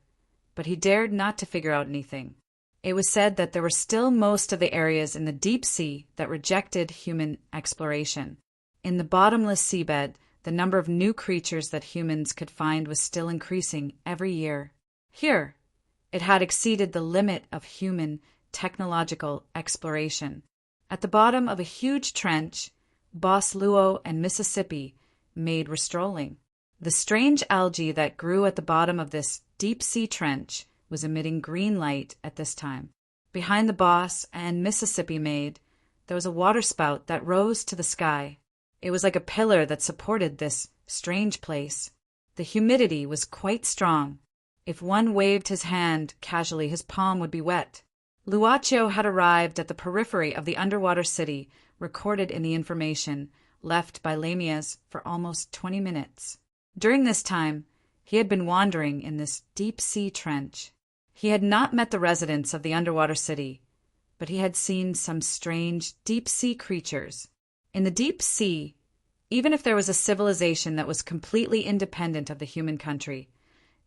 but he dared not to figure out anything. It was said that there were still most of the areas in the deep sea that rejected human exploration. In the bottomless seabed, the number of new creatures that humans could find was still increasing every year. Here, it had exceeded the limit of human technological exploration. At the bottom of a huge trench, Boss Luo and Mississippi maid were strolling. The strange algae that grew at the bottom of this deep-sea trench was emitting green light at this time. Behind the boss and Mississippi maid, there was a waterspout that rose to the sky. It was like a pillar that supported this strange place. The humidity was quite strong. If one waved his hand casually, his palm would be wet. Luaccio had arrived at the periphery of the underwater city recorded in the information left by Lamias for almost 20 minutes. During this time, he had been wandering in this deep-sea trench. He had not met the residents of the underwater city, but he had seen some strange deep-sea creatures. In the deep sea, even if there was a civilization that was completely independent of the human country,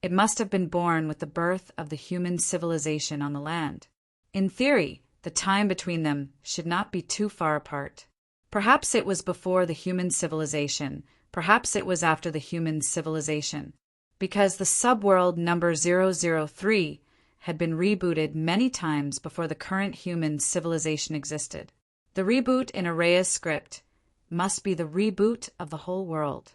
it must have been born with the birth of the human civilization on the land. In theory, the time between them should not be too far apart. Perhaps it was before the human civilization, perhaps it was after the human civilization, because the subworld number 003 had been rebooted many times before the current human civilization existed. The reboot in Araya's script must be the reboot of the whole world.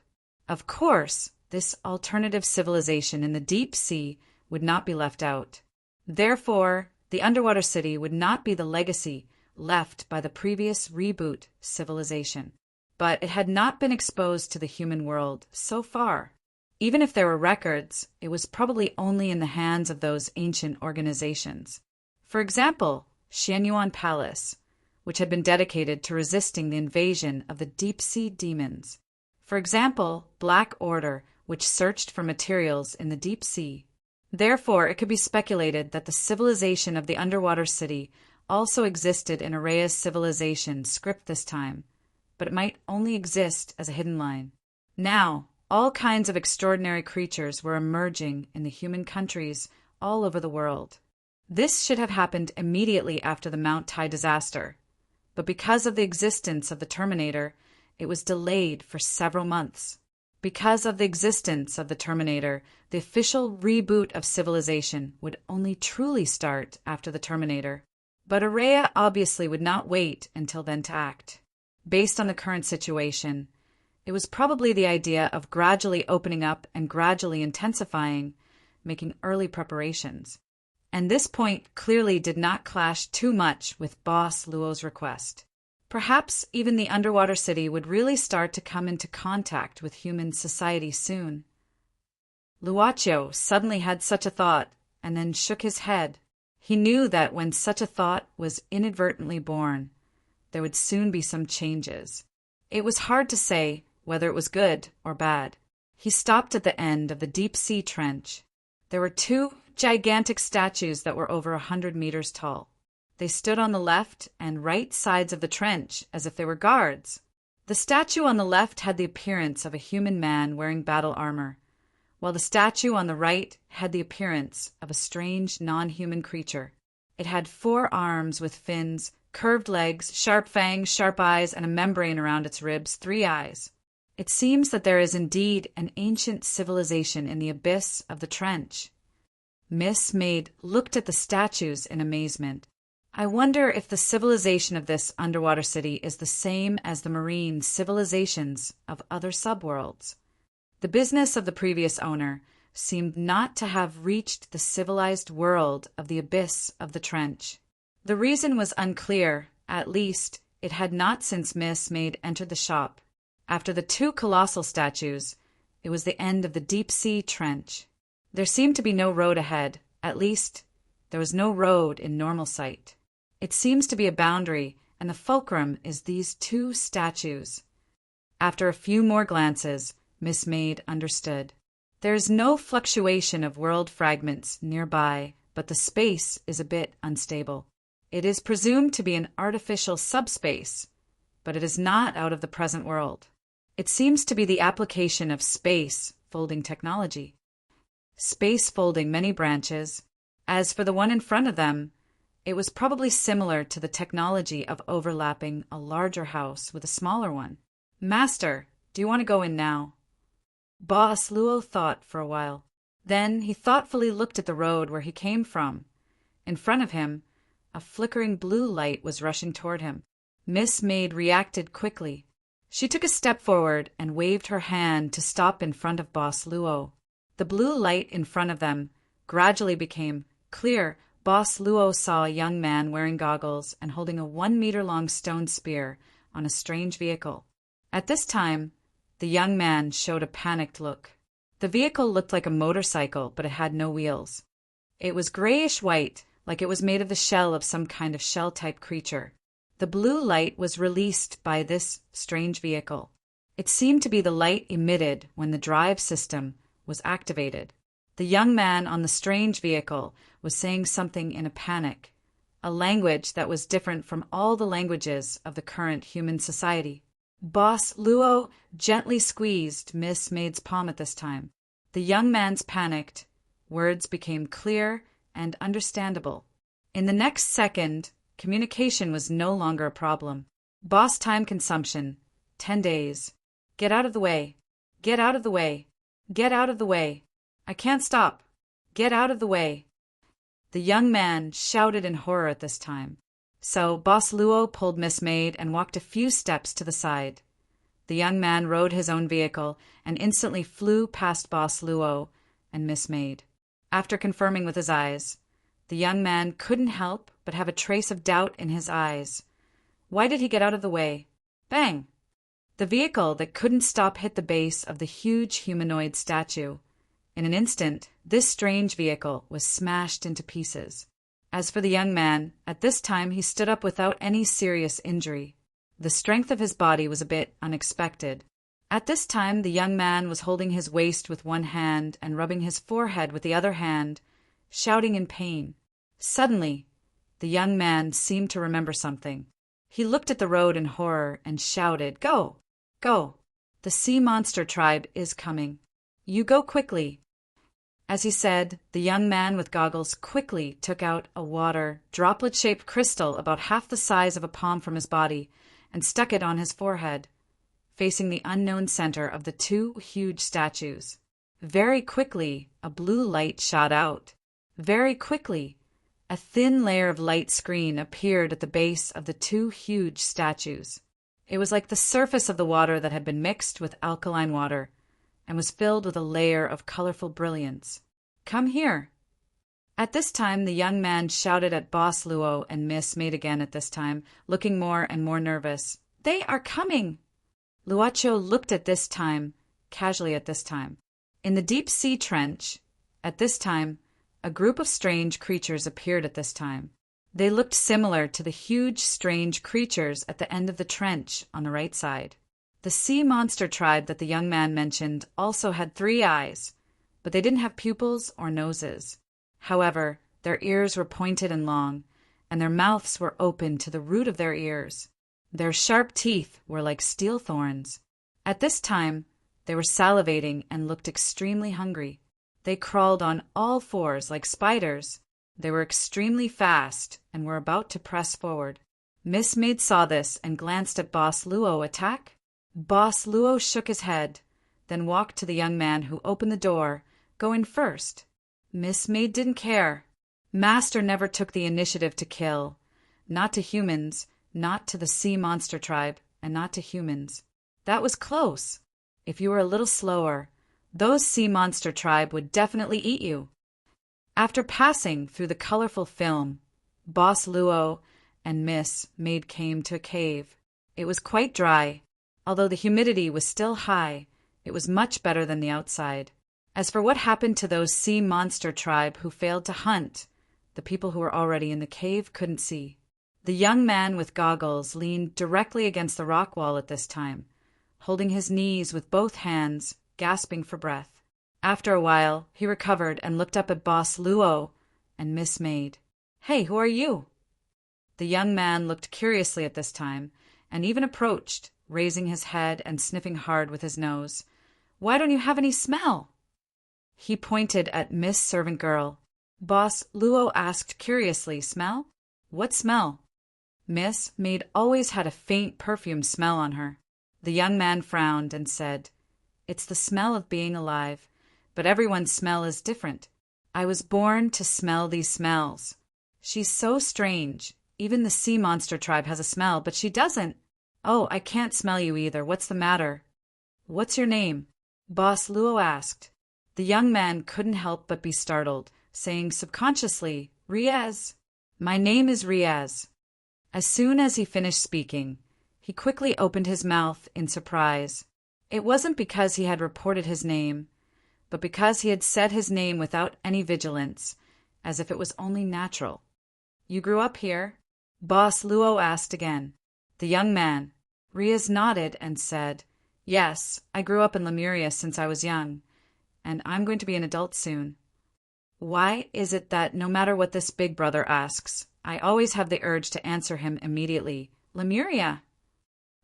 Of course, this alternative civilization in the deep sea would not be left out. Therefore, the underwater city would not be the legacy left by the previous reboot civilization. But it had not been exposed to the human world so far. Even if there were records, it was probably only in the hands of those ancient organizations. For example, Xianyuan Palace, which had been dedicated to resisting the invasion of the deep-sea demons. For example, Black Order, which searched for materials in the deep sea. Therefore, it could be speculated that the civilization of the underwater city also existed in Araya's civilization script this time, but it might only exist as a hidden line. Now, all kinds of extraordinary creatures were emerging in the human countries all over the world. This should have happened immediately after the Mount Tai disaster, but because of the existence of the Terminator, it was delayed for several months. Because of the existence of the Terminator, the official reboot of civilization would only truly start after the Terminator. But Araya obviously would not wait until then to act. Based on the current situation, it was probably the idea of gradually opening up and gradually intensifying, making early preparations. And this point clearly did not clash too much with Boss Luo's request. Perhaps even the underwater city would really start to come into contact with human society soon. Luaccio suddenly had such a thought and then shook his head. He knew that when such a thought was inadvertently born, there would soon be some changes. It was hard to say whether it was good or bad. He stopped at the end of the deep-sea trench. There were two gigantic statues that were over 100 meters tall. They stood on the left and right sides of the trench as if they were guards. The statue on the left had the appearance of a human man wearing battle armor, while the statue on the right had the appearance of a strange non-human creature. It had 4 arms with fins, curved legs, sharp fangs, sharp eyes, and a membrane around its ribs, 3 eyes. It seems that there is indeed an ancient civilization in the abyss of the trench. Miss Maid looked at the statues in amazement. I wonder if the civilization of this underwater city is the same as the marine civilizations of other subworlds. The business of the previous owner seemed not to have reached the civilized world of the abyss of the trench. The reason was unclear, at least It had not since Miss Maid entered the shop. After the two colossal statues, it was the end of the deep-sea trench. There seemed to be no road ahead. At least, there was no road in normal sight. It seems to be a boundary, and the fulcrum is these two statues. After a few more glances, Miss Maid understood. There is no fluctuation of world fragments nearby, but the space is a bit unstable. It is presumed to be an artificial subspace, but it is not out of the present world. It seems to be the application of space-folding technology. Space folding many branches. As for the one in front of them, it was probably similar to the technology of overlapping a larger house with a smaller one. "Master, do you want to go in now?" Boss Luo thought for a while. Then he thoughtfully looked at the road where he came from. In front of him, a flickering blue light was rushing toward him. Miss Maid reacted quickly. She took a step forward and waved her hand to stop in front of Boss Luo. The blue light in front of them gradually became clear. Boss Luo saw a young man wearing goggles and holding a 1-meter-long stone spear on a strange vehicle. At this time, the young man showed a panicked look. The vehicle looked like a motorcycle, but it had no wheels. It was grayish-white, like it was made of the shell of some kind of shell-type creature. The blue light was released by this strange vehicle. It seemed to be the light emitted when the drive system was activated. The young man on the strange vehicle was saying something in a panic, a language that was different from all the languages of the current human society. Boss Luo gently squeezed Miss Maid's palm at this time. The young man's panicked. Words became clear and understandable. In the next second, communication was no longer a problem. Boss time consumption, 10 days. Get out of the way. Get out of the way. Get out of the way. I can't stop. Get out of the way. The young man shouted in horror at this time. So Boss Luo pulled Miss Maid and walked a few steps to the side. The young man rode his own vehicle and instantly flew past Boss Luo and Miss Maid. After confirming with his eyes, the young man couldn't help but have a trace of doubt in his eyes. Why did he get out of the way? Bang! The vehicle that couldn't stop hit the base of the huge humanoid statue. In an instant, this strange vehicle was smashed into pieces. As for the young man, at this time he stood up without any serious injury. The strength of his body was a bit unexpected. At this time the young man was holding his waist with one hand and rubbing his forehead with the other hand, shouting in pain. Suddenly, the young man seemed to remember something. He looked at the road in horror and shouted, "Go! Go! The sea monster tribe is coming. You go quickly." As he said, the young man with goggles quickly took out a water, droplet-shaped crystal about half the size of a palm from his body and stuck it on his forehead, facing the unknown center of the two huge statues. Very quickly, a blue light shot out. Very quickly, a thin layer of light screen appeared at the base of the two huge statues. It was like the surface of the water that had been mixed with alkaline water and was filled with a layer of colorful brilliance. "Come here." At this time, the young man shouted at Boss Luo and Miss Maid again at this time, looking more and more nervous. "They are coming!" Luocho looked at this time, casually at this time. In the deep sea trench, at this time, a group of strange creatures appeared at this time. They looked similar to the huge, strange creatures at the end of the trench on the right side. The sea monster tribe that the young man mentioned also had 3 eyes, but they didn't have pupils or noses. However, their ears were pointed and long, and their mouths were open to the root of their ears. Their sharp teeth were like steel thorns. At this time, they were salivating and looked extremely hungry. They crawled on all 4s like spiders. They were extremely fast and were about to press forward. Miss Maid saw this and glanced at Boss Luo. Attack? Boss Luo shook his head, then walked to the young man who opened the door. Go in first. Miss Maid didn't care. Master never took the initiative to kill. Not to humans, not to the sea monster tribe, and not to humans. That was close. If you were a little slower, those sea monster tribe would definitely eat you. After passing through the colorful film, Boss Luo and Miss Maid came to a cave. It was quite dry. Although the humidity was still high, it was much better than the outside. As for what happened to those sea monster tribe who failed to hunt, the people who were already in the cave couldn't see. The young man with goggles leaned directly against the rock wall at this time, holding his knees with both hands, gasping for breath. After a while, he recovered and looked up at Boss Luo and Miss Maid. "Hey, who are you?" The young man looked curiously at this time, and even approached, raising his head and sniffing hard with his nose. "Why don't you have any smell?" He pointed at Miss Servant Girl. Boss Luo asked curiously, "Smell? What smell?" Miss Maid always had a faint perfume smell on her. The young man frowned and said, "It's the smell of being alive, but everyone's smell is different. I was born to smell these smells. She's so strange. Even the sea monster tribe has a smell, but she doesn't. Oh, I can't smell you either. What's the matter?" "What's your name?" Boss Luo asked. The young man couldn't help but be startled, saying subconsciously, "Riaz. My name is Riaz." As soon as he finished speaking, he quickly opened his mouth in surprise. It wasn't because he had reported his name, but because he had said his name without any vigilance, as if it was only natural. "You grew up here?" Boss Luo asked again. The young man, Riaz, nodded and said, "Yes, I grew up in Lemuria since I was young, and I'm going to be an adult soon." Why is it that no matter what this big brother asks, I always have the urge to answer him immediately, "Lemuria."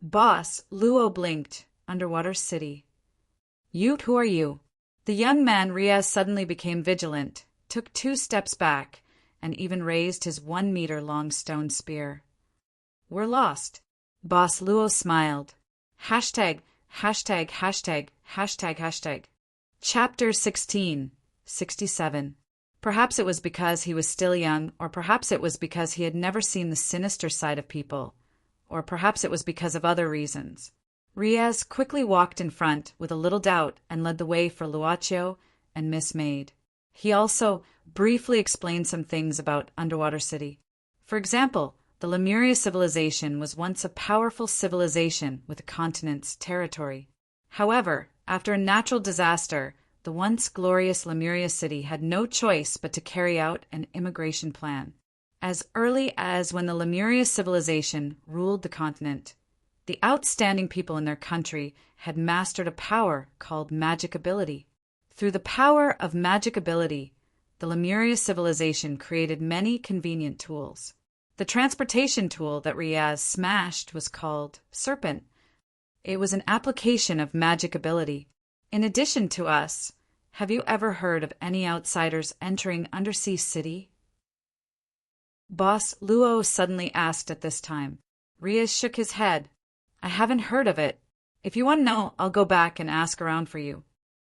Boss Luo blinked. Underwater city. Who are you?" The young man Riaz suddenly became vigilant, took 2 steps back, and even raised his 1-meter-long stone spear. "We're lost." Boss Luo smiled. Hashtag, hashtag, hashtag, hashtag, hashtag. Chapter 16, 67. Perhaps it was because he was still young, or perhaps it was because he had never seen the sinister side of people, or perhaps it was because of other reasons. Riaz quickly walked in front with a little doubt and led the way for Luaccio and Miss Maid. He also briefly explained some things about Underwater City. For example, the Lemuria civilization was once a powerful civilization with a continent's territory. However, after a natural disaster, the once glorious Lemuria city had no choice but to carry out an immigration plan. As early as when the Lemuria civilization ruled the continent, the outstanding people in their country had mastered a power called magic ability. Through the power of magic ability, the Lemuria civilization created many convenient tools. The transportation tool that Riaz smashed was called Serpent. It was an application of magic ability. In addition to us, have you ever heard of any outsiders entering Undersea City? Boss Luo suddenly asked at this time. Riaz shook his head. "I haven't heard of it. If you want to know, I'll go back and ask around for you."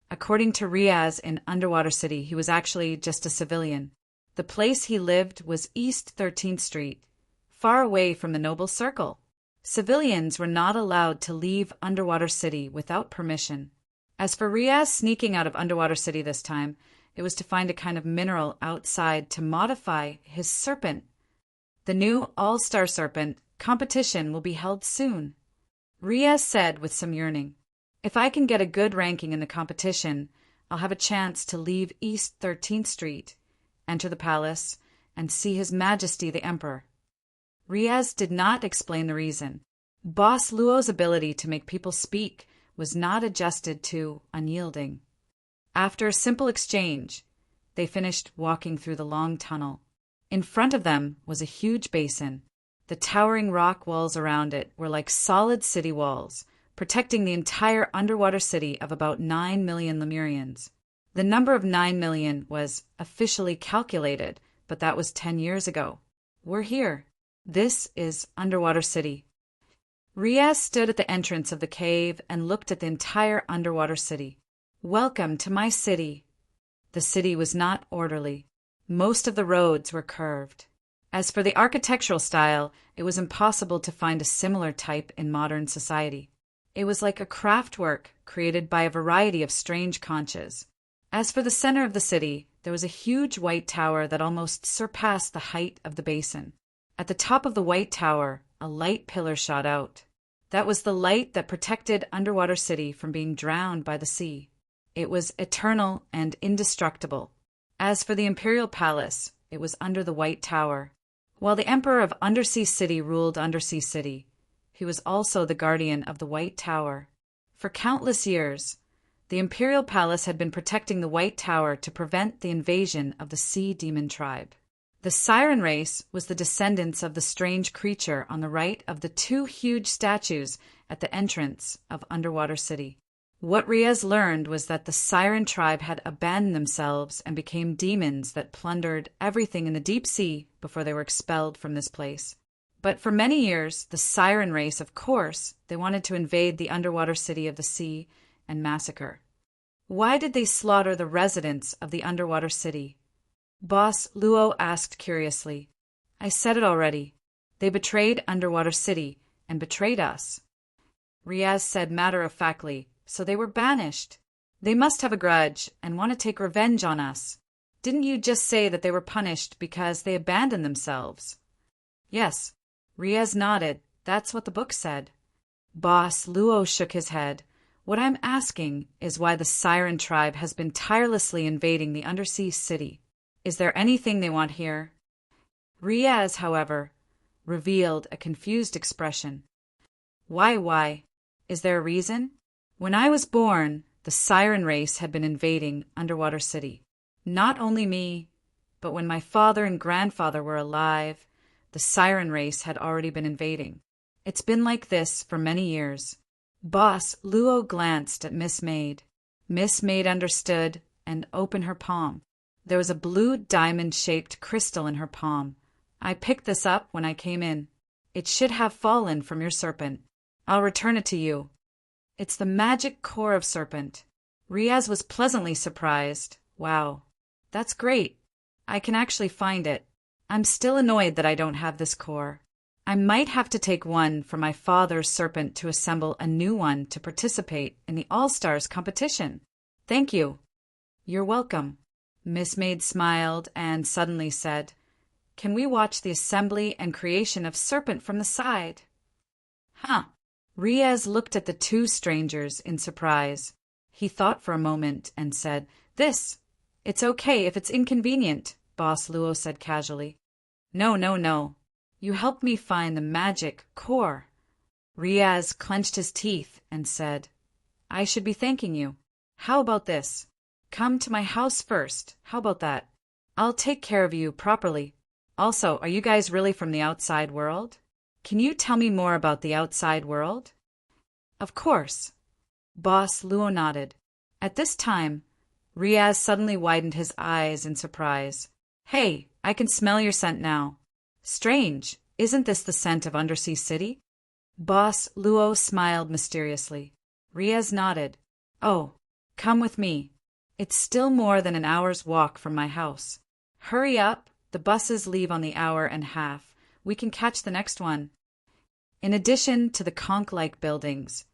According to Riaz, in Underwater City, he was actually just a civilian. The place he lived was East 13th Street, far away from the Noble Circle. Civilians were not allowed to leave Underwater City without permission. As for Riaz sneaking out of Underwater City this time, it was to find a kind of mineral outside to modify his serpent. The new All-Star Serpent competition will be held soon. Riaz said with some yearning, "If I can get a good ranking in the competition, I'll have a chance to leave East 13th Street, enter the palace, and see His Majesty the Emperor." Riaz did not explain the reason. Boss Luo's ability to make people speak was not adjusted to unyielding. After a simple exchange, they finished walking through the long tunnel. In front of them was a huge basin. The towering rock walls around it were like solid city walls, protecting the entire underwater city of about 9 million Lemurians. The number of 9 million was officially calculated, but that was 10 years ago. We're here. This is Underwater City. Riaz stood at the entrance of the cave and looked at the entire underwater city. "Welcome to my city." The city was not orderly. Most of the roads were curved. As for the architectural style, it was impossible to find a similar type in modern society. It was like a craftwork created by a variety of strange conches. As for the center of the city, there was a huge white tower that almost surpassed the height of the basin. At the top of the White Tower, a light pillar shot out. That was the light that protected Underwater City from being drowned by the sea. It was eternal and indestructible. As for the Imperial Palace, it was under the White Tower. While the Emperor of Undersea City ruled Undersea City, he was also the guardian of the White Tower. For countless years, the Imperial Palace had been protecting the White Tower to prevent the invasion of the Sea Demon tribe. The Siren race was the descendants of the strange creature on the right of the two huge statues at the entrance of Underwater City. What Riaz learned was that the Siren tribe had abandoned themselves and became demons that plundered everything in the deep sea before they were expelled from this place. But for many years, the Siren race, of course, they wanted to invade the underwater city of the sea and massacre. Why did they slaughter the residents of the underwater city? Boss Luo asked curiously. I said it already. They betrayed Underwater City and betrayed us. Riaz said matter-of-factly, so they were banished. They must have a grudge and want to take revenge on us. Didn't you just say that they were punished because they abandoned themselves? Yes. Riaz nodded. That's what the book said. Boss Luo shook his head. What I'm asking is why the Siren tribe has been tirelessly invading the undersea city. Is there anything they want here? Riaz, however, revealed a confused expression. Why? Is there a reason? When I was born, the Siren race had been invading Underwater City. Not only me, but when my father and grandfather were alive, the Siren race had already been invading. It's been like this for many years. Boss Luo glanced at Miss Maid. Miss Maid understood and opened her palm. There was a blue diamond-shaped crystal in her palm. I picked this up when I came in. It should have fallen from your serpent. I'll return it to you. It's the magic core of serpent. Riaz was pleasantly surprised. Wow, that's great. I can actually find it. I'm still annoyed that I don't have this core. I might have to take one from my father's serpent to assemble a new one to participate in the All-Stars competition. Thank you. You're welcome. Miss Maid smiled and suddenly said, Can we watch the assembly and creation of serpent from the side? Huh. Riaz looked at the two strangers in surprise. He thought for a moment and said, It's okay if it's inconvenient, Boss Luo said casually. No. You helped me find the magic core. Riaz clenched his teeth and said, I should be thanking you. How about this? Come to my house first. How about that? I'll take care of you properly. Also, are you guys really from the outside world? Can you tell me more about the outside world? Of course. Boss Luo nodded. At this time, Riaz suddenly widened his eyes in surprise. Hey, I can smell your scent now. Strange, isn't this the scent of Undersea City? Boss Luo smiled mysteriously. Riaz nodded. Oh, come with me. It's still more than an hour's walk from my house. Hurry up, the buses leave on the hour and a half. We can catch the next one. In addition to the conch-like buildings,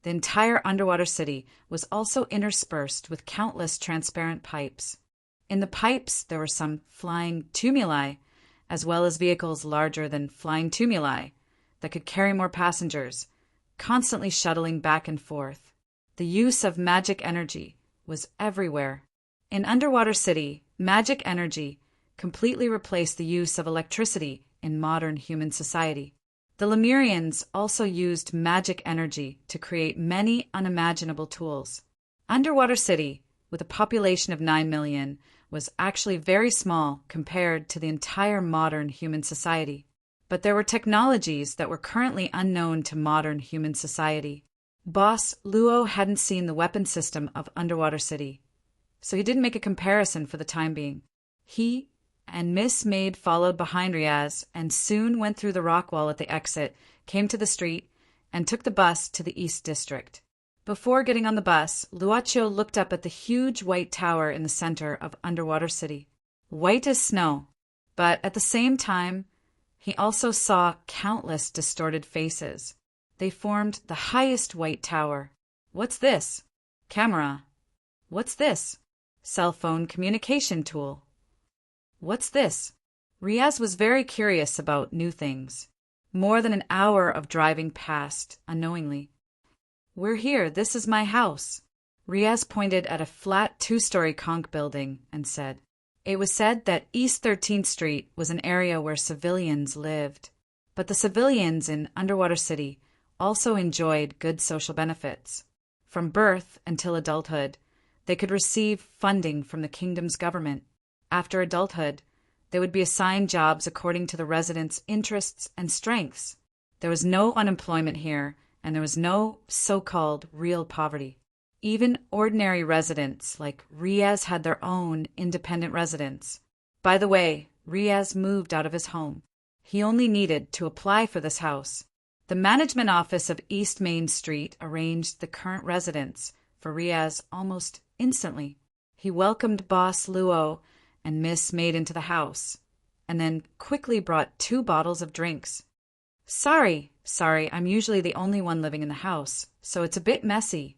the entire underwater city was also interspersed with countless transparent pipes. In the pipes, there were some flying tumuli, as well as vehicles larger than flying tumuli that could carry more passengers, constantly shuttling back and forth. The use of magic energy was everywhere. In Underwater City, magic energy completely replaced the use of electricity in modern human society. The Lemurians also used magic energy to create many unimaginable tools. Underwater City, with a population of 9 million, was actually very small compared to the entire modern human society. But there were technologies that were currently unknown to modern human society. Boss Luo hadn't seen the weapon system of Underwater City, so he didn't make a comparison for the time being. He and Miss Maid followed behind Riaz and soon went through the rock wall at the exit, came to the street, and took the bus to the East District. Before getting on the bus, Luocio looked up at the huge white tower in the center of Underwater City. White as snow, but at the same time, he also saw countless distorted faces. They formed the highest white tower. What's this? Camera. What's this? Cell phone communication tool. What's this? Riaz was very curious about new things. More than an hour of driving passed, unknowingly. "We're here. This is my house." Riaz pointed at a flat two-story conch building and said. It was said that East 13th Street was an area where civilians lived. But the civilians in Underwater City also enjoyed good social benefits. From birth until adulthood, they could receive funding from the kingdom's government. After adulthood, they would be assigned jobs according to the residents' interests and strengths. There was no unemployment here, and there was no so-called real poverty. Even ordinary residents like Riaz had their own independent residence. By the way, Riaz moved out of his home. He only needed to apply for this house. The management office of East Main Street arranged the current residence for Riaz almost instantly. He welcomed Boss Luo and Miss Maid into the house, and then quickly brought 2 bottles of drinks. Sorry, I'm usually the only one living in the house, so it's a bit messy,"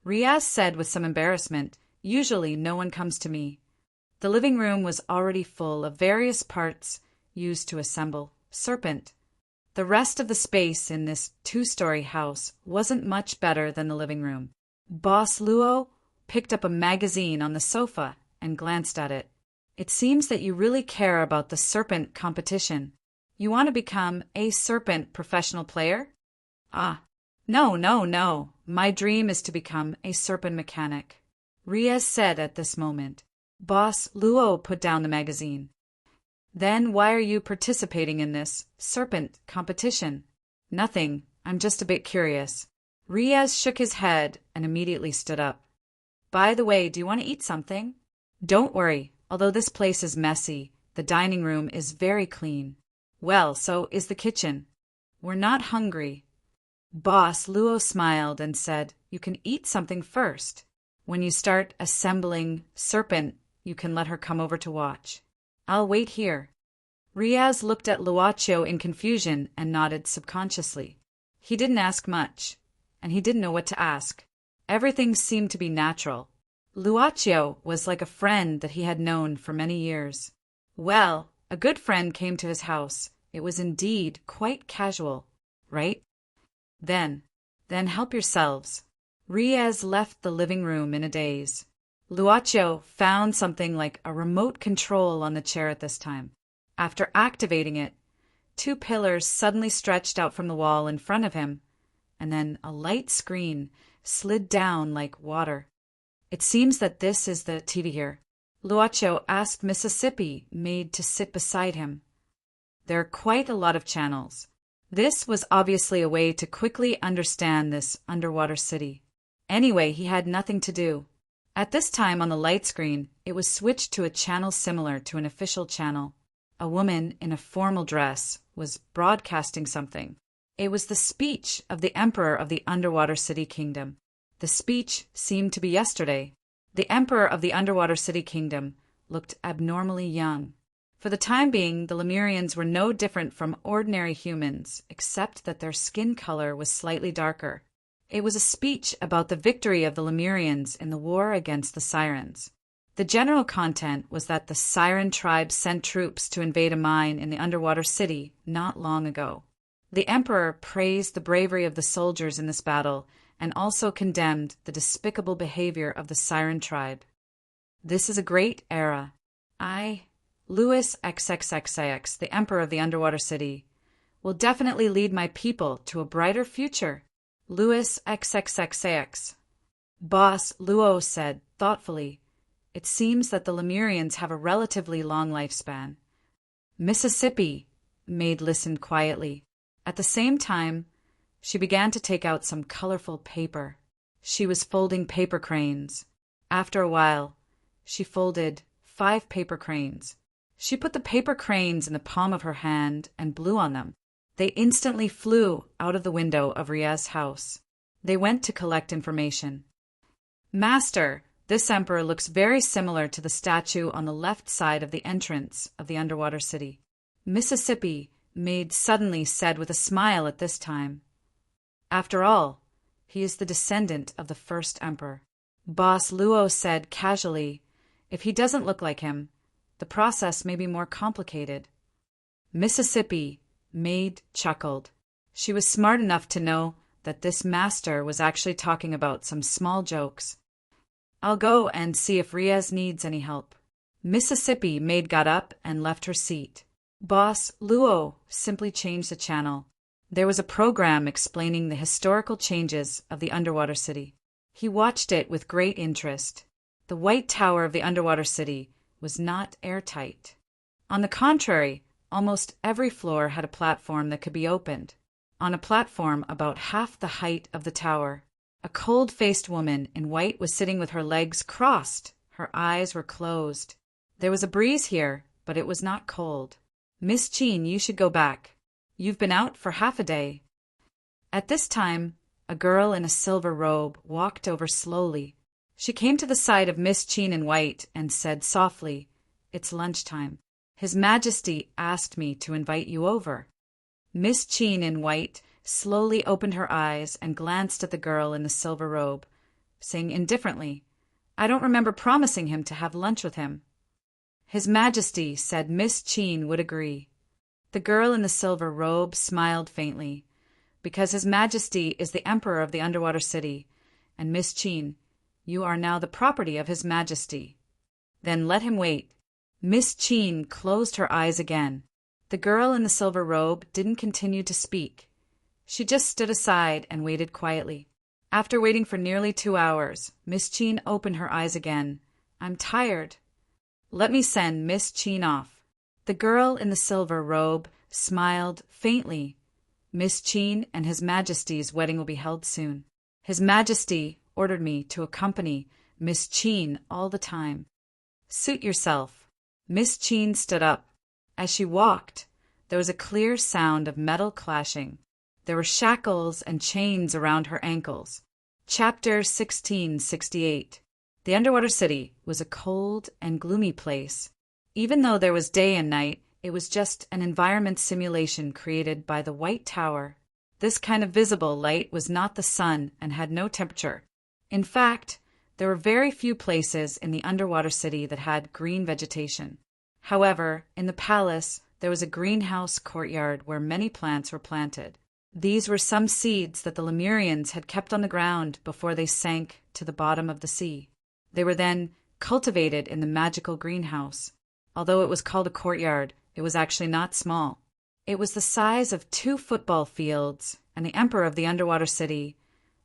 Riaz said with some embarrassment. "Usually no one comes to me." The living room was already full of various parts used to assemble serpent. The rest of the space in this 2-story house wasn't much better than the living room. Boss Luo picked up a magazine on the sofa and glanced at it. "It seems that you really care about the serpent competition. You want to become a serpent professional player?" "Ah, no. My dream is to become a serpent mechanic," Riaz said at this moment. Boss Luo put down the magazine. "Then why are you participating in this serpent competition?" "Nothing. I'm just a bit curious." Riaz shook his head and immediately stood up. "By the way, do you want to eat something?" "Don't worry. Although this place is messy, the dining room is very clean." "Well, so is the kitchen." "We're not hungry." Boss Luo smiled and said, "You can eat something first. When you start assembling serpent, you can let her come over to watch. I'll wait here." Riaz looked at Luaccio in confusion and nodded subconsciously. He didn't ask much, and he didn't know what to ask. Everything seemed to be natural. Luaccio was like a friend that he had known for many years. Well, a good friend came to his house. It was indeed quite casual, right? Then help yourselves." Riaz left the living room in a daze. Luaccio found something like a remote control on the chair at this time. After activating it, 2 pillars suddenly stretched out from the wall in front of him, and then a light screen slid down like water. "It seems that this is the TV here." Luaccio asked Mississippi maid to sit beside him. "There are quite a lot of channels." This was obviously a way to quickly understand this underwater city. Anyway, he had nothing to do. At this time on the light screen, it was switched to a channel similar to an official channel. A woman in a formal dress was broadcasting something. It was the speech of the Emperor of the Underwater City Kingdom. The speech seemed to be yesterday. The Emperor of the Underwater City Kingdom looked abnormally young. For the time being, the Lemurians were no different from ordinary humans, except that their skin color was slightly darker. It was a speech about the victory of the Lemurians in the war against the Sirens. The general content was that the Siren tribe sent troops to invade a mine in the underwater city not long ago. The Emperor praised the bravery of the soldiers in this battle and also condemned the despicable behavior of the Siren tribe. "This is a great era. I, Louis XXXX, the Emperor of the Underwater City, will definitely lead my people to a brighter future. Louis XXXX." Boss Luo said thoughtfully, "It seems that the Lemurians have a relatively long lifespan." Mississippi maid listened quietly. At the same time, she began to take out some colorful paper. She was folding paper cranes. After a while, she folded 5 paper cranes. She put the paper cranes in the palm of her hand and blew on them. They instantly flew out of the window of Riaz's house. They went to collect information. "Master, this emperor looks very similar to the statue on the left side of the entrance of the underwater city," Mississippi maid suddenly said with a smile at this time. "After all, he is the descendant of the first emperor." Boss Luo said casually, "If he doesn't look like him, The process may be more complicated. Mississippi, Maid chuckled. She was smart enough to know that this master was actually talking about some small jokes. I'll go and see if Riaz needs any help. Mississippi Maid got up and left her seat. Boss Luo simply changed the channel. There was a program explaining the historical changes of the underwater city. He watched it with great interest. The White Tower of the underwater city was not airtight. On the contrary, almost every floor had a platform that could be opened. On a platform about half the height of the tower, a cold-faced woman in white was sitting with her legs crossed. Her eyes were closed. There was a breeze here, but it was not cold. Miss Jean, you should go back. You've been out for half a day. At this time, a girl in a silver robe walked over slowly. She came to the side of Miss Jean in white and said softly, "It's lunchtime. His Majesty asked me to invite you over." Miss Jean in white slowly opened her eyes and glanced at the girl in the silver robe, saying indifferently, "I don't remember promising him to have lunch with him." His Majesty said Miss Jean would agree. The girl in the silver robe smiled faintly, because His Majesty is the Emperor of the underwater city, and Miss Jean, you are now the property of His Majesty. Then let him wait. Miss Jean closed her eyes again. The girl in the silver robe didn't continue to speak. She just stood aside and waited quietly. After waiting for nearly 2 hours, Miss Jean opened her eyes again. "I'm tired. Let me send Miss Jean off." The girl in the silver robe smiled faintly. "Miss Jean and His Majesty's wedding will be held soon. His Majesty ordered me to accompany Miss Jean all the time. Suit yourself." Miss Jean stood up. As she walked, there was a clear sound of metal clashing. There were shackles and chains around her ankles. Chapter 1668. The underwater city was a cold and gloomy place. Even though there was day and night, it was just an environment simulation created by the White Tower. This kind of visible light was not the sun and had no temperature. In fact, there were very few places in the underwater city that had green vegetation. However, in the palace, there was a greenhouse courtyard where many plants were planted. These were some seeds that the Lemurians had kept on the ground before they sank to the bottom of the sea. They were then cultivated in the magical greenhouse. Although it was called a courtyard, it was actually not small. It was the size of 2 football fields, and the emperor of the underwater city,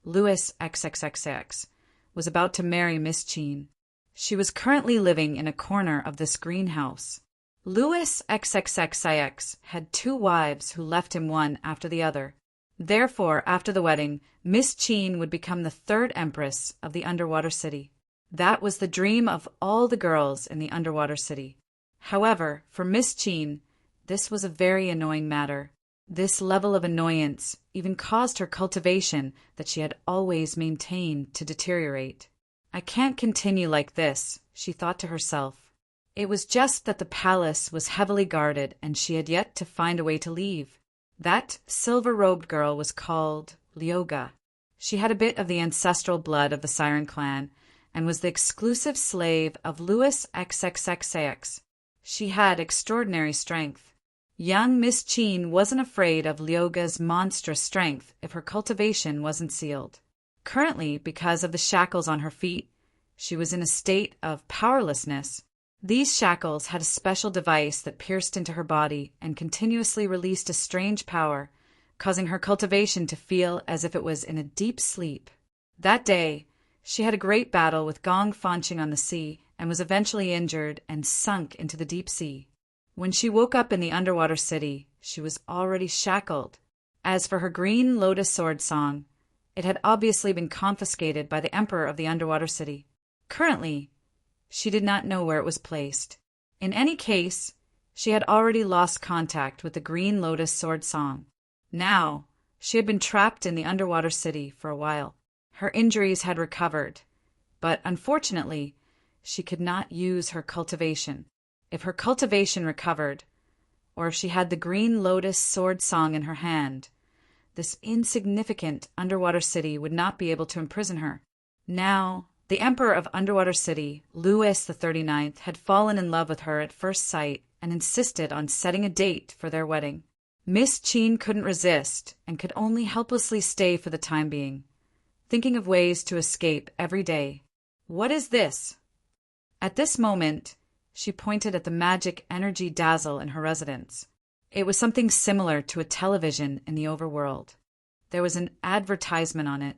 Louis XXXX, was about to marry Miss Jean. She was currently living in a corner of this greenhouse. Louis XXXIX had 2 wives who left him one after the other. Therefore, after the wedding, Miss Jean would become the 3rd empress of the underwater city. That was the dream of all the girls in the underwater city. However, for Miss Jean, this was a very annoying matter. This level of annoyance even caused her cultivation that she had always maintained to deteriorate. "I can't continue like this," she thought to herself. It was just that the palace was heavily guarded and she had yet to find a way to leave. That silver-robed girl was called Lyoga. She had a bit of the ancestral blood of the Siren clan and was the exclusive slave of Louis XXXX. She had extraordinary strength. Young Miss Jean wasn't afraid of Lyoga's monstrous strength if her cultivation wasn't sealed. Currently, because of the shackles on her feet, she was in a state of powerlessness. These shackles had a special device that pierced into her body and continuously released a strange power, causing her cultivation to feel as if it was in a deep sleep. That day, she had a great battle with Gong Fanching on the sea and was eventually injured and sunk into the deep sea. When she woke up in the underwater city, she was already shackled. As for her green lotus sword song, it had obviously been confiscated by the emperor of the underwater city. Currently, she did not know where it was placed. In any case, she had already lost contact with the green lotus sword song. Now, she had been trapped in the underwater city for a while. Her injuries had recovered, but unfortunately, she could not use her cultivation. If her cultivation recovered, or if she had the green lotus sword song in her hand, this insignificant underwater city would not be able to imprison her. Now, The Emperor of Underwater City, Louis the 39th, had fallen in love with her at first sight and insisted on setting a date for their wedding. Miss Chin couldn't resist and could only helplessly stay for the time being, thinking of ways to escape every day. What is this? At this moment, she pointed at the magic energy dazzle in her residence. It was something similar to a television in the overworld. There was an advertisement on it.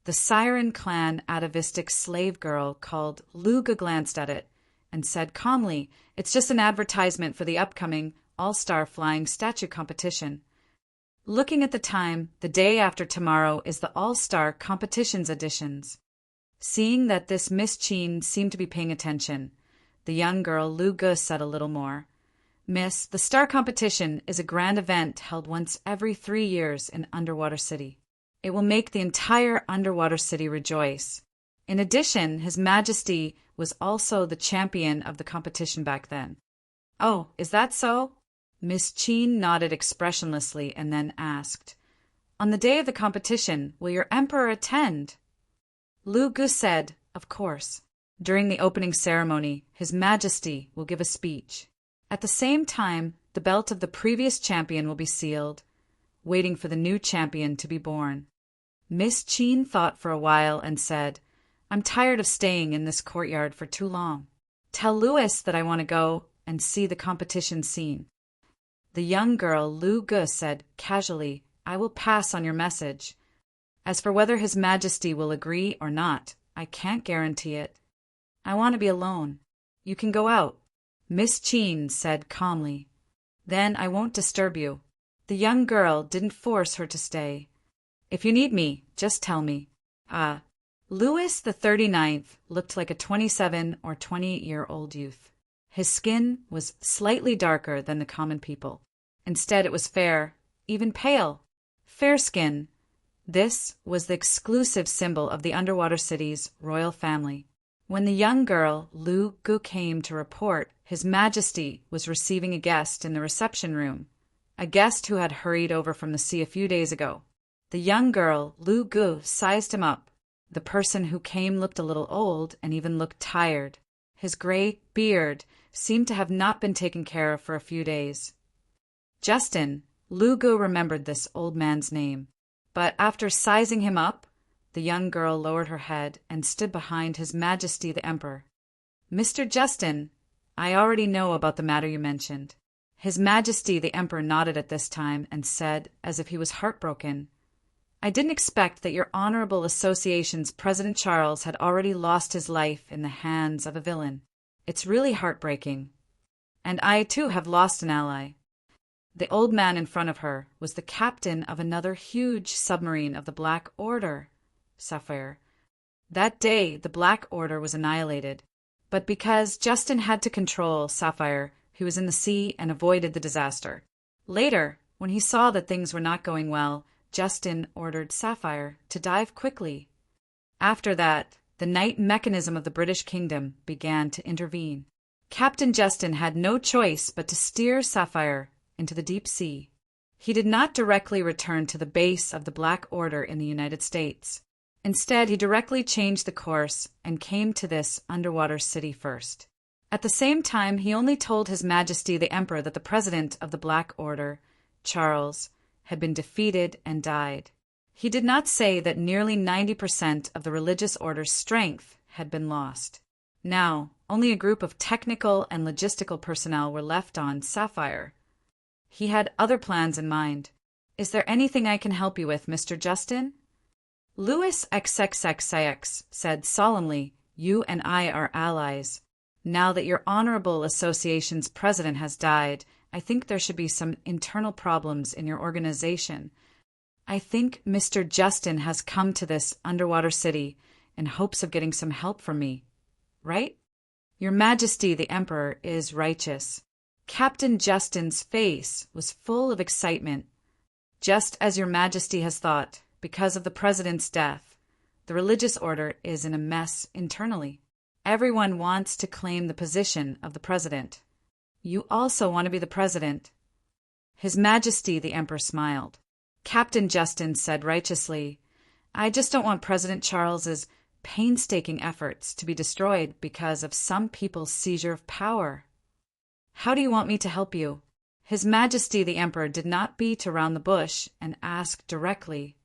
The Siren clan atavistic slave girl called Luga glanced at it and said calmly, "It's just an advertisement for the upcoming All-Star Flying Statue competition." Looking at the time, the day after tomorrow is the All-Star Competitions editions. Seeing that this Miss Chin seemed to be paying attention, the young girl Luga said a little more. "Miss, the Star Competition is a grand event held once every 3 years in Underwater City. It will make the entire Underwater City rejoice. In addition, His Majesty was also the champion of the competition back then." "Oh, is that so?" Miss Chin nodded expressionlessly and then asked, "On the day of the competition, will your emperor attend?" Lu Gu said, "Of course. During the opening ceremony, His Majesty will give a speech. At the same time, the belt of the previous champion will be sealed, waiting for the new champion to be born." Miss Chin thought for a while and said, "I'm tired of staying in this courtyard for too long. Tell Louis that I want to go and see the competition scene." The young girl Lu Gu said casually, "I will pass on your message. As for whether His Majesty will agree or not, I can't guarantee it. I want to be alone. You can go out." Miss Chin said calmly, "Then I won't disturb you." The young girl didn't force her to stay. "If you need me, just tell me." Louis the 39th looked like a 27 or 28-year-old youth. His skin was slightly darker than the common people. Instead, it was fair, even pale. Fair skin. This was the exclusive symbol of the Underwater City's royal family. When the young girl Lu Gu came to report, His Majesty was receiving a guest in the reception room, a guest who had hurried over from the sea a few days ago. The young girl Lu Gu sized him up. The person who came looked a little old and even looked tired. His gray beard seemed to have not been taken care of for a few days. Justin, Lu Gu remembered this old man's name. But after sizing him up, the young girl lowered her head and stood behind His Majesty the Emperor. "Mr. Justin, I already know about the matter you mentioned." His Majesty the Emperor nodded at this time and said, as if he was heartbroken, "I didn't expect that your Honorable Association's President Charles had already lost his life in the hands of a villain. It's really heartbreaking. And I, too, have lost an ally." The old man in front of her was the captain of another huge submarine of the Black Order, Sapphire. That day, the Black Order was annihilated. But because Justin had to control Sapphire, he was in the sea and avoided the disaster. Later, when he saw that things were not going well, Justin ordered Sapphire to dive quickly. After that, the night mechanism of the British Kingdom began to intervene. Captain Justin had no choice but to steer Sapphire into the deep sea. He did not directly return to the base of the Black Order in the United States. Instead, he directly changed the course and came to this underwater city first. At the same time, he only told His Majesty the Emperor that the president of the Black Order, Charles, had been defeated and died. He did not say that nearly 90% of the religious order's strength had been lost. Now, only a group of technical and logistical personnel were left on Sapphire. He had other plans in mind. "Is there anything I can help you with, Mr. Justin?" Louis XXXX said solemnly, "You and I are allies. Now that your Honorable Association's president has died, I think there should be some internal problems in your organization. I think Mr. Justin has come to this underwater city in hopes of getting some help from me. Right? Your Majesty the Emperor is righteous." Captain Justin's face was full of excitement. "Just as your Majesty has thought, because of the president's death, the religious order is in a mess internally. Everyone wants to claim the position of the president. You also want to be the president." His Majesty the Emperor smiled. Captain Justin said righteously, "I just don't want President Charles's painstaking efforts to be destroyed because of some people's seizure of power. How do you want me to help you? His Majesty the Emperor did not beat around the bush and ask directly.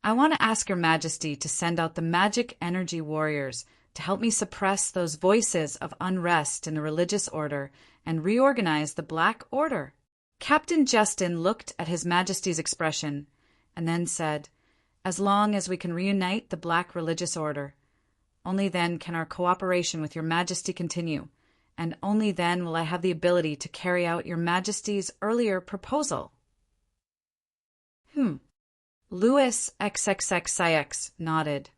I want to ask Your Majesty to send out the magic energy warriors to help me suppress those voices of unrest in the religious order and reorganize the Black Order. Captain Justin looked at His Majesty's expression and then said, as long as we can reunite the Black religious order, only then can our cooperation with Your Majesty continue, and only then will I have the ability to carry out Your Majesty's earlier proposal. Louis XXXIX nodded.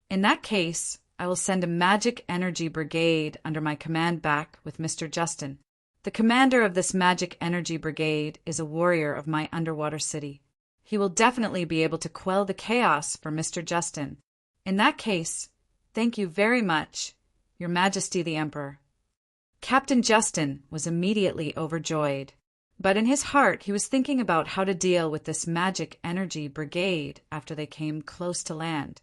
In that case, I will send a magic energy brigade under my command back with Mr. Justin. The commander of this magic energy brigade is a warrior of my underwater city. He will definitely be able to quell the chaos for Mr. Justin. In that case, thank you very much, Your Majesty the Emperor. Captain Justin was immediately overjoyed, but in his heart he was thinking about how to deal with this magic energy brigade after they came close to land.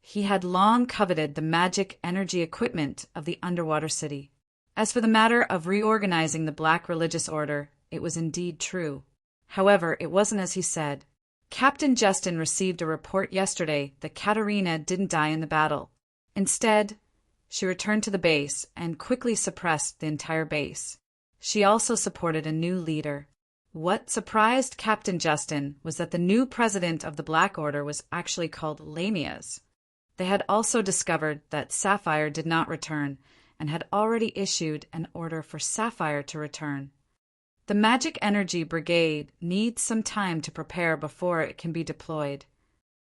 He had long coveted the magic energy equipment of the underwater city. As for the matter of reorganizing the Black religious order, it was indeed true. However, it wasn't as he said. Captain Justin received a report yesterday that Katerina didn't die in the battle. Instead, she returned to the base and quickly suppressed the entire base. She also supported a new leader. What surprised Captain Justin was that the new president of the Black Order was actually called Lamias. They had also discovered that Sapphire did not return and had already issued an order for Sapphire to return. The Magic Energy Brigade needs some time to prepare before it can be deployed.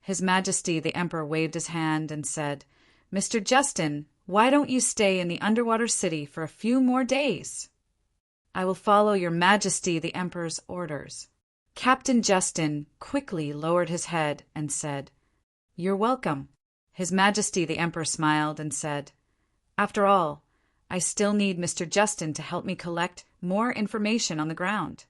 His Majesty the Emperor waved his hand and said, Mr. Justin, why don't you stay in the underwater city for a few more days? I will follow Your Majesty the Emperor's orders. Captain Justin quickly lowered his head and said, You're welcome. His Majesty the Emperor smiled and said, After all, I still need Mr. Justin to help me collect more information on the ground.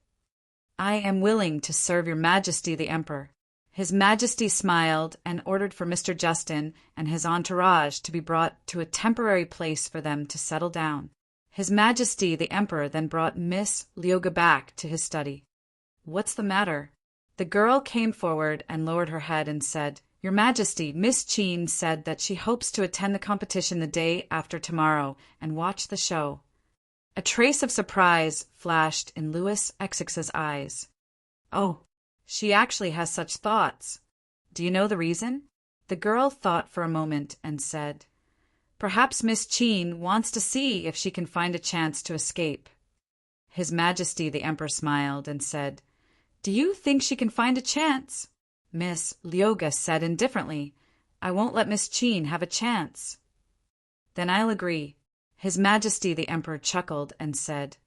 I am willing to serve Your Majesty the Emperor. His Majesty smiled and ordered for Mr. Justin and his entourage to be brought to a temporary place for them to settle down. His Majesty the Emperor then brought Miss Lyoga back to his study. What's the matter? The girl came forward and lowered her head and said, Your Majesty, Miss Cheen said that she hopes to attend the competition the day after tomorrow and watch the show. A trace of surprise flashed in Louis XXX's eyes. Oh, she actually has such thoughts. Do you know the reason? The girl thought for a moment and said, Perhaps Miss Cheen wants to see if she can find a chance to escape. His Majesty the Emperor smiled and said, Do you think she can find a chance? Miss Lyoga said indifferently, I won't let Miss Cheen have a chance. Then I'll agree. His Majesty the Emperor chuckled and said,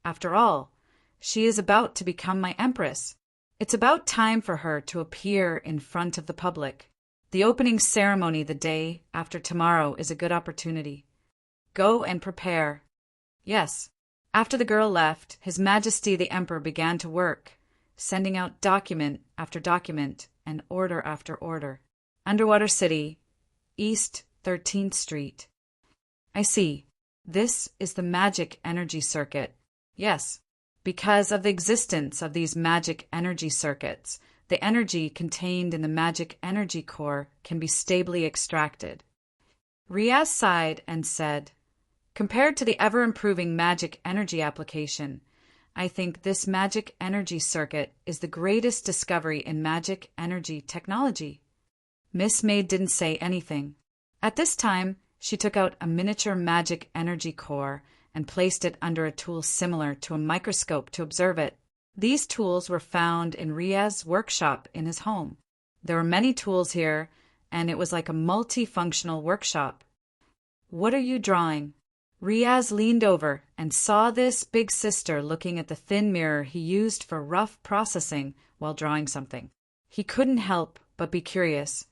After all, she is about to become my Empress. It's about time for her to appear in front of the public. The opening ceremony the day after tomorrow is a good opportunity. Go and prepare. Yes. After the girl left, His Majesty the Emperor began to work, sending out document after document and order after order. Underwater City, East 13th Street. I see. This is the magic energy circuit. Yes. Because of the existence of these magic energy circuits, the energy contained in the magic energy core can be stably extracted. Riaz sighed and said, Compared to the ever-improving magic energy application, I think this magic energy circuit is the greatest discovery in magic energy technology. Miss Maid didn't say anything. At this time, she took out a miniature magic energy core and placed it under a tool similar to a microscope to observe it. These tools were found in Riaz's workshop in his home. There were many tools here, and it was like a multifunctional workshop. What are you drawing? Riaz leaned over and saw this big sister looking at the thin mirror he used for rough processing while drawing something. He couldn't help but be curious.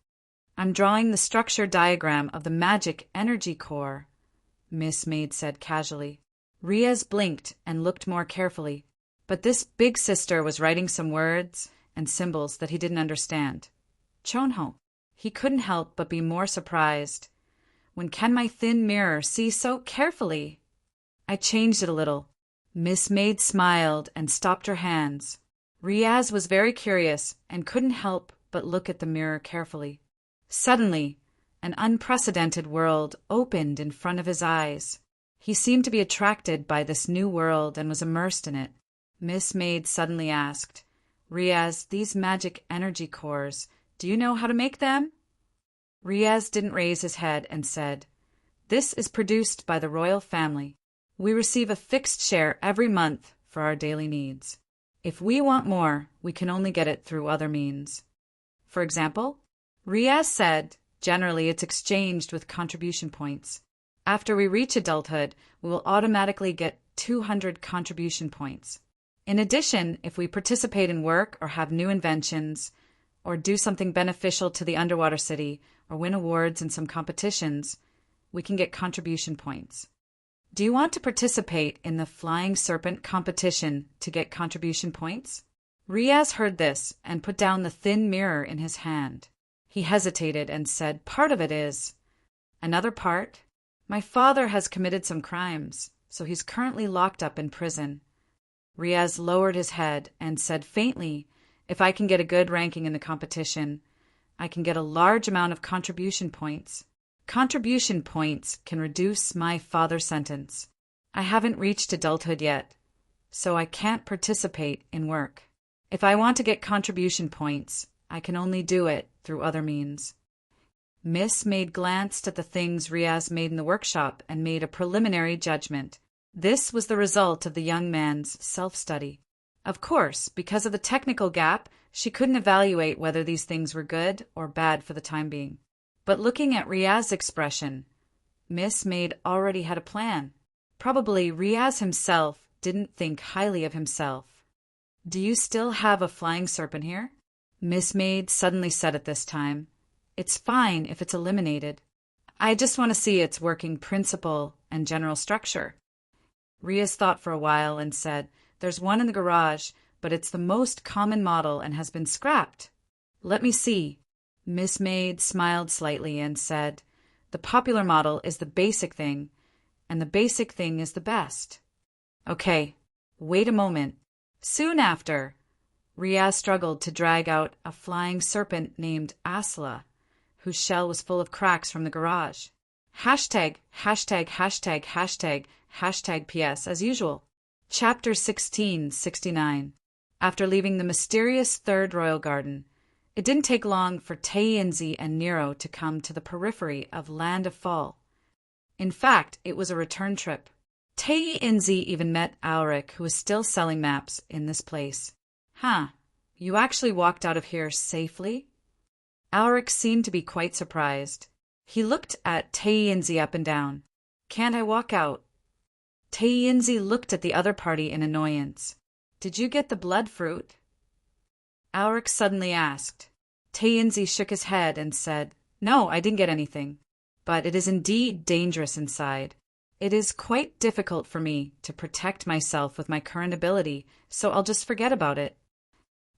I'm drawing the structure diagram of the magic energy core, Miss Maid said casually. Riaz blinked and looked more carefully, but this big sister was writing some words and symbols that he didn't understand. Chonho. He couldn't help but be more surprised. When can my thin mirror see so carefully? I changed it a little. Miss Maid smiled and stopped her hands. Riaz was very curious and couldn't help but look at the mirror carefully. Suddenly, an unprecedented world opened in front of his eyes. He seemed to be attracted by this new world and was immersed in it. Miss Maid suddenly asked, Riaz, these magic energy cores, do you know how to make them? Riaz didn't raise his head and said, This is produced by the royal family. We receive a fixed share every month for our daily needs. If we want more, we can only get it through other means. For example, Riaz said, generally it's exchanged with contribution points. After we reach adulthood, we will automatically get 200 contribution points. In addition, if we participate in work or have new inventions, or do something beneficial to the underwater city, or win awards in some competitions, we can get contribution points. Do you want to participate in the Flying Serpent competition to get contribution points? Riaz heard this and put down the thin mirror in his hand. He hesitated and said, Part of it is. Another part? My father has committed some crimes, so he's currently locked up in prison. Riaz lowered his head and said faintly, If I can get a good ranking in the competition, I can get a large amount of contribution points. Contribution points can reduce my father's sentence. I haven't reached adulthood yet, so I can't participate in work. If I want to get contribution points, I can only do it through other means. Miss Maid glanced at the things Riaz made in the workshop and made a preliminary judgment. This was the result of the young man's self-study. Of course, because of the technical gap, she couldn't evaluate whether these things were good or bad for the time being. But looking at Riaz's expression, Miss Maid already had a plan. Probably Riaz himself didn't think highly of himself. Do you still have a flying serpent here? Miss Maid suddenly said at this time. It's fine if it's eliminated. I just want to see its working principle and general structure. Riaz thought for a while and said, There's one in the garage, but it's the most common model and has been scrapped. Let me see. Miss Maid smiled slightly and said, The popular model is the basic thing, and the basic thing is the best. Okay, wait a moment. Soon after, Riaz struggled to drag out a flying serpent named Asla, whose shell was full of cracks from the garage. Hashtag, hashtag, hashtag, hashtag, hashtag PS as usual. Chapter 1669. After leaving the mysterious Third Royal Garden, it didn't take long for Tainzi and Nero to come to the periphery of Land of Fall. In fact, it was a return trip. Tainzi even met Auric, who was still selling maps in this place. You actually walked out of here safely? Auric seemed to be quite surprised. He looked at Tainzi up and down. Can't I walk out? Tainzi looked at the other party in annoyance. Did you get the blood fruit? Auric suddenly asked. Tainzi shook his head and said, No, I didn't get anything. But it is indeed dangerous inside. It is quite difficult for me to protect myself with my current ability, so I'll just forget about it.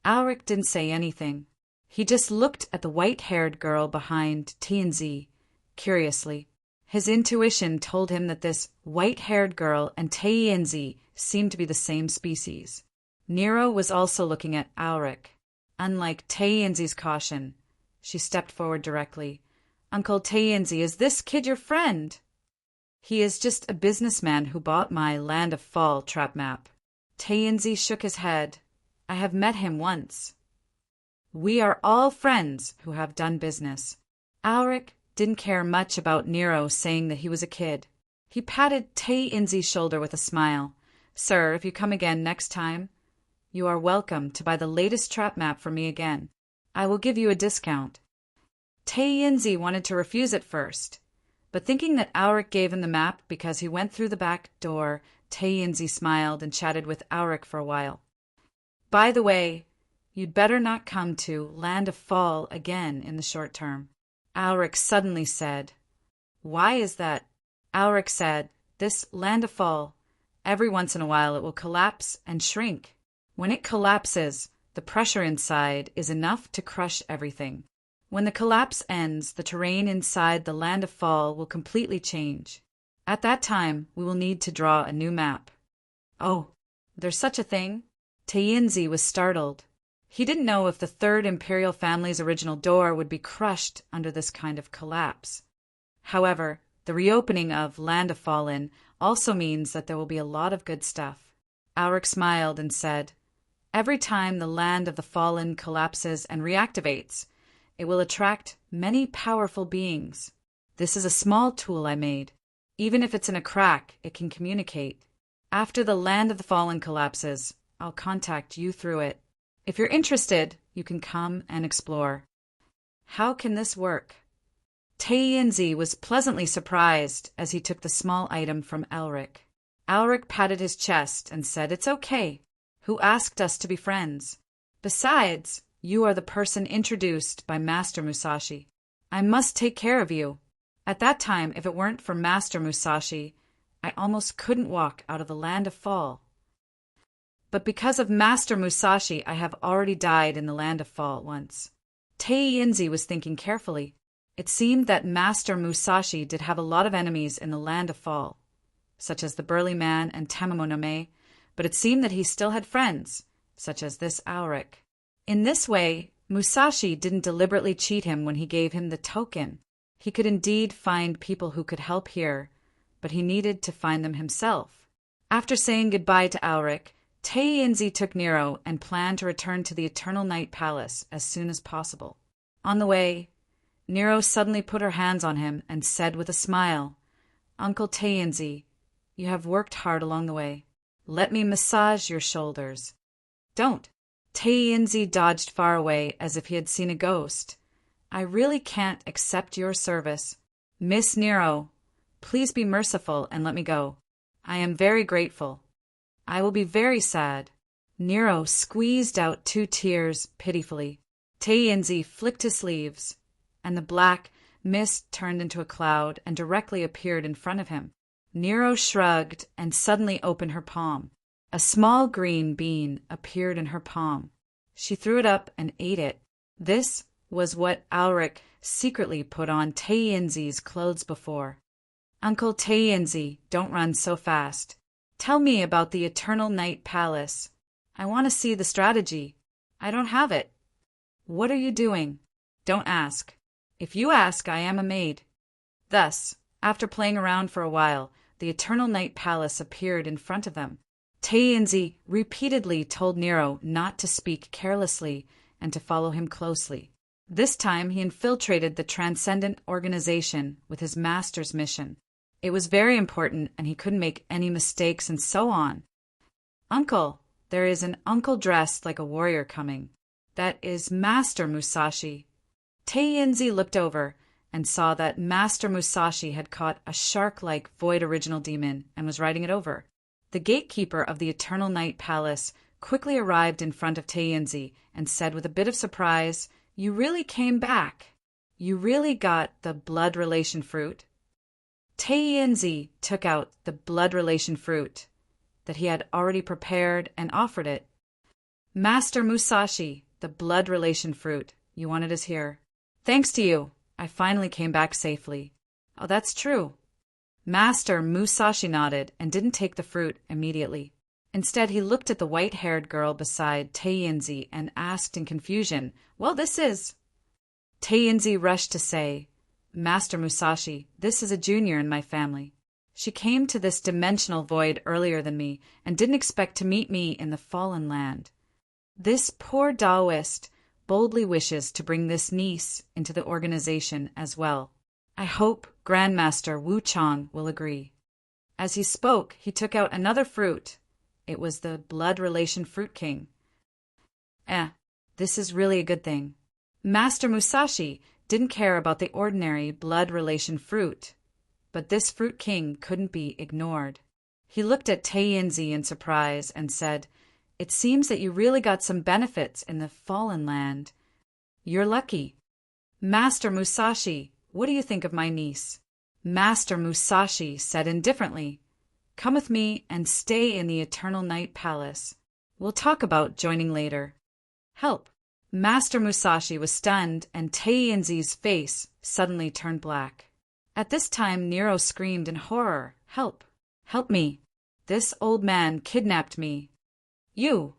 Auric didn't say anything. He just looked at the white-haired girl behind Tainzi, curiously. His intuition told him that this white-haired girl and Tainzi seemed to be the same species. Nero was also looking at Auric. Unlike Tainzi's caution, she stepped forward directly. Uncle Tainzi, is this kid your friend? He is just a businessman who bought my Land of Fall trap map. Tainzi shook his head. I have met him once. We are all friends who have done business. Auric didn't care much about Nero saying that he was a kid. He patted Tainzi's shoulder with a smile. Sir, if you come again next time, you are welcome to buy the latest trap map for me again. I will give you a discount. Tainzi wanted to refuse at first, but thinking that Auric gave him the map because he went through the back door, Tainzi smiled and chatted with Auric for a while. By the way, you'd better not come to Land of Fall again in the short term. Auric suddenly said, Why is that? Auric said, This Land of Fall, every once in a while it will collapse and shrink. When it collapses, the pressure inside is enough to crush everything. When the collapse ends, the terrain inside the Land of Fall will completely change. At that time, we will need to draw a new map. Oh, there's such a thing? Tainzi was startled. He didn't know if the third imperial family's original door would be crushed under this kind of collapse. However, the reopening of Land of Fallen also means that there will be a lot of good stuff. Alric smiled and said, "Every time the Land of the Fallen collapses and reactivates, it will attract many powerful beings. This is a small tool I made. Even if it's in a crack, it can communicate. After the Land of the Fallen collapses, I'll contact you through it. If you're interested, you can come and explore." How can this work? Tainzi was pleasantly surprised as he took the small item from Alric. Alric patted his chest and said, "It's okay. Who asked us to be friends? Besides, you are the person introduced by Master Musashi. I must take care of you. At that time, if it weren't for Master Musashi, I almost couldn't walk out of the Land of Fall. But because of Master Musashi, I have already died in the Land of Fall once." Tainzi was thinking carefully. It seemed that Master Musashi did have a lot of enemies in the Land of Fall, such as the Burly Man and Tamamonome, but it seemed that he still had friends, such as this Alric. In this way, Musashi didn't deliberately cheat him when he gave him the token. He could indeed find people who could help here, but he needed to find them himself. After saying goodbye to Alric, Tainzi took Nero and planned to return to the Eternal Night Palace as soon as possible. On the way, Nero suddenly put her hands on him and said with a smile, "Uncle Tainzi, you have worked hard along the way. Let me massage your shoulders." "Don't." Tainzi dodged far away as if he had seen a ghost. "I really can't accept your service. Miss Nero, please be merciful and let me go. I am very grateful. I will be very sad." Nero squeezed out 2 tears pitifully. Tainzi flicked his sleeves, and the black mist turned into a cloud and directly appeared in front of him. Nero shrugged and suddenly opened her palm. A small green bean appeared in her palm. She threw it up and ate it. This was what Alric secretly put on Tainzi's clothes before. "Uncle Tainzi, don't run so fast. Tell me about the Eternal Night Palace. I want to see the strategy. I don't have it." "What are you doing?" "Don't ask. If you ask, I am a maid." Thus, after playing around for a while, the Eternal Night Palace appeared in front of them. Tainzi repeatedly told Nero not to speak carelessly and to follow him closely. This time he infiltrated the Transcendent Organization with his master's mission. It was very important and he couldn't make any mistakes and so on. "Uncle, there is an uncle dressed like a warrior coming. That is Master Musashi." Tainzi looked over and saw that Master Musashi had caught a shark-like void original demon and was riding it over. The gatekeeper of the Eternal Night Palace quickly arrived in front of Tainzi and said with a bit of surprise, "You really came back. You really got the blood relation fruit?" Tainzi took out the blood relation fruit that he had already prepared and offered it. "Master Musashi, the blood relation fruit you wanted is here. Thanks to you, I finally came back safely." "Oh, that's true." Master Musashi nodded and didn't take the fruit immediately. Instead, he looked at the white-haired girl beside Tainzi and asked in confusion, "Well, this is—" Tainzi rushed to say, "Master Musashi, this is a junior in my family. She came to this dimensional void earlier than me and didn't expect to meet me in the Fallen Land. This poor Taoist boldly wishes to bring this niece into the organization as well. I hope Grandmaster Wu Chang will agree." As he spoke, he took out another fruit. It was the Blood Relation Fruit King. This is really a good thing. Master Musashi didn't care about the ordinary Blood Relation fruit, but this Fruit King couldn't be ignored. He looked at Tainzi in surprise and said, "It seems that you really got some benefits in the Fallen Land. You're lucky. Master Musashi, what do you think of my niece?" Master Musashi said indifferently, "Come with me and stay in the Eternal Night Palace. We'll talk about joining later." "Help." Master Musashi was stunned, and Teinzi's face suddenly turned black. At this time, Nero screamed in horror, "Help! Help me! This old man kidnapped me!" You,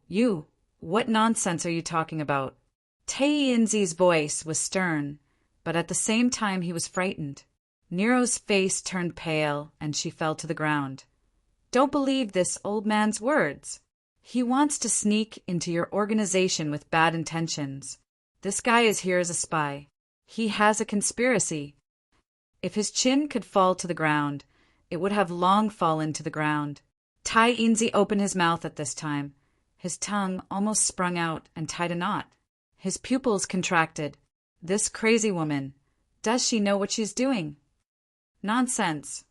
what nonsense are you talking about?" Teinzi's voice was stern, but at the same time he was frightened. Nero's face turned pale, and she fell to the ground. "Don't believe this old man's words. He wants to sneak into your organization with bad intentions. This guy is here as a spy. He has a conspiracy." If his chin could fall to the ground, it would have long fallen to the ground. Teinzi opened his mouth at this time. His tongue almost sprung out and tied a knot. His pupils contracted. This crazy woman, does she know what she's doing? Nonsense.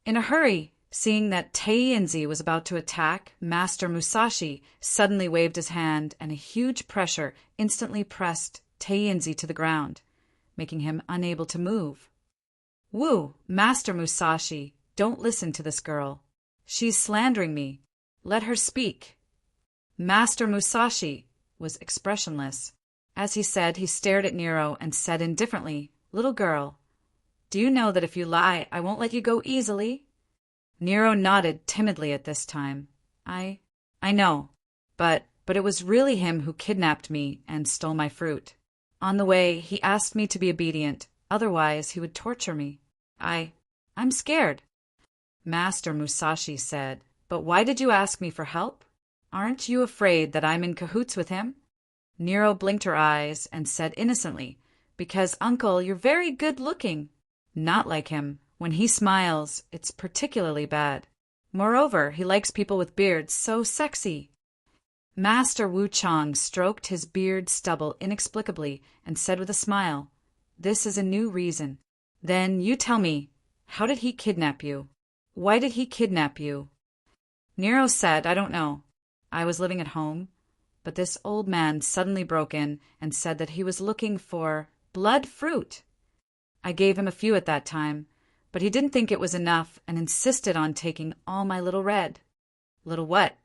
In a hurry, seeing that Teinzi was about to attack, Master Musashi suddenly waved his hand, and a huge pressure instantly pressed Teinzi to the ground, making him unable to move. "Woo, Master Musashi, don't listen to this girl. She's slandering me. Let her speak." Master Musashi was expressionless. As he said, he stared at Nero and said indifferently, "Little girl, do you know that if you lie, I won't let you go easily?" Nero nodded timidly at this time. I know, but it was really him who kidnapped me and stole my fruit. On the way, he asked me to be obedient, otherwise he would torture me. I'm scared." Master Musashi said, "But why did you ask me for help? Aren't you afraid that I'm in cahoots with him?" Nero blinked her eyes and said innocently, "Because, uncle, you're very good-looking." "Not like him. When he smiles, it's particularly bad. Moreover, he likes people with beards so sexy." Master Wu Chang stroked his beard stubble inexplicably and said with a smile, "This is a new reason." "Then you tell me, how did he kidnap you? Why did he kidnap you?" Nero said, "I don't know. I was living at home, but this old man suddenly broke in and said that he was looking for blood fruit. I gave him a few at that time, but he didn't think it was enough and insisted on taking all my little red." "Little what?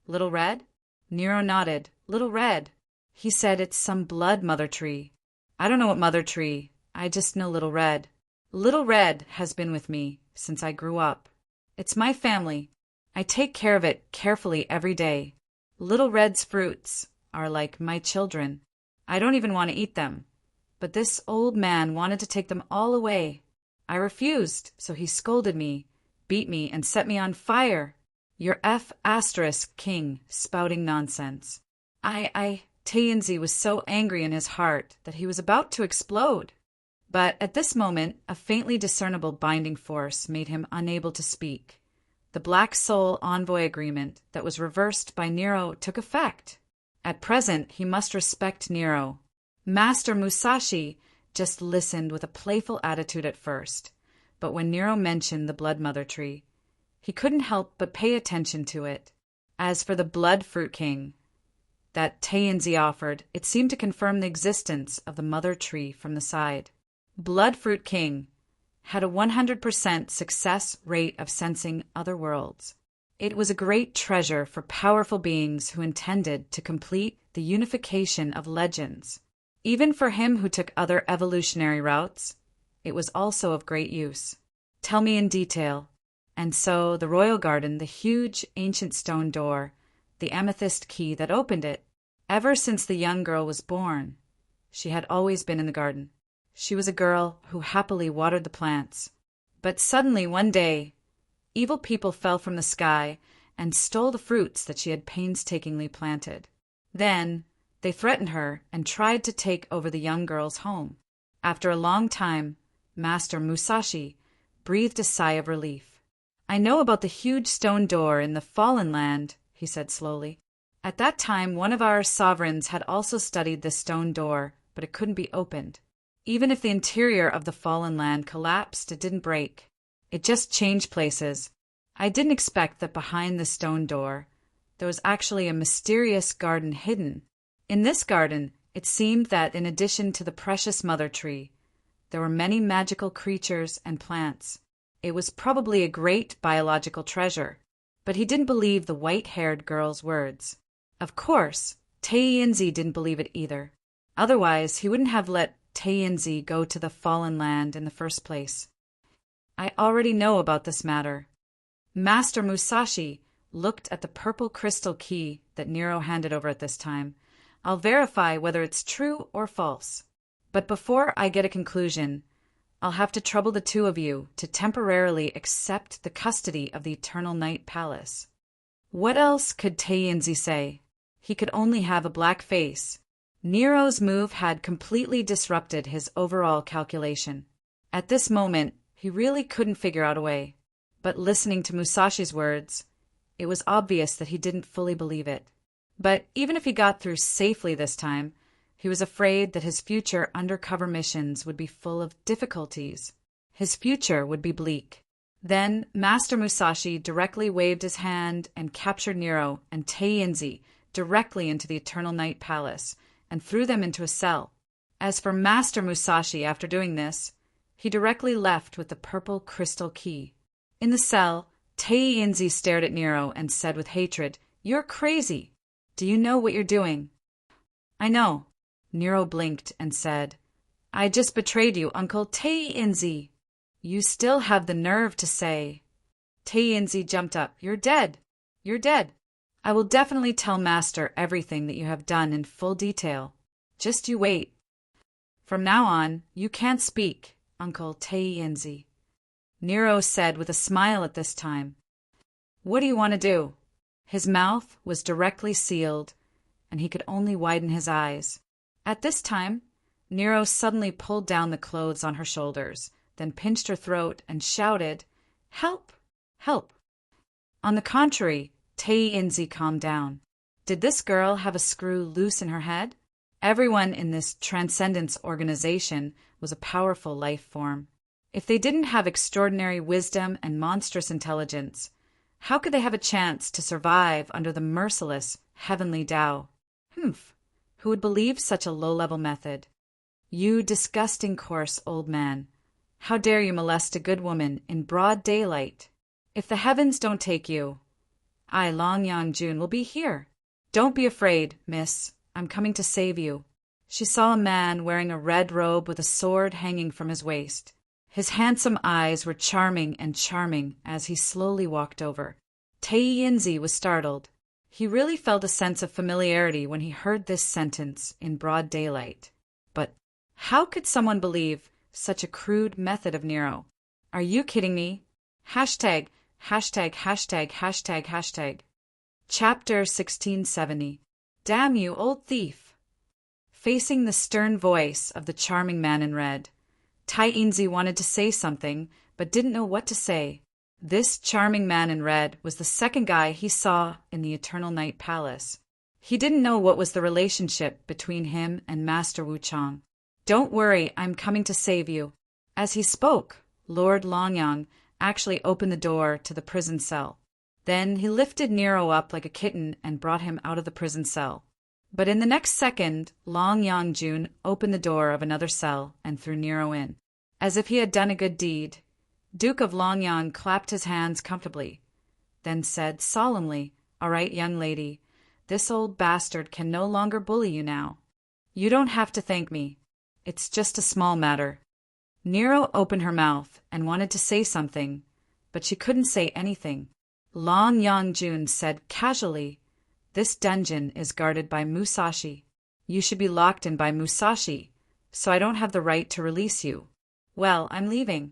Little red?" Nero nodded. "Little red. He said it's some blood mother tree. I don't know what mother tree. I just know little red. Little red has been with me since I grew up. It's my family. I take care of it carefully every day. Little red's fruits are like my children. I don't even want to eat them. But this old man wanted to take them all away. I refused, so he scolded me, beat me, and set me on fire. Your F*** king spouting nonsense." Teinzi was so angry in his heart that he was about to explode. But at this moment, a faintly discernible binding force made him unable to speak. The Black Soul envoy agreement that was reversed by Nero took effect. At present, he must respect Nero. Master Musashi just listened with a playful attitude at first, but when Nero mentioned the Blood Mother tree, he couldn't help but pay attention to it. As for the Blood Fruit King that Teinzi offered, it seemed to confirm the existence of the mother tree from the side. Blood Fruit King had a 100% success rate of sensing other worlds. It was a great treasure for powerful beings who intended to complete the unification of legends. Even for him who took other evolutionary routes, it was also of great use. "Tell me in detail." And so the royal garden, the huge ancient stone door, the amethyst key that opened it. Ever since the young girl was born, she had always been in the garden. She was a girl who happily watered the plants. But suddenly one day, evil people fell from the sky and stole the fruits that she had painstakingly planted. Then they threatened her and tried to take over the young girl's home. After a long time, Master Musashi breathed a sigh of relief. "I know about the huge stone door in the Fallen Land," he said slowly. "At that time, one of our sovereigns had also studied this stone door, but it couldn't be opened. Even if the interior of the Fallen Land collapsed, it didn't break. It just changed places. I didn't expect that behind the stone door, there was actually a mysterious garden hidden. In this garden, it seemed that in addition to the precious mother tree, there were many magical creatures and plants. It was probably a great biological treasure." But he didn't believe the white-haired girl's words. Of course, Teinzi didn't believe it either. Otherwise, he wouldn't have let Tainzi go to the Fallen Land in the first place. I already know about this matter. Master Musashi looked at the purple crystal key that Nero handed over at this time. I'll verify whether it's true or false. But before I get a conclusion, I'll have to trouble the two of you to temporarily accept the custody of the Eternal Night Palace. What else could Tainzi say? He could only have a black face. Nero's move had completely disrupted his overall calculation. At this moment, he really couldn't figure out a way. But listening to Musashi's words, it was obvious that he didn't fully believe it. But even if he got through safely this time, he was afraid that his future undercover missions would be full of difficulties. His future would be bleak. Then Master Musashi directly waved his hand and captured Nero and Tainzi directly into the Eternal Night Palace and threw them into a cell. As for Master Musashi, after doing this, he directly left with the purple crystal key. In the cell, Tainzi stared at Nero and said with hatred, "You're crazy. Do you know what you're doing?" "I know." Nero blinked and said, "I just betrayed you, Uncle Tainzi." "You still have the nerve to say." Tainzi jumped up. "You're dead. You're dead. I will definitely tell Master everything that you have done in full detail. Just you wait. From now on, you can't speak, Uncle Tainzi." Nero said with a smile at this time. "What do you want to do?" His mouth was directly sealed, and he could only widen his eyes. At this time, Nero suddenly pulled down the clothes on her shoulders, then pinched her throat and shouted, "Help! Help!" On the contrary, Tainzi calmed down. Did this girl have a screw loose in her head? Everyone in this Transcendence organization was a powerful life form. If they didn't have extraordinary wisdom and monstrous intelligence, how could they have a chance to survive under the merciless heavenly Tao? Who would believe such a low-level method? "You disgusting coarse old man. How dare you molest a good woman in broad daylight? If the heavens don't take you, I, Longyang Jun, will be here. Don't be afraid, miss. I'm coming to save you." She saw a man wearing a red robe with a sword hanging from his waist. His handsome eyes were charming as he slowly walked over. Tainzi was startled. He really felt a sense of familiarity when he heard this sentence in broad daylight. But how could someone believe such a crude method of Nero? Are you kidding me? Hashtag. Chapter 1670. Damn you, old thief! Facing the stern voice of the charming man in red, Tainzi wanted to say something, but didn't know what to say. This charming man in red was the second guy he saw in the Eternal Night Palace. He didn't know what was the relationship between him and Master Wu Chang. "Don't worry, I'm coming to save you." As he spoke, Lord Longyang actually opened the door to the prison cell. Then he lifted Nero up like a kitten and brought him out of the prison cell. But in the next second, Longyang Jun opened the door of another cell and threw Nero in. As if he had done a good deed, Duke of Longyang clapped his hands comfortably, then said solemnly, "All right, young lady, this old bastard can no longer bully you now. You don't have to thank me. It's just a small matter." Nero opened her mouth and wanted to say something, but she couldn't say anything. Longyang Jun said casually, "This dungeon is guarded by Musashi. You should be locked in by Musashi, so I don't have the right to release you. Well, I'm leaving."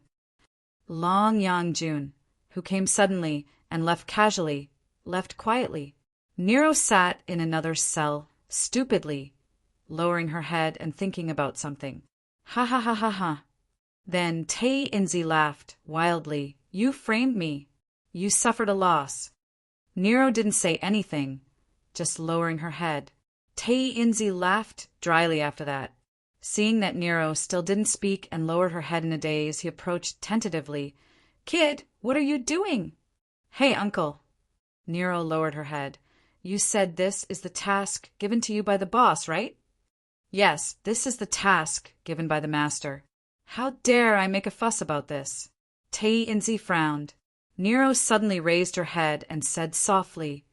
Longyang Jun, who came suddenly and left casually, left quietly. Nero sat in another cell, stupidly, lowering her head and thinking about something. "Ha ha ha ha ha." Then Tainzi laughed wildly. "You framed me. You suffered a loss." Nero didn't say anything, just lowering her head. Tainzi laughed dryly after that. Seeing that Nero still didn't speak and lowered her head in a daze, he approached tentatively. "Kid, what are you doing?" "Hey, uncle." Nero lowered her head. "You said this is the task given to you by the boss, right?" "Yes, this is the task given by the master." "How dare I make a fuss about this?" Tainzi frowned. Nero suddenly raised her head and said softly,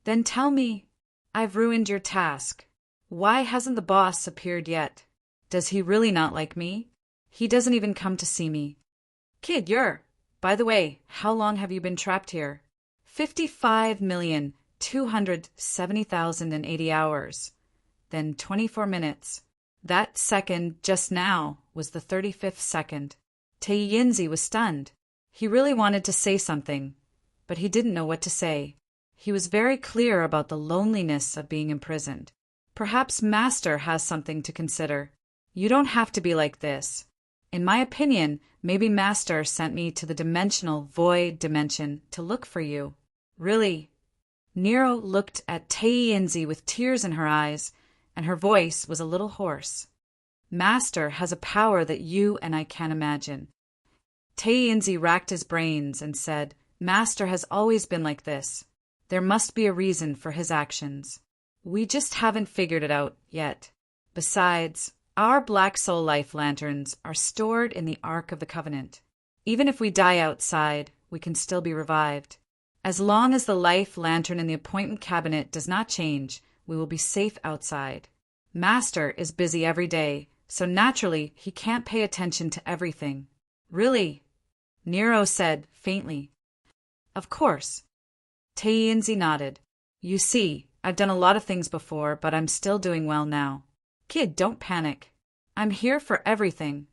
"Then tell me." "I've ruined your task." Why hasn't the boss appeared yet? Does he really not like me? He doesn't even come to see me. Kid, by the way, how long have you been trapped here? 55,270,080 hours. Then 24 minutes. That second just now was the 35th second. Taiyinzi was stunned. He really wanted to say something, but he didn't know what to say. He was very clear about the loneliness of being imprisoned. Perhaps Master has something to consider. You don't have to be like this. In my opinion, maybe Master sent me to the dimensional void dimension to look for you. Really? Nero looked at Taiyinzi with tears in her eyes, and her voice was a little hoarse. Master has a power that you and I can't imagine. Taiyinzi racked his brains and said, Master has always been like this. There must be a reason for his actions. We just haven't figured it out yet. Besides, our Black Soul Life lanterns are stored in the Ark of the Covenant. Even if we die outside, we can still be revived. As long as the life lantern in the appointment cabinet does not change, we will be safe outside. Master is busy every day, so naturally he can't pay attention to everything. Really? Nero said faintly. Of course. Taiyinzi nodded. You see, I've done a lot of things before, but I'm still doing well now. Kid, don't panic. I'm here for everything.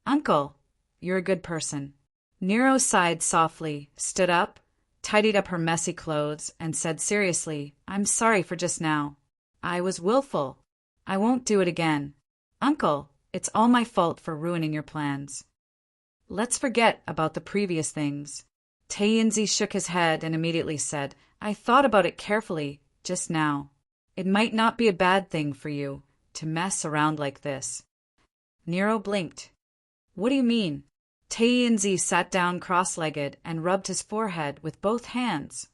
Uncle, you're a good person. Nero sighed softly, stood up, tidied up her messy clothes, and said seriously, I'm sorry for just now. I was willful. I won't do it again. Uncle, it's all my fault for ruining your plans. Let's forget about the previous things. Taiyinzi shook his head and immediately said, I thought about it carefully, just now. It might not be a bad thing for you to mess around like this. Nero blinked. What do you mean? Taiyinzi sat down cross-legged and rubbed his forehead with both hands.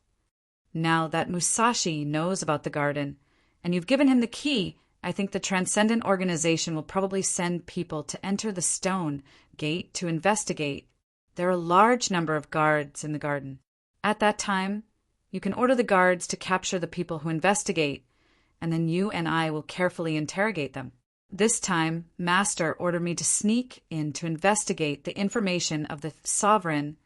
Now that Musashi knows about the garden, and you've given him the key, I think the Transcendent Organization will probably send people to enter the stone gate to investigate. There are a large number of guards in the garden. At that time, you can order the guards to capture the people who investigate, and then you and I will carefully interrogate them. This time, Master ordered me to sneak in to investigate the information of the sovereign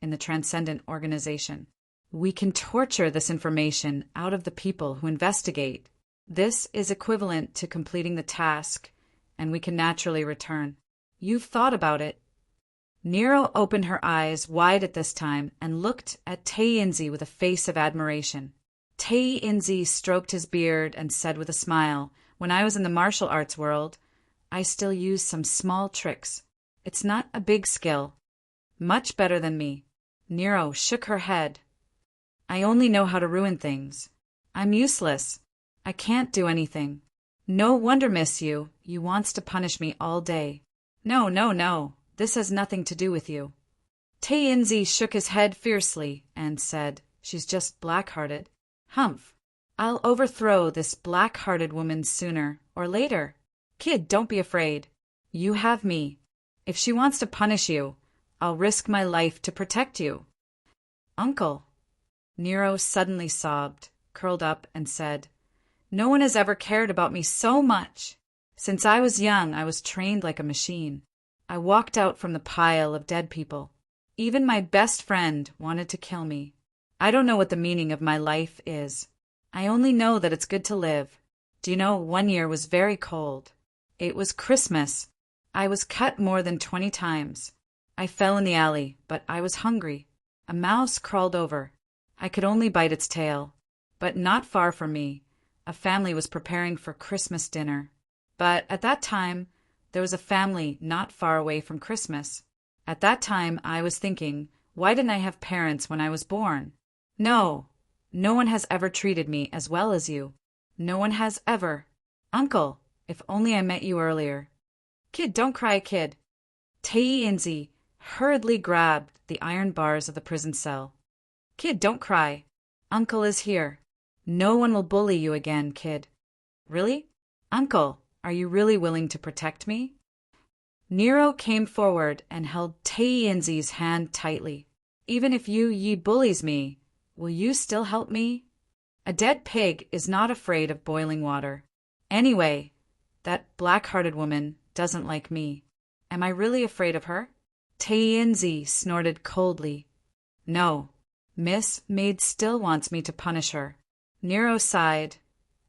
in the Transcendent Organization. We can torture this information out of the people who investigate. This is equivalent to completing the task, and we can naturally return. You've thought about it. Nero opened her eyes wide at this time and looked at Taiyinzi with a face of admiration. Taiyinzi stroked his beard and said with a smile, When I was in the martial arts world, I still used some small tricks. It's not a big skill. Much better than me. Nero shook her head. I only know how to ruin things. I'm useless. I can't do anything. No wonder, miss you wants to punish me all day. No. This has nothing to do with you. Taiyinzi shook his head fiercely and said, She's just black-hearted. Humph. I'll overthrow this black-hearted woman sooner or later. Kid, don't be afraid. You have me. If she wants to punish you, I'll risk my life to protect you. Uncle. Nero suddenly sobbed, curled up, and said, No one has ever cared about me so much. Since I was young, I was trained like a machine. I walked out from the pile of dead people. Even my best friend wanted to kill me. I don't know what the meaning of my life is. I only know that it's good to live. Do you know, one year was very cold. It was Christmas. I was cut more than 20 times. I fell in the alley, but I was hungry. A mouse crawled over. I could only bite its tail. But not far from me, a family was preparing for Christmas dinner. But at that time, there was a family not far away from Christmas. At that time, I was thinking, why didn't I have parents when I was born? No one has ever treated me as well as you. No one has ever. Uncle, if only I met you earlier. Kid, don't cry, kid. Taiyinzi hurriedly grabbed the iron bars of the prison cell. Kid, don't cry. Uncle is here. No one will bully you again, kid. Really? Uncle, are you really willing to protect me? Nero came forward and held Taiyinzi's hand tightly. Even if ye bullies me, will you still help me? A dead pig is not afraid of boiling water. Anyway, that black-hearted woman doesn't like me. Am I really afraid of her? Tainzi snorted coldly. No, Miss Maid still wants me to punish her. Nero sighed.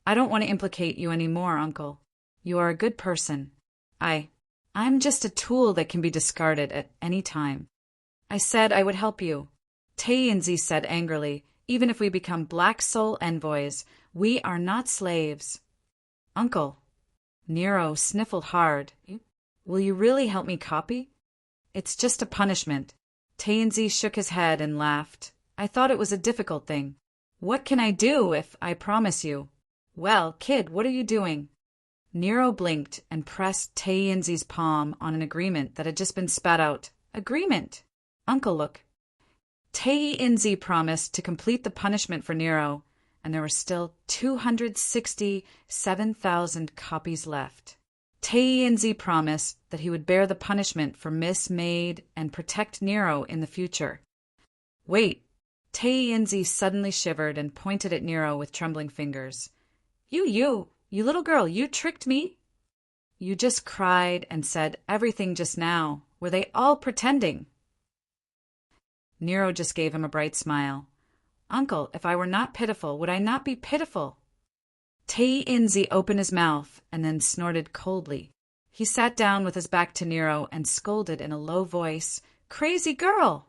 I don't want to implicate you any more, Uncle. You are a good person. I'm just a tool that can be discarded at any time. I said I would help you. Tainzi said angrily. Even if we become Black Soul envoys, we are not slaves. Uncle. Nero sniffled hard. Will you really help me copy? It's just a punishment. Tainzi shook his head and laughed. I thought it was a difficult thing. What can I do if I promise you? Well, kid, what are you doing? Nero blinked and pressed Tainzi's palm on an agreement that had just been spat out. Agreement? Uncle, look. Tainzi promised to complete the punishment for Nero, and there were still 267,000 copies left. Tainzi promised that he would bear the punishment for Miss Maid and protect Nero in the future. Wait. Tainzi suddenly shivered and pointed at Nero with trembling fingers. You little girl, you tricked me? You just cried and said everything just now. Were they all pretending? Nero just gave him a bright smile. Uncle, if I were not pitiful, would I not be pitiful? Tainzi opened his mouth and then snorted coldly. He sat down with his back to Nero and scolded in a low voice, Crazy girl!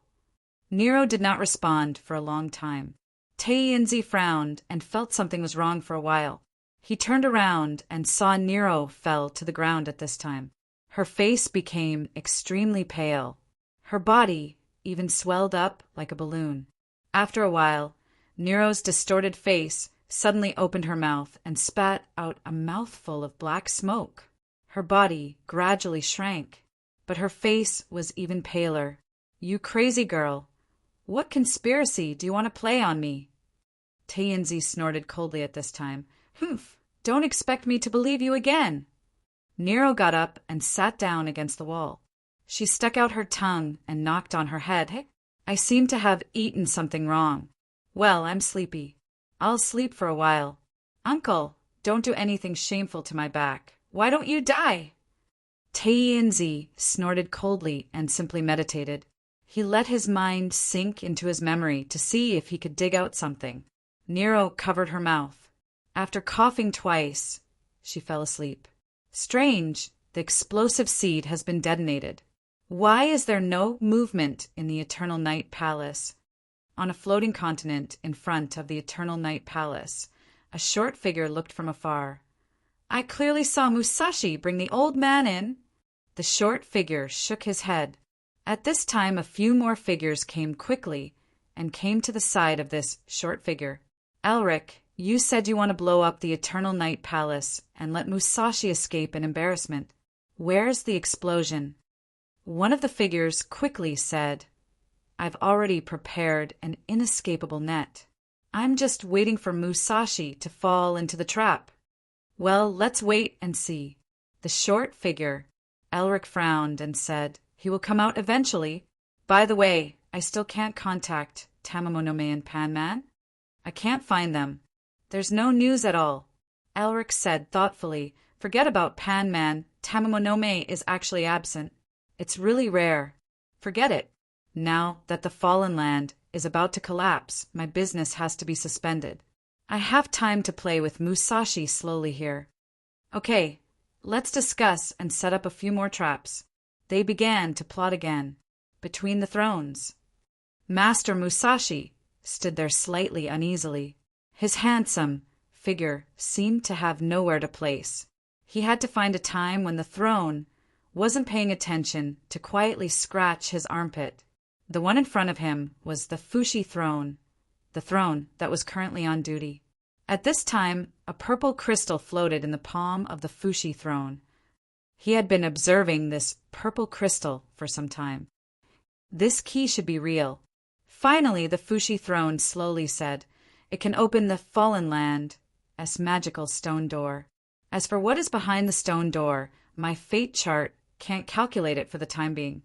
Nero did not respond for a long time. Tainzi frowned and felt something was wrong for a while. He turned around and saw Nero fell to the ground at this time. Her face became extremely pale. Her body even swelled up like a balloon. After a while, Nero's distorted face suddenly opened her mouth and spat out a mouthful of black smoke. Her body gradually shrank, but her face was even paler. You crazy girl! What conspiracy do you want to play on me? Tainzi snorted coldly at this time. Humph! Don't expect me to believe you again. Nero got up and sat down against the wall. She stuck out her tongue and knocked on her head. Hey, I seem to have eaten something wrong. Well, I'm sleepy. I'll sleep for a while. Uncle, don't do anything shameful to my back. Why don't you die? Tainzi snorted coldly and simply meditated. He let his mind sink into his memory to see if he could dig out something. Nero covered her mouth. After coughing twice, she fell asleep. Strange, the explosive seed has been detonated. Why is there no movement in the Eternal Night Palace? On a floating continent in front of the Eternal Night Palace, a short figure looked from afar. I clearly saw Musashi bring the old man in. The short figure shook his head. At this time, a few more figures came quickly and came to the side of this short figure. Elric, you said you want to blow up the Eternal Night Palace and let Musashi escape in embarrassment. Where's the explosion? One of the figures quickly said, I've already prepared an inescapable net. I'm just waiting for Musashi to fall into the trap. Well, let's wait and see. The short figure, Elric frowned and said, he will come out eventually. By the way, I still can't contact Tamamonome and Panman. I can't find them. There's no news at all. Elric said thoughtfully, forget about Panman. Tamamonome is actually absent. It's really rare. Forget it. Now that the Fallen Land is about to collapse, my business has to be suspended. I have time to play with Musashi slowly here. Okay, let's discuss and set up a few more traps. They began to plot again. Between the thrones. Master Musashi stood there slightly uneasily. His handsome figure seemed to have nowhere to place. He had to find a time when the throne wasn't paying attention to quietly scratch his armpit. The one in front of him was the Fushi throne, the throne that was currently on duty. At this time, a purple crystal floated in the palm of the Fushi throne. He had been observing this purple crystal for some time. This key should be real. Finally, the Fushi throne slowly said, it can open the Fallen Land's magical stone door. As for what is behind the stone door, my fate chart can't calculate it for the time being.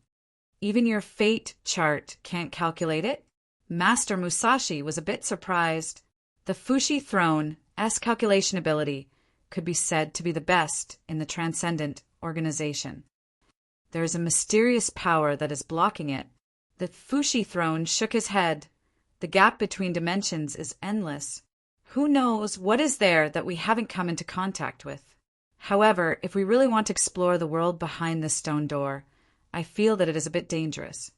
Even your fate chart can't calculate it? Master Musashi was a bit surprised. The Fushi throne's calculation ability could be said to be the best in the transcendent organization. There is a mysterious power that is blocking it. The Fushi throne shook his head. The gap between dimensions is endless. Who knows what is there that we haven't come into contact with? However, if we really want to explore the world behind this stone door, I feel that it is a bit dangerous.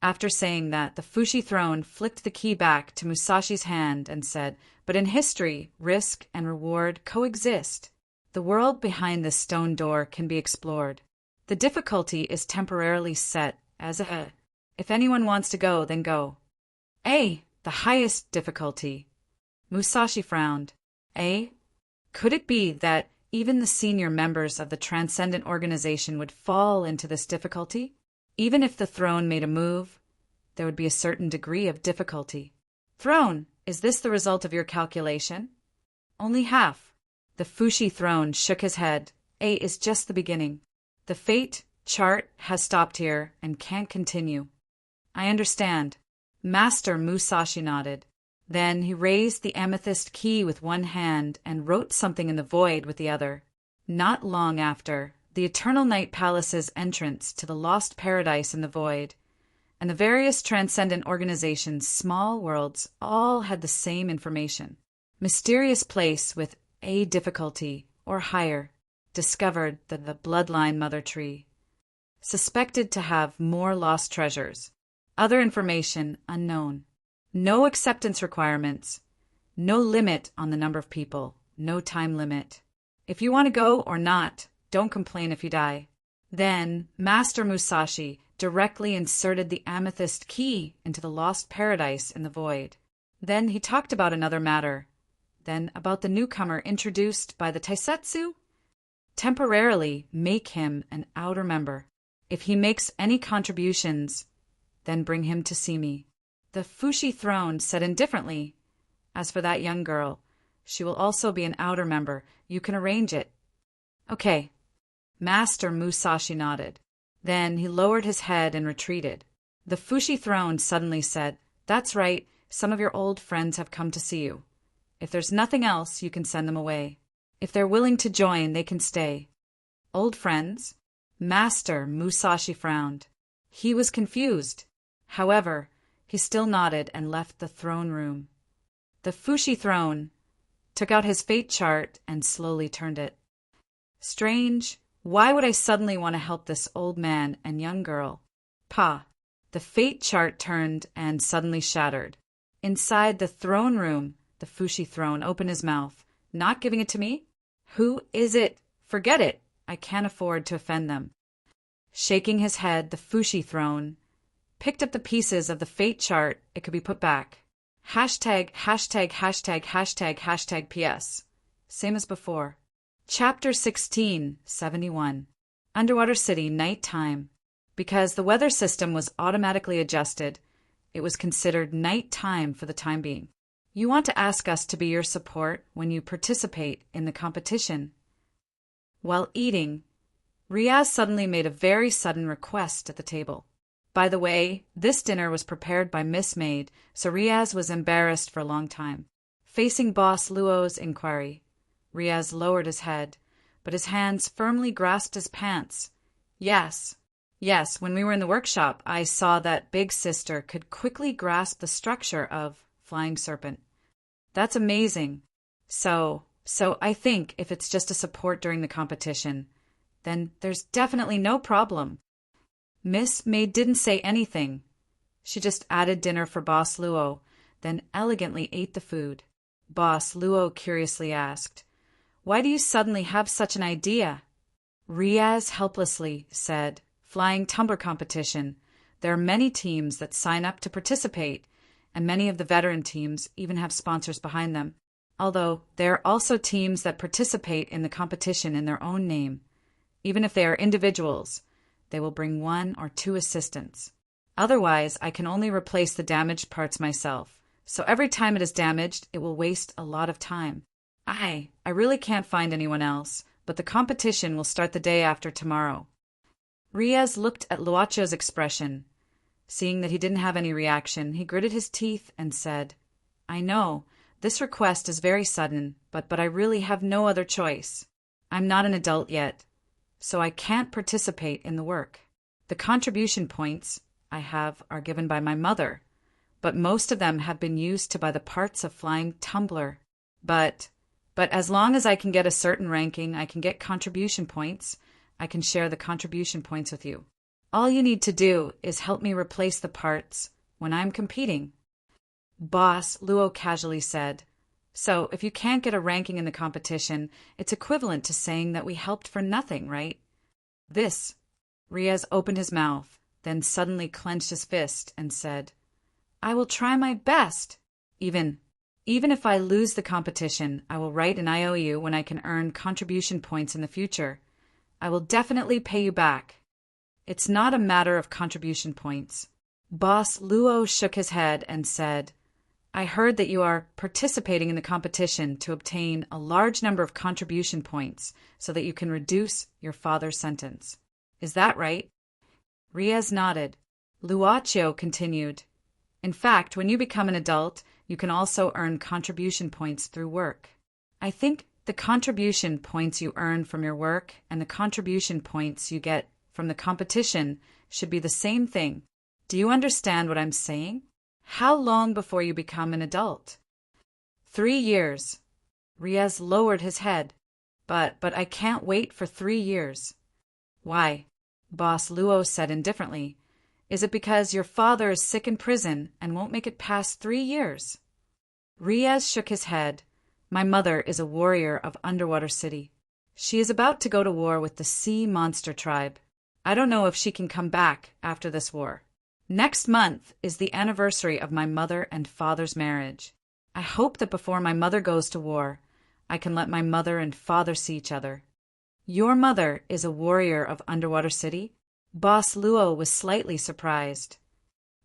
After saying that, the Fushi throne flicked the key back to Musashi's hand and said, "But in history, risk and reward coexist. The world behind this stone door can be explored. The difficulty is temporarily set as a... If anyone wants to go, then go." "Eh? The highest difficulty?" Musashi frowned. "Eh? Could it be that even the senior members of the Transcendent Organization would fall into this difficulty? Even if the throne made a move, there would be a certain degree of difficulty." "Throne, is this the result of your calculation?" "Only half." The Fushi throne shook his head. "A is just the beginning. The fate chart has stopped here and can't continue." "I understand." Master Musashi nodded. Then he raised the amethyst key with one hand and wrote something in the void with the other. Not long after, the Eternal Night Palace's entrance to the lost paradise in the void, and the various transcendent organizations' small worlds all had the same information. Mysterious place with a difficulty, or higher, discovered that the bloodline mother tree. Suspected to have more lost treasures. Other information unknown. No acceptance requirements. No limit on the number of people. No time limit. If you want to go or not, don't complain if you die. Then Master Musashi directly inserted the amethyst key into the lost paradise in the void. Then he talked about another matter. Then about the newcomer introduced by the Taisetsu. Temporarily make him an outer member. If he makes any contributions, then bring him to see me. The Fushi throne said indifferently, "As for that young girl, she will also be an outer member. You can arrange it." "Okay." Master Musashi nodded. Then he lowered his head and retreated. The Fushi throne suddenly said, "That's right, some of your old friends have come to see you. If there's nothing else, you can send them away. If they're willing to join, they can stay." "Old friends?" Master Musashi frowned. He was confused. However, he still nodded and left the throne room. The Fushi throne took out his fate chart and slowly turned it. Strange. Why would I suddenly want to help this old man and young girl? Pa. The fate chart turned and suddenly shattered. Inside the throne room, the Fushi throne opened his mouth. "Not giving it to me? Who is it? Forget it. I can't afford to offend them." Shaking his head, the Fushi throne picked up the pieces of the fate chart. It could be put back. Hashtag, hashtag, hashtag, hashtag, hashtag PS. Same as before. Chapter 16, 71. Underwater City, night time. Because the weather system was automatically adjusted, it was considered night time for the time being. "You want to ask us to be your support when you participate in the competition." While eating, Riaz suddenly made a very sudden request at the table. By the way, this dinner was prepared by Miss Maid, so Riaz was embarrassed for a long time. Facing Boss Luo's inquiry, Riaz lowered his head, but his hands firmly grasped his pants. Yes, when we were in the workshop, I saw that Big Sister could quickly grasp the structure of Flying Serpent. That's amazing. So I think if it's just a support during the competition, then there's definitely no problem. Miss Maid didn't say anything. She just added dinner for Boss Luo, then elegantly ate the food. Boss Luo curiously asked, "Why do you suddenly have such an idea?" Riaz helplessly said, "Flying tumbler competition. There are many teams that sign up to participate, and many of the veteran teams even have sponsors behind them. Although there are also teams that participate in the competition in their own name. Even if they are individuals, they will bring 1 or 2 assistants. Otherwise, I can only replace the damaged parts myself. So every time it is damaged, it will waste a lot of time. I really can't find anyone else, but the competition will start the day after tomorrow." Riaz looked at Luocho's expression. Seeing that he didn't have any reaction, he gritted his teeth and said, "I know, this request is very sudden, But I really have no other choice. I'm not an adult yet, so I can't participate in the work. The contribution points I have are given by my mother, but most of them have been used to buy the parts of Flying Tumbler. But as long as I can get a certain ranking, I can get contribution points. I can share the contribution points with you. All you need to do is help me replace the parts when I'm competing. Boss, Luo casually said. So if you can't get a ranking in the competition, it's equivalent to saying that we helped for nothing, right? Riaz opened his mouth, then suddenly clenched his fist and said, I will try my best. Even if I lose the competition, I will write an IOU when I can earn contribution points in the future. I will definitely pay you back. It's not a matter of contribution points. Boss Luo shook his head and said, I heard that you are participating in the competition to obtain a large number of contribution points so that you can reduce your father's sentence. Is that right? Riaz nodded. Luaccio continued. In fact, when you become an adult, you can also earn contribution points through work. I think the contribution points you earn from your work and the contribution points you get from the competition should be the same thing. Do you understand what I'm saying? How long before you become an adult? 3 years. Riaz lowered his head. But I can't wait for 3 years. Why? Boss Luo said indifferently. Is it because your father is sick in prison and won't make it past 3 years? Riaz shook his head. My mother is a warrior of Underwater City. She is about to go to war with the Sea Monster Tribe. I don't know if she can come back after this war. Next month is the anniversary of my mother and father's marriage. I hope that before my mother goes to war, I can let my mother and father see each other. Your mother is a warrior of Underwater City? Boss Luo was slightly surprised.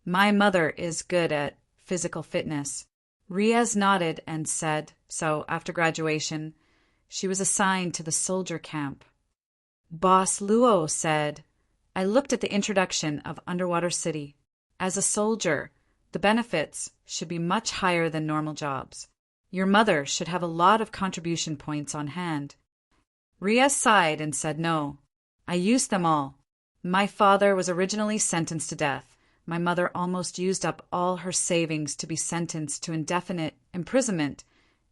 My mother is good at physical fitness. Riaz nodded and said, so after graduation, she was assigned to the soldier camp. Boss Luo said, I looked at the introduction of Underwater City. As a soldier, the benefits should be much higher than normal jobs. Your mother should have a lot of contribution points on hand. Riaz sighed and said no. I used them all. My father was originally sentenced to death. My mother almost used up all her savings to be sentenced to indefinite imprisonment,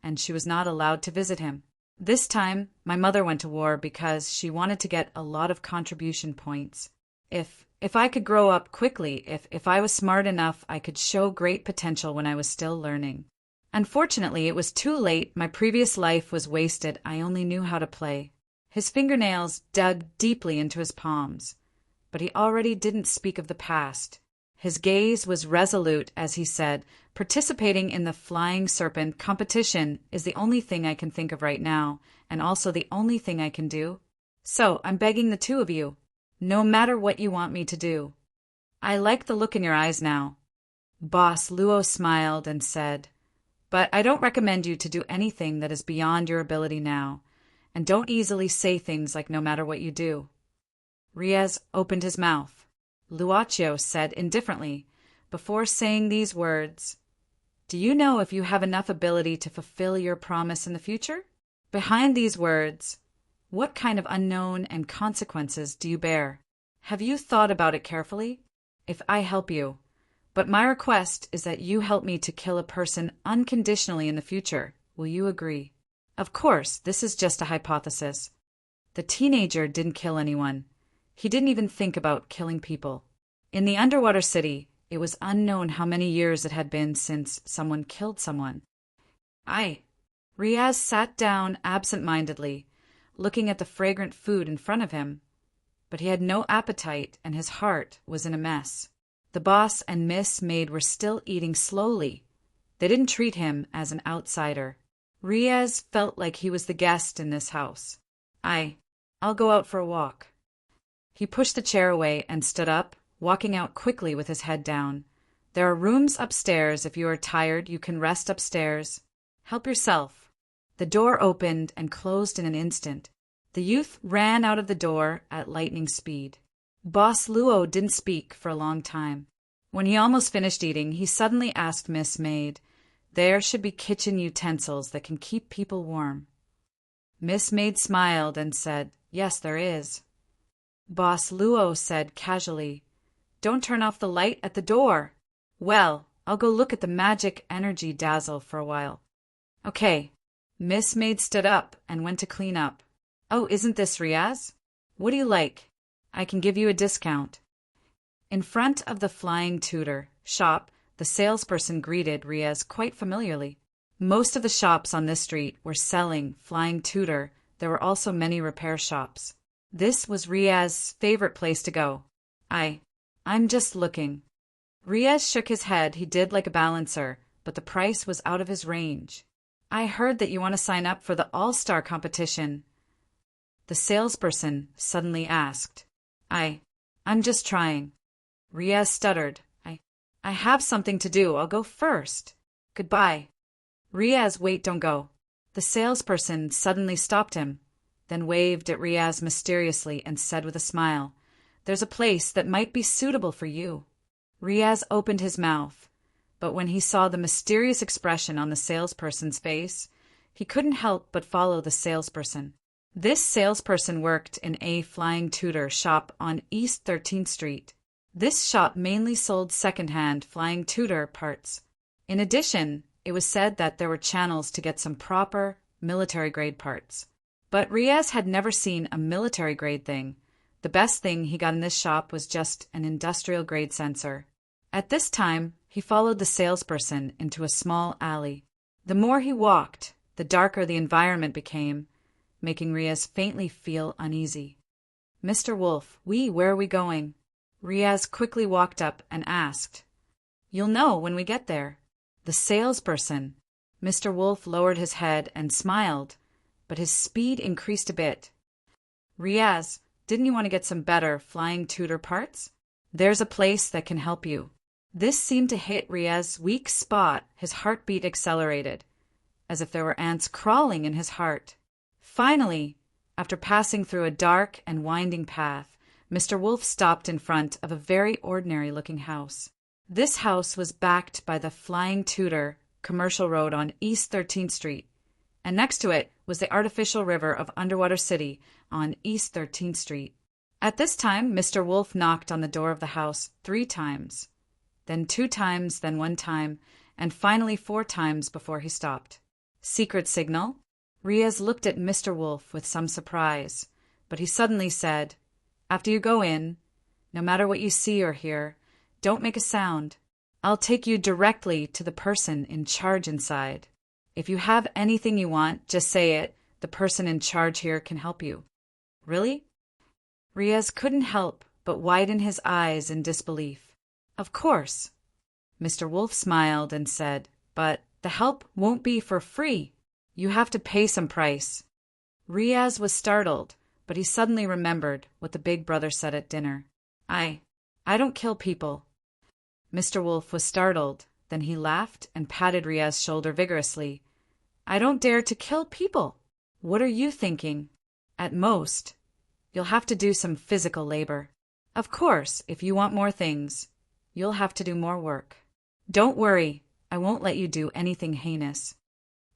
and she was not allowed to visit him. This time, my mother went to war because she wanted to get a lot of contribution points. If I could grow up quickly, if I was smart enough, I could show great potential when I was still learning. Unfortunately, it was too late. My previous life was wasted. I only knew how to play. His fingernails dug deeply into his palms, but he already didn't speak of the past. His gaze was resolute as he said, participating in the Flying Serpent competition is the only thing I can think of right now, and also the only thing I can do. So I'm begging the two of you, no matter what you want me to do. I like the look in your eyes now. Boss Luo smiled and said, but I don't recommend you to do anything that is beyond your ability now, and don't easily say things like no matter what you do. Riaz opened his mouth. Luaccio said indifferently, before saying these words, do you know if you have enough ability to fulfill your promise in the future? Behind these words, what kind of unknown and consequences do you bear? Have you thought about it carefully? If I help you, but my request is that you help me to kill a person unconditionally in the future, will you agree? Of course, this is just a hypothesis. The teenager didn't kill anyone. He didn't even think about killing people. In the Underwater City, it was unknown how many years it had been since someone killed someone. Riaz sat down absent-mindedly, looking at the fragrant food in front of him. But he had no appetite and his heart was in a mess. The boss and Miss Maid were still eating slowly. They didn't treat him as an outsider. Riaz felt like he was the guest in this house. I'll go out for a walk. He pushed the chair away and stood up, walking out quickly with his head down. There are rooms upstairs. If you are tired, you can rest upstairs. Help yourself. The door opened and closed in an instant. The youth ran out of the door at lightning speed. Boss Luo didn't speak for a long time. When he almost finished eating, he suddenly asked Miss Maid, There should be kitchen utensils that can keep people warm. Miss Maid smiled and said, "Yes, there is." Boss Luo said casually, "Don't turn off the light at the door." "Well, I'll go look at the magic energy dazzle for a while." "Okay." Miss Maid stood up and went to clean up. "Oh, isn't this Riaz? What do you like? I can give you a discount." In front of the Flying Tudor shop, the salesperson greeted Riaz quite familiarly. Most of the shops on this street were selling Flying Tudor. There were also many repair shops. This was Riaz's favorite place to go. I'm just looking." Riaz shook his head. He did like a balancer, but the price was out of his range. "I heard that you want to sign up for the All-Star competition," the salesperson suddenly asked. I'm just trying." Riaz stuttered. I have something to do. I'll go first. Goodbye." "Riaz, wait, don't go." The salesperson suddenly stopped him, then waved at Riaz mysteriously and said with a smile, "There's a place that might be suitable for you." Riaz opened his mouth, but when he saw the mysterious expression on the salesperson's face, he couldn't help but follow the salesperson. This salesperson worked in a Flying Tudor shop on East 13th Street. This shop mainly sold second-hand Flying Tudor parts. In addition, it was said that there were channels to get some proper military-grade parts. But Riaz had never seen a military-grade thing. The best thing he got in this shop was just an industrial-grade sensor. At this time, he followed the salesperson into a small alley. The more he walked, the darker the environment became, making Riaz faintly feel uneasy. "Mr. Wolf, where are we going?" Riaz quickly walked up and asked. "You'll know when we get there." The salesperson, Mr. Wolf, lowered his head and smiled, but his speed increased a bit. "Riaz, didn't you want to get some better Flying Tudor parts? There's a place that can help you." This seemed to hit Riaz's weak spot. His heartbeat accelerated, as if there were ants crawling in his heart. Finally, after passing through a dark and winding path, Mr. Wolf stopped in front of a very ordinary-looking house. This house was backed by the Flying Tudor commercial road on East 13th Street, and next to it was the artificial river of Underwater City on East 13th Street. At this time, Mr. Wolf knocked on the door of the house 3 times, then 2 times, then 1 time, and finally 4 times before he stopped. "Secret signal?" Riaz looked at Mr. Wolf with some surprise, but he suddenly said, "After you go in, no matter what you see or hear, don't make a sound. I'll take you directly to the person in charge inside. If you have anything you want, just say it. The person in charge here can help you." "Really?" Riaz couldn't help but widen his eyes in disbelief. "Of course." Mr. Wolf smiled and said, "But the help won't be for free. You have to pay some price." Riaz was startled, but he suddenly remembered what the big brother said at dinner. I don't kill people." Mr. Wolf was startled. Then he laughed and patted Riaz's shoulder vigorously. "I don't dare to kill people. What are you thinking? At most, you'll have to do some physical labor. Of course, if you want more things, you'll have to do more work. Don't worry, I won't let you do anything heinous."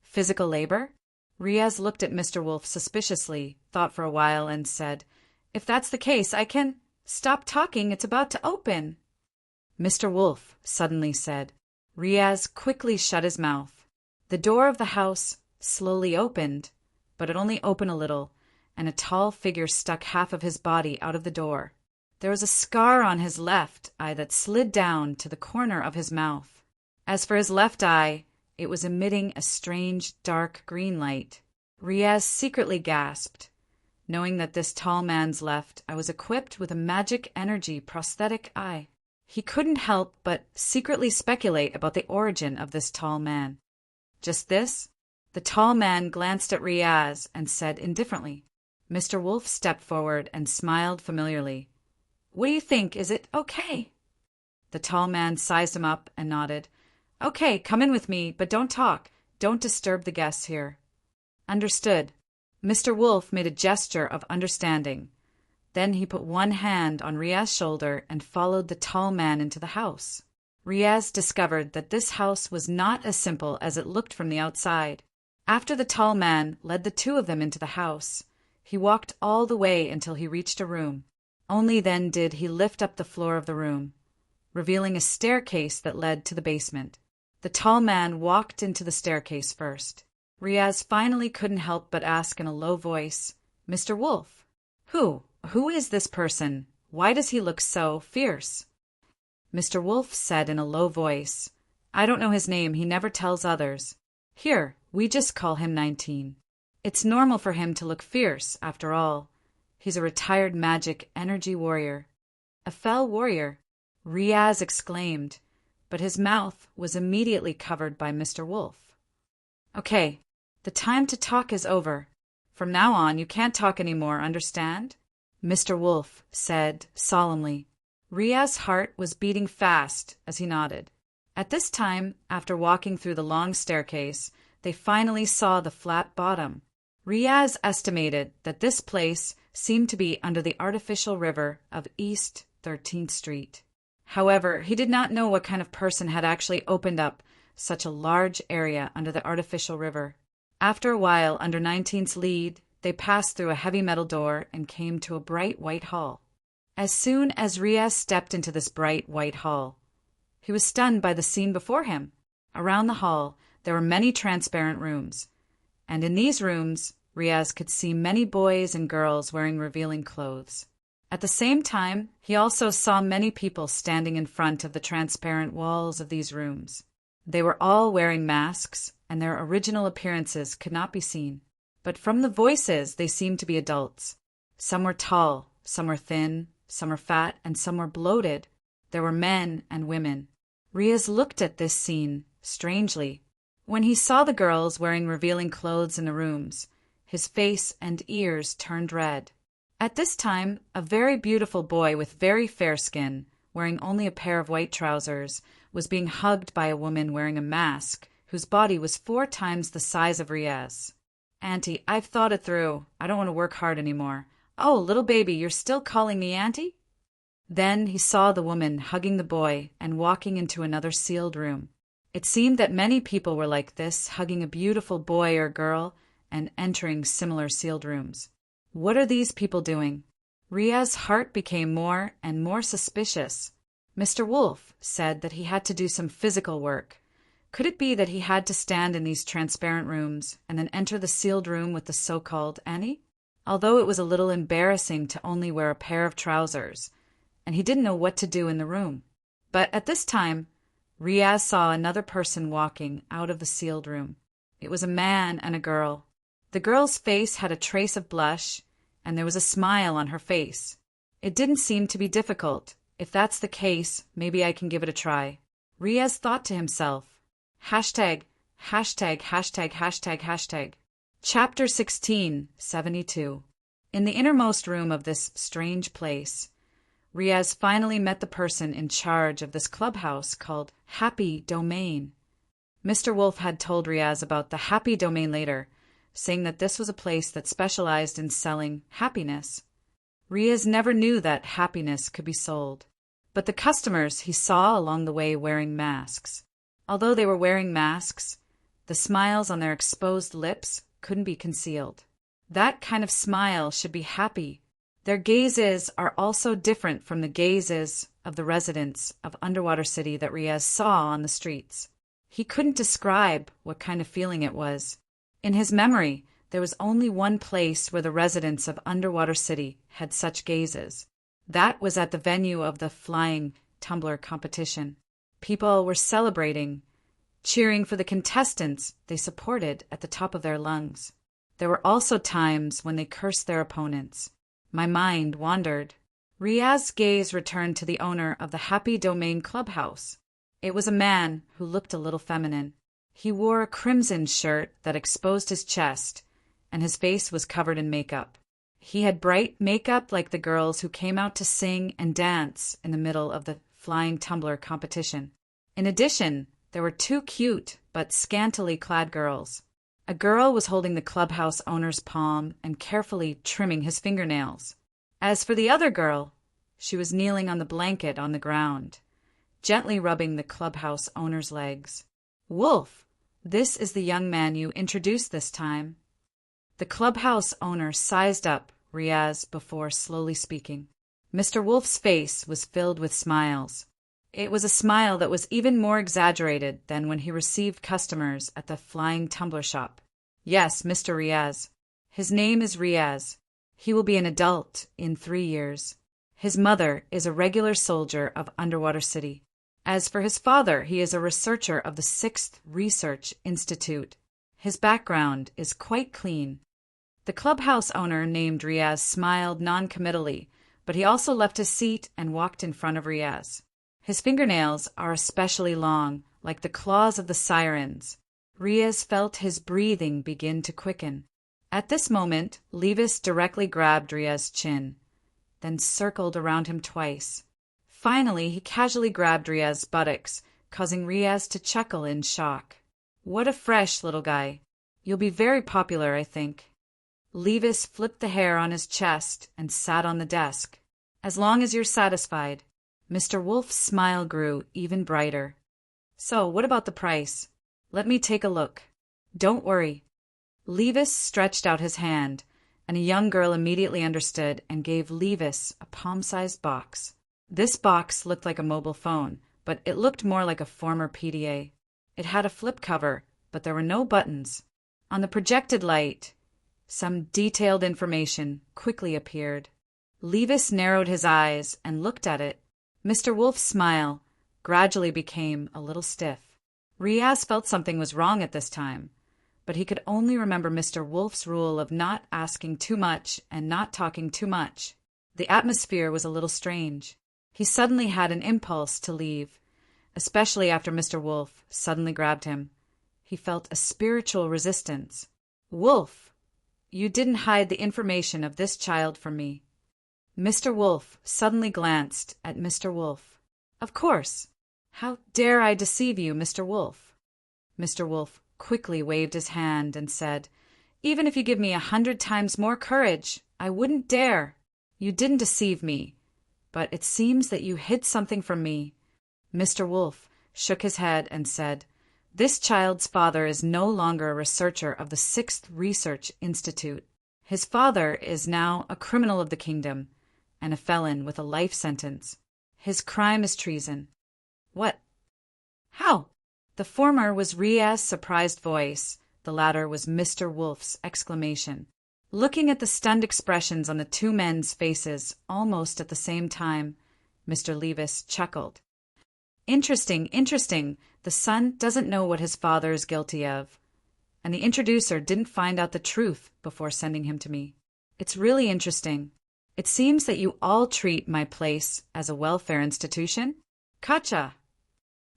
"Physical labor?" Riaz looked at Mr. Wolf suspiciously, thought for a while, and said, "If that's the case, I can—" "Stop talking, it's about to open," Mr. Wolf suddenly said. Riaz quickly shut his mouth. The door of the house slowly opened, but it only opened a little, and a tall figure stuck half of his body out of the door. There was a scar on his left eye that slid down to the corner of his mouth. As for his left eye, it was emitting a strange dark green light. Riaz secretly gasped, knowing that this tall man's left eye was equipped with a magic energy prosthetic eye. He couldn't help but secretly speculate about the origin of this tall man. Just this, the tall man glanced at Riaz and said indifferently. Mr. Wolf stepped forward and smiled familiarly. "What do you think? Is it okay?" The tall man sized him up and nodded. "Okay, come in with me, but don't talk. Don't disturb the guests here." "Understood." Mr. Wolf made a gesture of understanding. Then he put one hand on Riaz's shoulder and followed the tall man into the house. Riaz discovered that this house was not as simple as it looked from the outside. After the tall man led the two of them into the house, he walked all the way until he reached a room. Only then did he lift up the floor of the room, revealing a staircase that led to the basement. The tall man walked into the staircase first. Riaz finally couldn't help but ask in a low voice, "Mr. Wolf, who is this person? Why does he look so fierce?" Mr. Wolf said in a low voice, "I don't know his name, he never tells others. Here, we just call him 19. It's normal for him to look fierce, after all. He's a retired magic energy warrior." "A fell warrior," Riaz exclaimed, but his mouth was immediately covered by Mr. Wolf. "Okay, the time to talk is over. From now on, you can't talk anymore, understand?" Mr. Wolf said solemnly. Riaz's heart was beating fast as he nodded. At this time, after walking through the long staircase, they finally saw the flat bottom. Riaz estimated that this place seemed to be under the artificial river of East 13th Street. However, he did not know what kind of person had actually opened up such a large area under the artificial river. After a while, under 19th's lead, they passed through a heavy metal door and came to a bright white hall. As soon as Riaz stepped into this bright white hall, he was stunned by the scene before him. Around the hall, there were many transparent rooms, and in these rooms, Riaz could see many boys and girls wearing revealing clothes. At the same time, he also saw many people standing in front of the transparent walls of these rooms. They were all wearing masks, and their original appearances could not be seen. But from the voices, they seemed to be adults. Some were tall, some were thin, some were fat, and some were bloated. There were men and women. Riaz looked at this scene strangely. When he saw the girls wearing revealing clothes in the rooms, his face and ears turned red. At this time, a very beautiful boy with very fair skin, wearing only a pair of white trousers, was being hugged by a woman wearing a mask, whose body was 4 times the size of Riaz. "Auntie, I've thought it through. I don't want to work hard anymore." "Oh, little baby, you're still calling me auntie?" Then he saw the woman hugging the boy and walking into another sealed room. It seemed that many people were like this, hugging a beautiful boy or girl and entering similar sealed rooms. What are these people doing? Riaz's heart became more and more suspicious. Mr. Wolf said that he had to do some physical work. Could it be that he had to stand in these transparent rooms and then enter the sealed room with the so-called Annie? Although it was a little embarrassing to only wear a pair of trousers, and he didn't know what to do in the room. But at this time, Riaz saw another person walking out of the sealed room. It was a man and a girl. The girl's face had a trace of blush, and there was a smile on her face. It didn't seem to be difficult. If that's the case, maybe I can give it a try. Riaz thought to himself. Hashtag. Chapter 16, 72. In the innermost room of this strange place, Riaz finally met the person in charge of this clubhouse called Happy Domain. Mr. Wolf had told Riaz about the Happy Domain later, saying that this was a place that specialized in selling happiness. Riaz never knew that happiness could be sold, but the customers he saw along the way wearing masks. Although they were wearing masks, the smiles on their exposed lips couldn't be concealed. That kind of smile should be happy. Their gazes are also different from the gazes of the residents of Underwater City that Riaz saw on the streets. He couldn't describe what kind of feeling it was. In his memory, there was only one place where the residents of Underwater City had such gazes. That was at the venue of the flying tumbler competition. People were celebrating, cheering for the contestants they supported at the top of their lungs. There were also times when they cursed their opponents. My mind wandered. Riaz's gaze returned to the owner of the Happy Domain clubhouse. It was a man who looked a little feminine. He wore a crimson shirt that exposed his chest, and his face was covered in makeup. He had bright makeup like the girls who came out to sing and dance in the middle of the flying tumbler competition. In addition, there were 2 cute but scantily clad girls. A girl was holding the clubhouse owner's palm and carefully trimming his fingernails. As for the other girl, she was kneeling on the blanket on the ground, gently rubbing the clubhouse owner's legs. "Wolf, this is the young man you introduced this time." The clubhouse owner sized up Riaz before slowly speaking. Mr. Wolf's face was filled with smiles. It was a smile that was even more exaggerated than when he received customers at the Flying Tumbler shop. "Yes, Mr. Riaz. His name is Riaz. He will be an adult in 3 years. His mother is a regular soldier of Underwater City. As for his father, he is a researcher of the 6th Research Institute. His background is quite clean." The clubhouse owner named Riaz smiled non-committally, but he also left his seat and walked in front of Riaz. His fingernails are especially long, like the claws of the sirens. Riaz felt his breathing begin to quicken. At this moment, Levis directly grabbed Riaz's chin, then circled around him twice. Finally, he casually grabbed Riaz's buttocks, causing Riaz to chuckle in shock. "What a fresh little guy. You'll be very popular, I think." Levis flipped the hair on his chest and sat on the desk. "As long as you're satisfied." Mr. Wolf's smile grew even brighter. "So, what about the price? Let me take a look." "Don't worry." Levis stretched out his hand, and a young girl immediately understood and gave Levis a palm-sized box. This box looked like a mobile phone, but it looked more like a former PDA. It had a flip cover, but there were no buttons. On the projected light, some detailed information quickly appeared. Levis narrowed his eyes and looked at it. Mr. Wolf's smile gradually became a little stiff. Riaz felt something was wrong at this time, but he could only remember Mr. Wolf's rule of not asking too much and not talking too much. The atmosphere was a little strange. He suddenly had an impulse to leave, especially after Mr. Wolf suddenly grabbed him. He felt a spiritual resistance. "Wolf, you didn't hide the information of this child from me." Mr. Wolf suddenly glanced at Mr. Wolf. "Of course. How dare I deceive you, Mr. Wolf?" Mr. Wolf quickly waved his hand and said, "Even if you give me 100 times more courage, I wouldn't dare. You didn't deceive me, but it seems that you hid something from me." Mr. Wolf shook his head and said, "This child's father is no longer a researcher of the 6th Research Institute. His father is now a criminal of the kingdom and a felon with a life sentence. His crime is treason." "What? How?" The former was Riaz's surprised voice. The latter was Mr. Wolf's exclamation. Looking at the stunned expressions on the two men's faces almost at the same time, Mr. Levis chuckled. "Interesting, interesting. The son doesn't know what his father is guilty of, and the introducer didn't find out the truth before sending him to me. It's really interesting. It seems that you all treat my place as a welfare institution. Kacha!"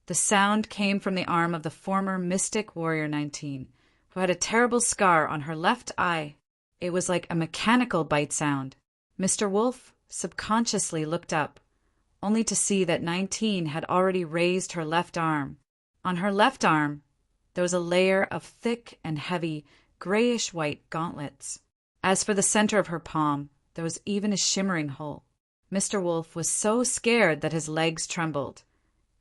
The sound came from the arm of the former Mystic Warrior 19, who had a terrible scar on her left eye. It was like a mechanical bite sound. Mr. Wolf subconsciously looked up, only to see that 19 had already raised her left arm. On her left arm, there was a layer of thick and heavy, grayish-white gauntlets. As for the center of her palm, there was even a shimmering hole. Mr. Wolf was so scared that his legs trembled,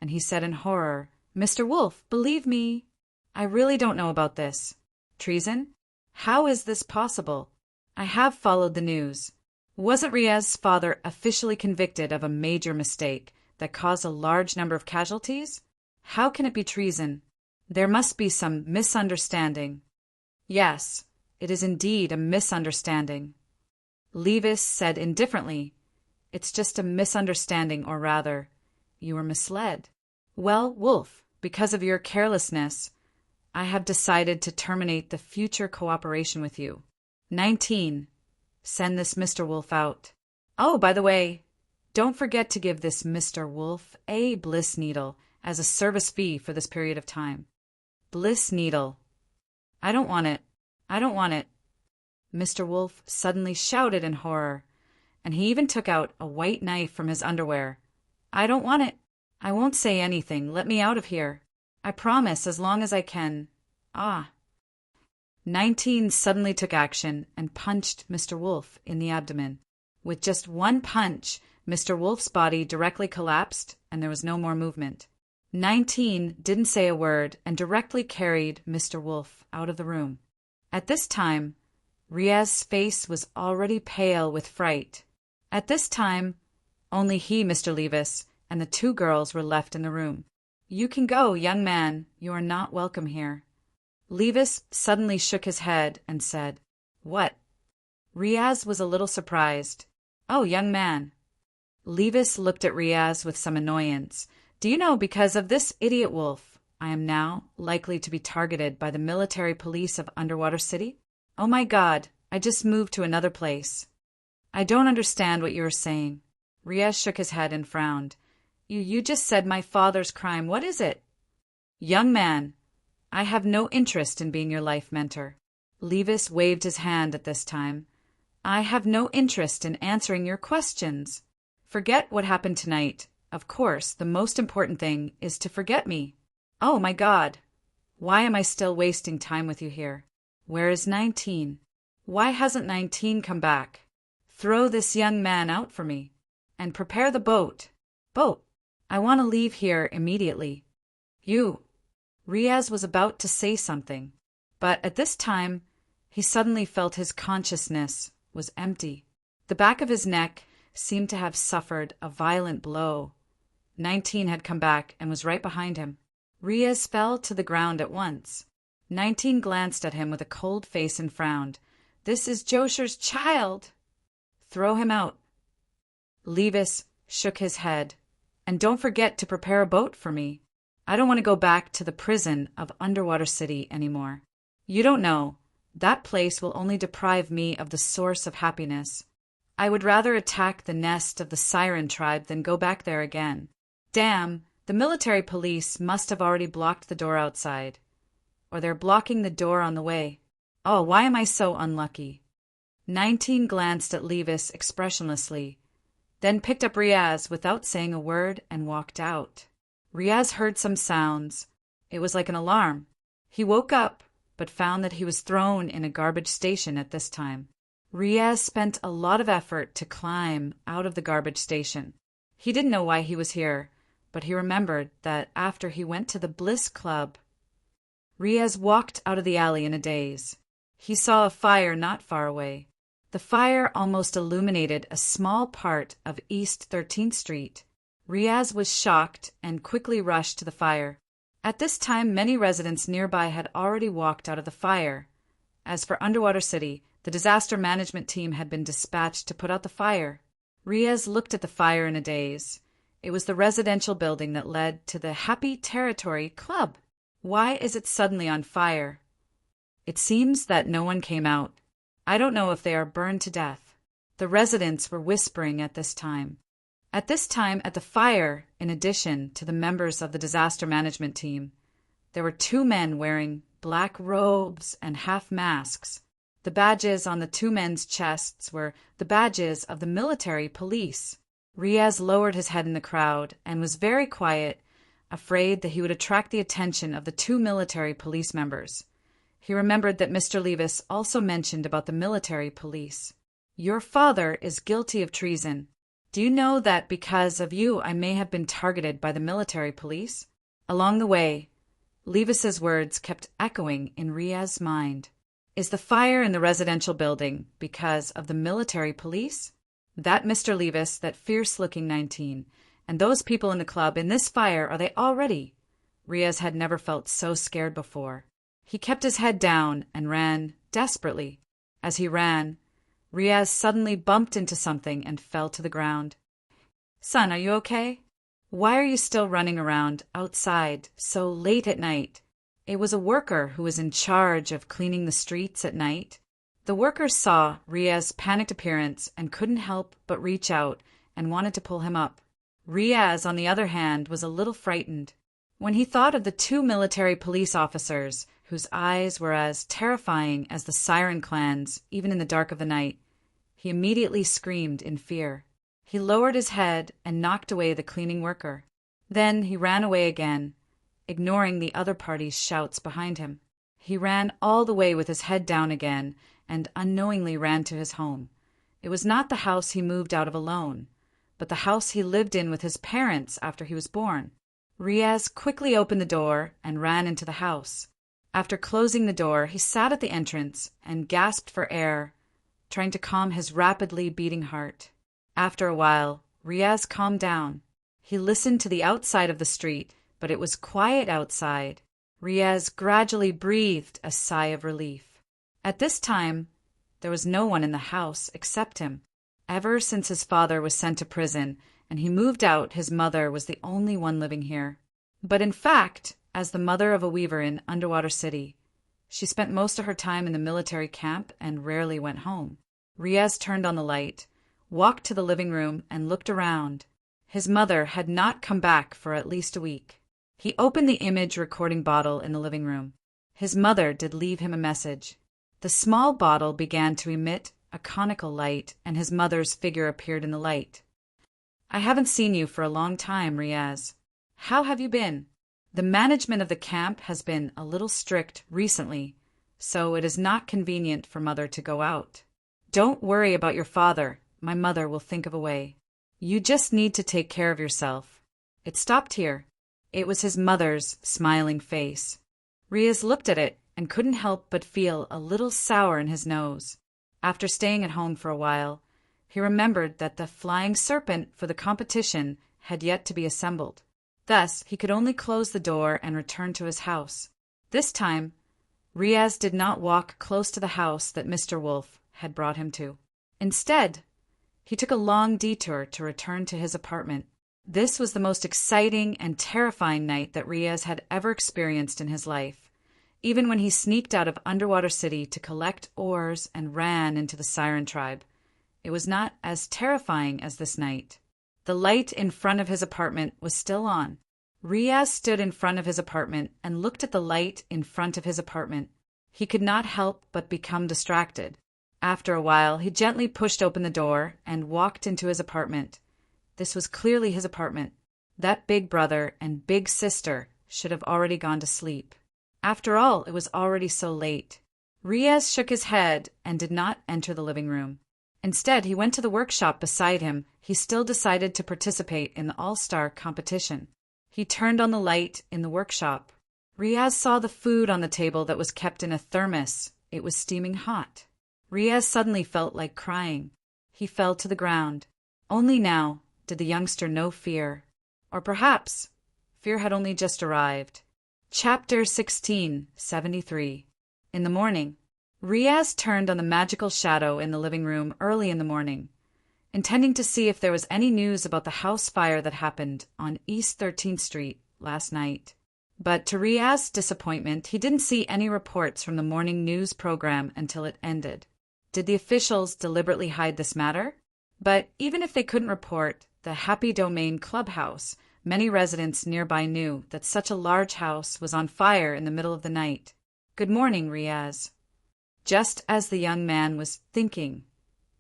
and he said in horror, "Mr. Wolf, believe me, I really don't know about this. Treason? How is this possible? I have followed the news. Wasn't Riaz's father officially convicted of a major mistake that caused a large number of casualties? How can it be treason? There must be some misunderstanding." "Yes, it is indeed a misunderstanding." Levis said indifferently, "It's just a misunderstanding, or rather, you were misled." "Well, Wolf, because of your carelessness, I have decided to terminate the future cooperation with you. 19. Send this Mr. Wolf out. Oh, by the way, don't forget to give this Mr. Wolf a bliss needle as a service fee for this period of time." "Bliss needle. I don't want it. I don't want it." Mr. Wolf suddenly shouted in horror, and he even took out a white knife from his underwear. "I don't want it. I won't say anything. Let me out of here. I promise, as long as I can. Ah." 19 suddenly took action and punched Mr. Wolf in the abdomen. With just one punch, Mr. Wolf's body directly collapsed, and there was no more movement. 19 didn't say a word and directly carried Mr. Wolf out of the room. At this time, Riaz's face was already pale with fright. At this time, only he, Mr. Levis, and the two girls were left in the room. "You can go, young man. You are not welcome here." Levis suddenly shook his head and said, "What?" Riaz was a little surprised. "Oh, young man." Levis looked at Riaz with some annoyance. "Do you know, because of this idiot Wolf, I am now likely to be targeted by the military police of Underwater City? Oh my God, I just moved to another place." "I don't understand what you are saying." Riaz shook his head and frowned. You just said my father's crime. What is it?" "Young man, I have no interest in being your life mentor." Levis waved his hand at this time. "I have no interest in answering your questions. Forget what happened tonight. Of course, the most important thing is to forget me." "Oh my God! Why am I still wasting time with you here? Where is 19? Why hasn't 19 come back? Throw this young man out for me. And prepare the boat." "Boat? I want to leave here immediately." "You." Riaz was about to say something, but at this time he suddenly felt his consciousness was empty. The back of his neck seemed to have suffered a violent blow. 19 had come back and was right behind him. Riaz fell to the ground at once. 19 glanced at him with a cold face and frowned. "This is Josher's child." "Throw him out." Levis shook his head. "And don't forget to prepare a boat for me. I don't want to go back to the prison of Underwater City anymore. You don't know, that place will only deprive me of the source of happiness. I would rather attack the nest of the Siren tribe than go back there again. Damn, the military police must have already blocked the door outside. Or they're blocking the door on the way. Oh, why am I so unlucky?" 19 glanced at Levis expressionlessly, then picked up Riaz without saying a word and walked out. Riaz heard some sounds. It was like an alarm. He woke up, but found that he was thrown in a garbage station at this time. Riaz spent a lot of effort to climb out of the garbage station. He didn't know why he was here, but he remembered that after he went to the Bliss Club. Riaz walked out of the alley in a daze. He saw a fire not far away. The fire almost illuminated a small part of East 13th Street. Riaz was shocked and quickly rushed to the fire. At this time, many residents nearby had already walked out of the fire. As for Underwater City, the disaster management team had been dispatched to put out the fire. Riaz looked at the fire in a daze. It was the residential building that led to the Happy Territory Club. Why is it suddenly on fire? It seems that no one came out. I don't know if they are burned to death. The residents were whispering at this time. At this time, at the fire, in addition to the members of the disaster management team, there were two men wearing black robes and half masks. The badges on the two men's chests were the badges of the military police. Riaz lowered his head in the crowd and was very quiet, afraid that he would attract the attention of the two military police members. He remembered that Mr. Levis also mentioned about the military police. "Your father is guilty of treason. Do you know that because of you I may have been targeted by the military police?" Along the way, Levis's words kept echoing in Riaz's mind. Is the fire in the residential building because of the military police? That Mr. Levis, that fierce-looking 19, and those people in the club in this fire, are they already? Riaz had never felt so scared before. He kept his head down and ran desperately. As he ran, Riaz suddenly bumped into something and fell to the ground. "Son, are you okay? Why are you still running around outside so late at night?" It was a worker who was in charge of cleaning the streets at night. The worker saw Riaz's panicked appearance and couldn't help but reach out and wanted to pull him up. Riaz, on the other hand, was a little frightened. When he thought of the two military police officers, whose eyes were as terrifying as the Siren clans, even in the dark of the night, he immediately screamed in fear. He lowered his head and knocked away the cleaning worker. Then he ran away again, ignoring the other party's shouts behind him. He ran all the way with his head down again and unknowingly ran to his home. It was not the house he moved out of alone, but the house he lived in with his parents after he was born. Riaz quickly opened the door and ran into the house. After closing the door, he sat at the entrance and gasped for air, trying to calm his rapidly beating heart. After a while, Riaz calmed down. He listened to the outside of the street, but it was quiet outside. Riaz gradually breathed a sigh of relief. At this time, there was no one in the house except him. Ever since his father was sent to prison and he moved out, his mother was the only one living here. But in fact, as the mother of a weaver in Underwater City, she spent most of her time in the military camp and rarely went home. Riaz turned on the light, walked to the living room, and looked around. His mother had not come back for at least a week. He opened the image recording bottle in the living room. His mother did leave him a message. The small bottle began to emit a conical light, and his mother's figure appeared in the light. "I haven't seen you for a long time, Riaz. How have you been? The management of the camp has been a little strict recently, so it is not convenient for Mother to go out. Don't worry about your father. My mother will think of a way. You just need to take care of yourself." It stopped here. It was his mother's smiling face. Riaz looked at it and couldn't help but feel a little sour in his nose. After staying at home for a while, he remembered that the flying serpent for the competition had yet to be assembled. Thus, he could only close the door and return to his house. This time, Riaz did not walk close to the house that Mr. Wolf had brought him to. Instead, he took a long detour to return to his apartment. This was the most exciting and terrifying night that Riaz had ever experienced in his life. Even when he sneaked out of Underwater City to collect ores and ran into the Siren tribe, it was not as terrifying as this night. The light in front of his apartment was still on. Riaz stood in front of his apartment and looked at the light in front of his apartment. He could not help but become distracted. After a while, he gently pushed open the door and walked into his apartment. This was clearly his apartment. That big brother and big sister should have already gone to sleep. After all, it was already so late. Riaz shook his head and did not enter the living room. Instead, he went to the workshop beside him. He still decided to participate in the all-star competition. He turned on the light in the workshop. Riaz saw the food on the table that was kept in a thermos. It was steaming hot. Riaz suddenly felt like crying. He fell to the ground. Only now did the youngster know fear. Or perhaps fear had only just arrived. Chapter 1673. In the morning, Riaz turned on the magical shadow in the living room early in the morning, intending to see if there was any news about the house fire that happened on East 13th Street last night. But to Riaz's disappointment, he didn't see any reports from the morning news program until it ended. Did the officials deliberately hide this matter? But even if they couldn't report the Happy Domain clubhouse, many residents nearby knew that such a large house was on fire in the middle of the night. "Good morning, Riaz." Just as the young man was thinking,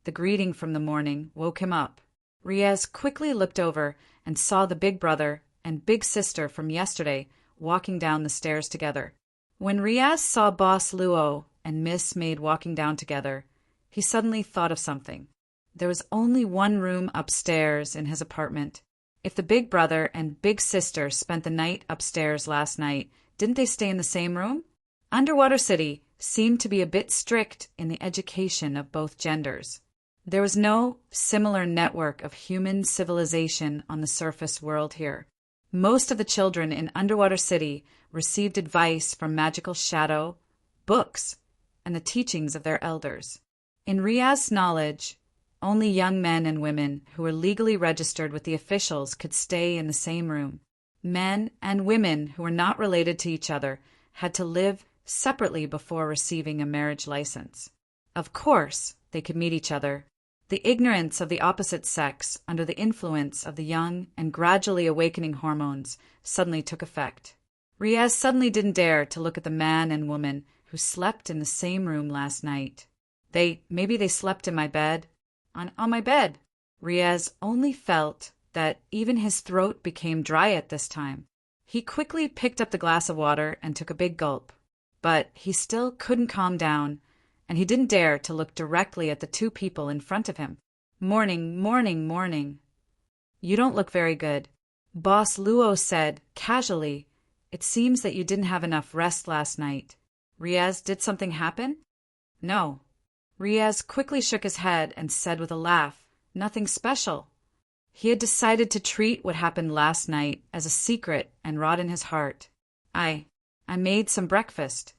the greeting from the morning woke him up. Riaz quickly looked over and saw the big brother and big sister from yesterday walking down the stairs together. When Riaz saw Boss Luo and Miss Maid walking down together, he suddenly thought of something. There was only one room upstairs in his apartment. If the big brother and big sister spent the night upstairs last night, didn't they stay in the same room? Underwater City seemed to be a bit strict in the education of both genders. There was no similar network of human civilization on the surface world here. Most of the children in Underwater City received advice from magical shadow, books, and the teachings of their elders. In Riaz's knowledge, only young men and women who were legally registered with the officials could stay in the same room. Men and women who were not related to each other had to live separately before receiving a marriage license. Of course, they could meet each other. The ignorance of the opposite sex under the influence of the young and gradually awakening hormones suddenly took effect. Riaz suddenly didn't dare to look at the man and woman who slept in the same room last night. Maybe they slept in my bed. On my bed. Riaz only felt that even his throat became dry at this time. He quickly picked up the glass of water and took a big gulp. But he still couldn't calm down, and he didn't dare to look directly at the two people in front of him. Morning, morning, morning. You don't look very good. Boss Luo said, casually. It seems that you didn't have enough rest last night. Riaz, did something happen? No. Riaz quickly shook his head and said with a laugh, nothing special. He had decided to treat what happened last night as a secret and rot in his heart. I made some breakfast.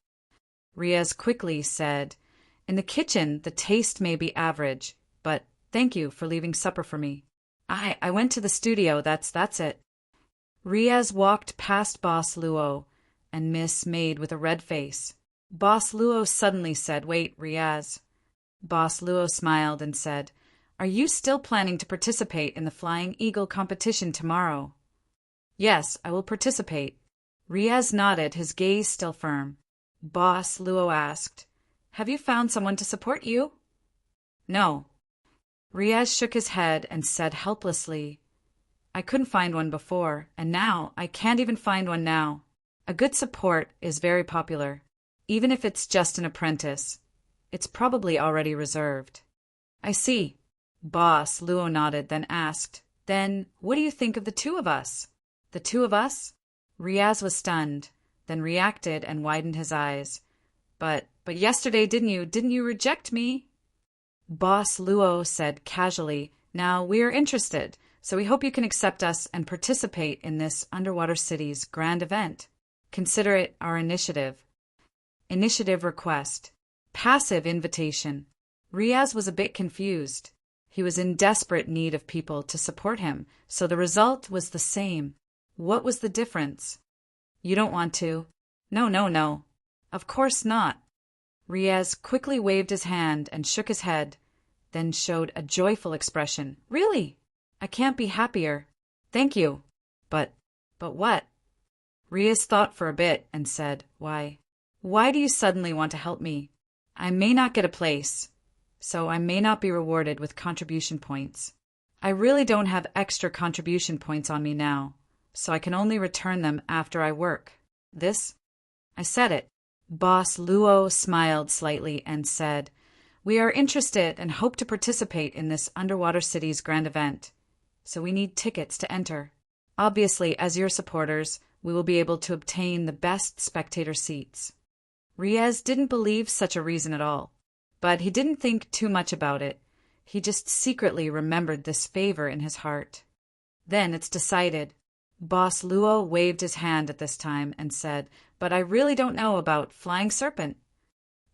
Riaz quickly said, in the kitchen the taste may be average, but thank you for leaving supper for me. I went to the studio, that's it. Riaz walked past Boss Luo and Miss Maid with a red face. Boss Luo suddenly said, wait, Riaz. Boss Luo smiled and said, are you still planning to participate in the Flying Eagle competition tomorrow? Yes, I will participate. Riaz nodded, his gaze still firm. Boss Luo asked, have you found someone to support you? No. Riaz shook his head and said helplessly, I couldn't find one before, and now I can't even find one now. A good support is very popular. Even if it's just an apprentice, it's probably already reserved. I see. Boss Luo nodded, then asked, then what do you think of the two of us? The two of us? Riaz was stunned, then reacted and widened his eyes. But yesterday didn't you reject me? Boss Luo said casually, now we are interested, so we hope you can accept us and participate in this Underwater City's grand event. Consider it our initiative. Initiative request. Passive invitation. Riaz was a bit confused. He was in desperate need of people to support him, so the result was the same. What was the difference? You don't want to? No. Of course not. Riaz quickly waved his hand and shook his head, then showed a joyful expression. Really? I can't be happier. Thank you. But what? Riaz thought for a bit and said, why do you suddenly want to help me? I may not get a place, so I may not be rewarded with contribution points. I really don't have extra contribution points on me now, so I can only return them after I work. I said it. Boss Luo smiled slightly and said, we are interested and hope to participate in this Underwater City's grand event, so we need tickets to enter. Obviously, as your supporters, we will be able to obtain the best spectator seats. Riaz didn't believe such a reason at all, but he didn't think too much about it. He just secretly remembered this favor in his heart. Then it's decided. Boss Luo waved his hand at this time and said, but I really don't know about Flying Serpent.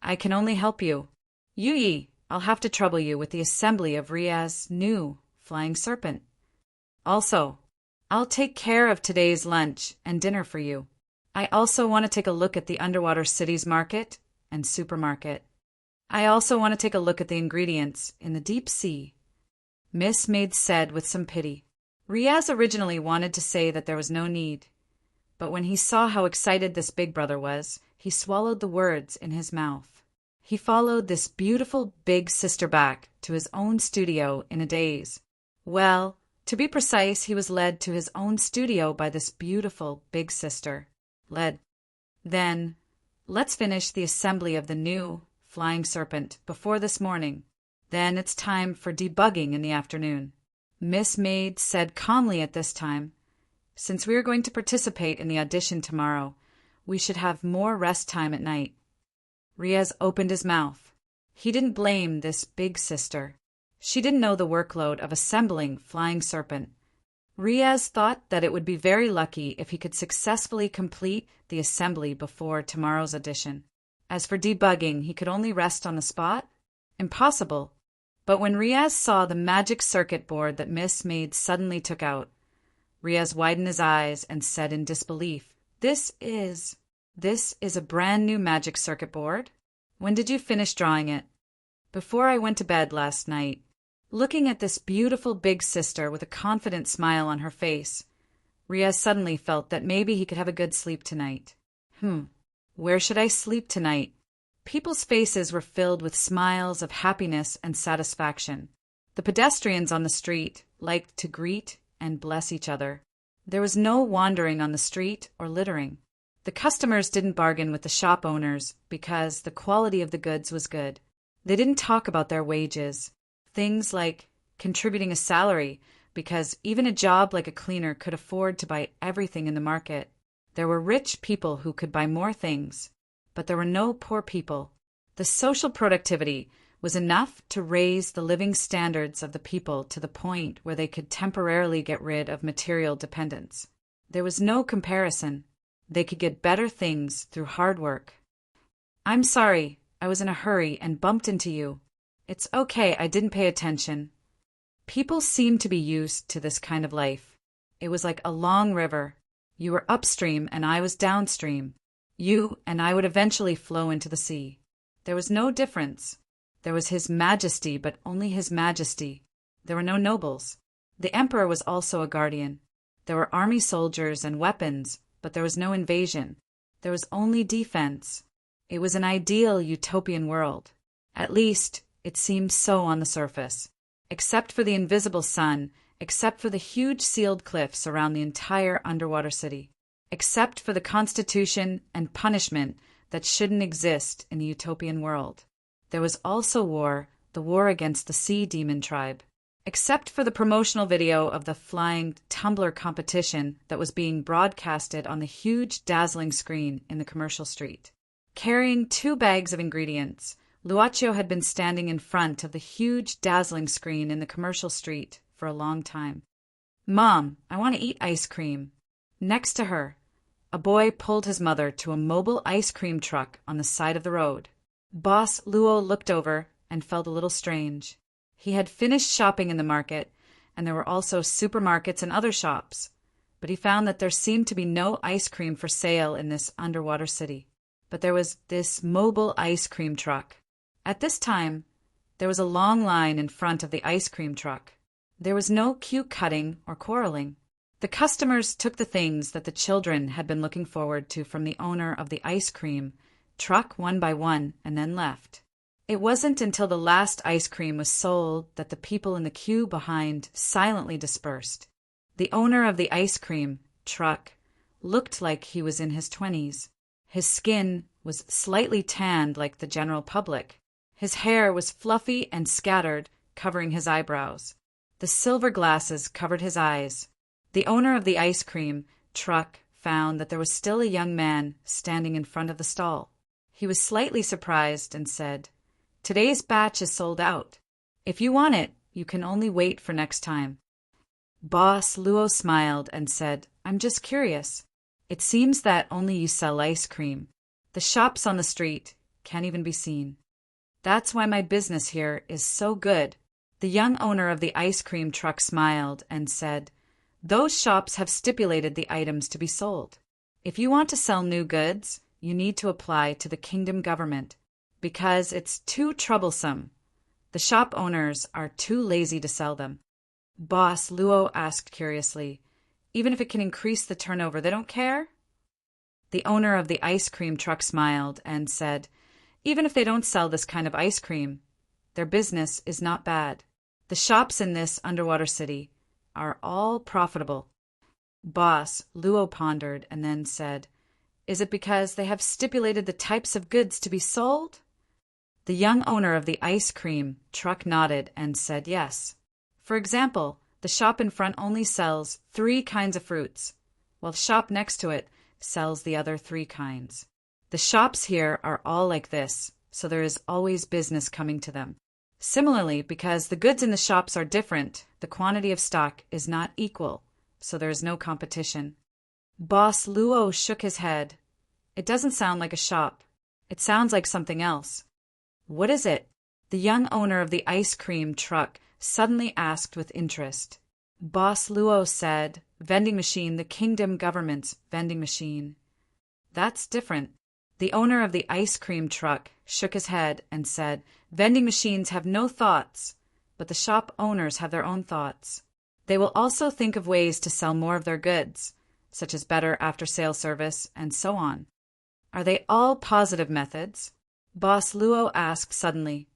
I can only help you. Yi, I'll have to trouble you with the assembly of Riaz's new Flying Serpent. Also, I'll take care of today's lunch and dinner for you. I also want to take a look at the Underwater City's market and supermarket. I also want to take a look at the ingredients in the deep sea. Miss Maid said with some pity. Riaz originally wanted to say that there was no need, but when he saw how excited this big brother was, he swallowed the words in his mouth. He followed this beautiful big sister back to his own studio in a daze. Well, to be precise, he was led to his own studio by this beautiful big sister. Then, let's finish the assembly of the new Flying Serpent before this morning. Then it's time for debugging in the afternoon. Miss Maid said calmly at this time, since we are going to participate in the audition tomorrow, we should have more rest time at night. Riaz opened his mouth. He didn't blame this big sister. She didn't know the workload of assembling Flying Serpent. Riaz thought that it would be very lucky if he could successfully complete the assembly before tomorrow's audition. As for debugging, he could only rest on the spot? Impossible. But when Riaz saw the magic circuit board that Miss Maid suddenly took out, Riaz widened his eyes and said in disbelief, This is a brand new magic circuit board? When did you finish drawing it? Before I went to bed last night. Looking at this beautiful big sister with a confident smile on her face, Riaz suddenly felt that maybe he could have a good sleep tonight. Where should I sleep tonight? People's faces were filled with smiles of happiness and satisfaction. The pedestrians on the street liked to greet and bless each other. There was no wandering on the street or littering. The customers didn't bargain with the shop owners because the quality of the goods was good. They didn't talk about their wages. Things like contributing a salary, because even a job like a cleaner could afford to buy everything in the market. There were rich people who could buy more things, but there were no poor people. The social productivity was enough to raise the living standards of the people to the point where they could temporarily get rid of material dependence. There was no comparison. They could get better things through hard work. "I'm sorry, I was in a hurry and bumped into you. It's okay, I didn't pay attention." People seemed to be used to this kind of life. It was like a long river. You were upstream and I was downstream. You and I would eventually flow into the sea. There was no difference. There was His Majesty, but only His Majesty. There were no nobles. The Emperor was also a guardian. There were army soldiers and weapons, but there was no invasion. There was only defense. It was an ideal utopian world. At least, it seemed so on the surface. Except for the invisible sun, except for the huge sealed cliffs around the entire underwater city. Except for the constitution and punishment that shouldn't exist in the utopian world. There was also war, the war against the sea demon tribe. Except for the promotional video of the flying tumbler competition that was being broadcasted on the huge dazzling screen in the commercial street. Carrying 2 bags of ingredients, Lucio had been standing in front of the huge dazzling screen in the commercial street for a long time. "Mom, I want to eat ice cream." Next to her, a boy pulled his mother to a mobile ice cream truck on the side of the road. Boss Luo looked over and felt a little strange. He had finished shopping in the market, and there were also supermarkets and other shops, but he found that there seemed to be no ice cream for sale in this underwater city. But there was this mobile ice cream truck. At this time, there was a long line in front of the ice cream truck. There was no cute cutting or quarreling. The customers took the things that the children had been looking forward to from the owner of the ice cream truck one by one and then left. It wasn't until the last ice cream was sold that the people in the queue behind silently dispersed. The owner of the ice cream truck looked like he was in his 20s. His skin was slightly tanned like the general public. His hair was fluffy and scattered, covering his eyebrows. The silver glasses covered his eyes. The owner of the ice cream truck found that there was still a young man standing in front of the stall. He was slightly surprised and said, "Today's batch is sold out. If you want it, you can only wait for next time." Boss Luo smiled and said, "I'm just curious. It seems that only you sell ice cream. The shops on the street can't even be seen. That's why my business here is so good." The young owner of the ice cream truck smiled and said, "Those shops have stipulated the items to be sold. If you want to sell new goods, you need to apply to the kingdom government, because it's too troublesome. The shop owners are too lazy to sell them." Boss Luo asked curiously, "Even if it can increase the turnover, they don't care?" The owner of the ice cream truck smiled and said, "Even if they don't sell this kind of ice cream, their business is not bad. The shops in this underwater city are all profitable." Boss Luo pondered and then said, "Is it because they have stipulated the types of goods to be sold?" The young owner of the ice cream truck nodded and said yes. For example, the shop in front only sells 3 kinds of fruits, while the shop next to it sells the other 3 kinds. The shops here are all like this, so there is always business coming to them. Similarly, because the goods in the shops are different, the quantity of stock is not equal, so there is no competition. Boss Luo shook his head. "It doesn't sound like a shop. It sounds like something else." "What is it?" the young owner of the ice cream truck suddenly asked with interest. Boss Luo said, "Vending machine, the kingdom government's vending machine." "That's different." The owner of the ice cream truck shook his head and said, "Vending machines have no thoughts, but the shop owners have their own thoughts. They will also think of ways to sell more of their goods, such as better after-sale service, and so on." "Are they all positive methods?" Boss Luo asked suddenly.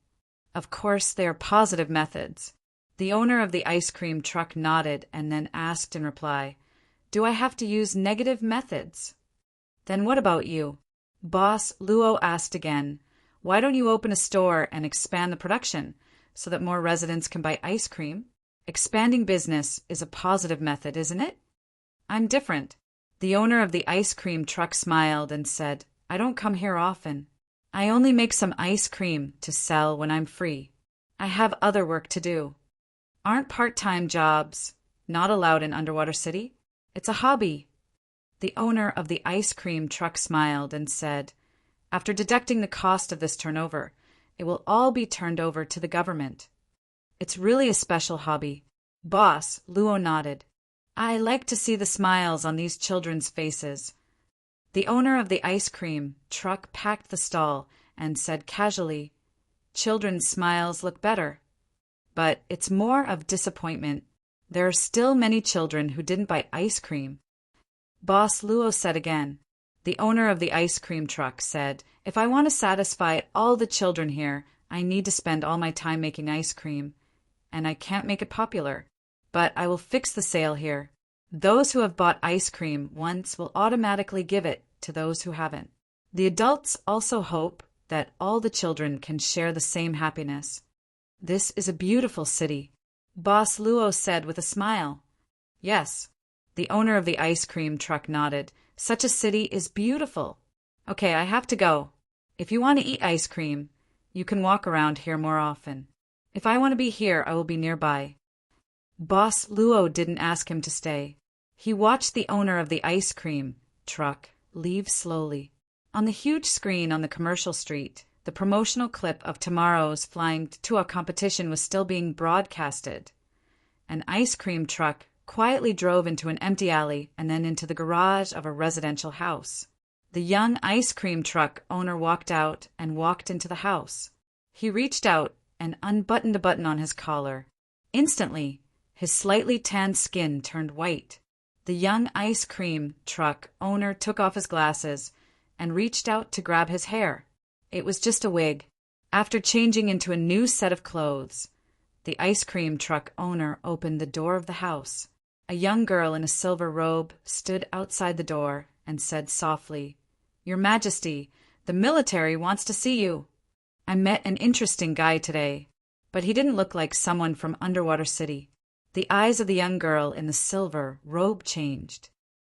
"Of course they are positive methods." The owner of the ice cream truck nodded and then asked in reply, "Do I have to use negative methods?" "Then what about you?" Boss Luo asked again, "Why don't you open a store and expand the production so that more residents can buy ice cream?" Expanding business is a positive method, isn't it? I'm different. The owner of the ice cream truck smiled and said, I don't come here often. I only make some ice cream to sell when I'm free. I have other work to do. Aren't part-time jobs not allowed in Underwater City? It's a hobby. The owner of the ice cream truck smiled and said, after deducting the cost of this turnover, it will all be turned over to the government. It's really a special hobby. Boss, Luo nodded. I like to see the smiles on these children's faces. The owner of the ice cream truck packed the stall and said casually, children's smiles look better. But it's more of disappointment. There are still many children who didn't buy ice cream. Boss Luo said again. The owner of the ice cream truck said, if I want to satisfy all the children here, I need to spend all my time making ice cream, and I can't make it popular. But I will fix the sale here. Those who have bought ice cream once will automatically give it to those who haven't. The adults also hope that all the children can share the same happiness. This is a beautiful city, Boss Luo said with a smile. Yes. The owner of the ice cream truck nodded. Such a city is beautiful. Okay, I have to go. If you want to eat ice cream, you can walk around here more often. If I want to be here, I will be nearby. Boss Luo didn't ask him to stay. He watched the owner of the ice cream truck leave slowly. On the huge screen on the commercial street, the promotional clip of tomorrow's flying to a competition was still being broadcasted. An ice cream truck quietly drove into an empty alley and then into the garage of a residential house. The young ice cream truck owner walked out and walked into the house. He reached out and unbuttoned a button on his collar. Instantly, his slightly tanned skin turned white. The young ice cream truck owner took off his glasses and reached out to grab his hair. It was just a wig. After changing into a new set of clothes, the ice cream truck owner opened the door of the house. A young girl in a silver robe stood outside the door and said softly, Your Majesty, the military wants to see you. I met an interesting guy today, but he didn't look like someone from Underwater City. The eyes of the young girl in the silver robe changed.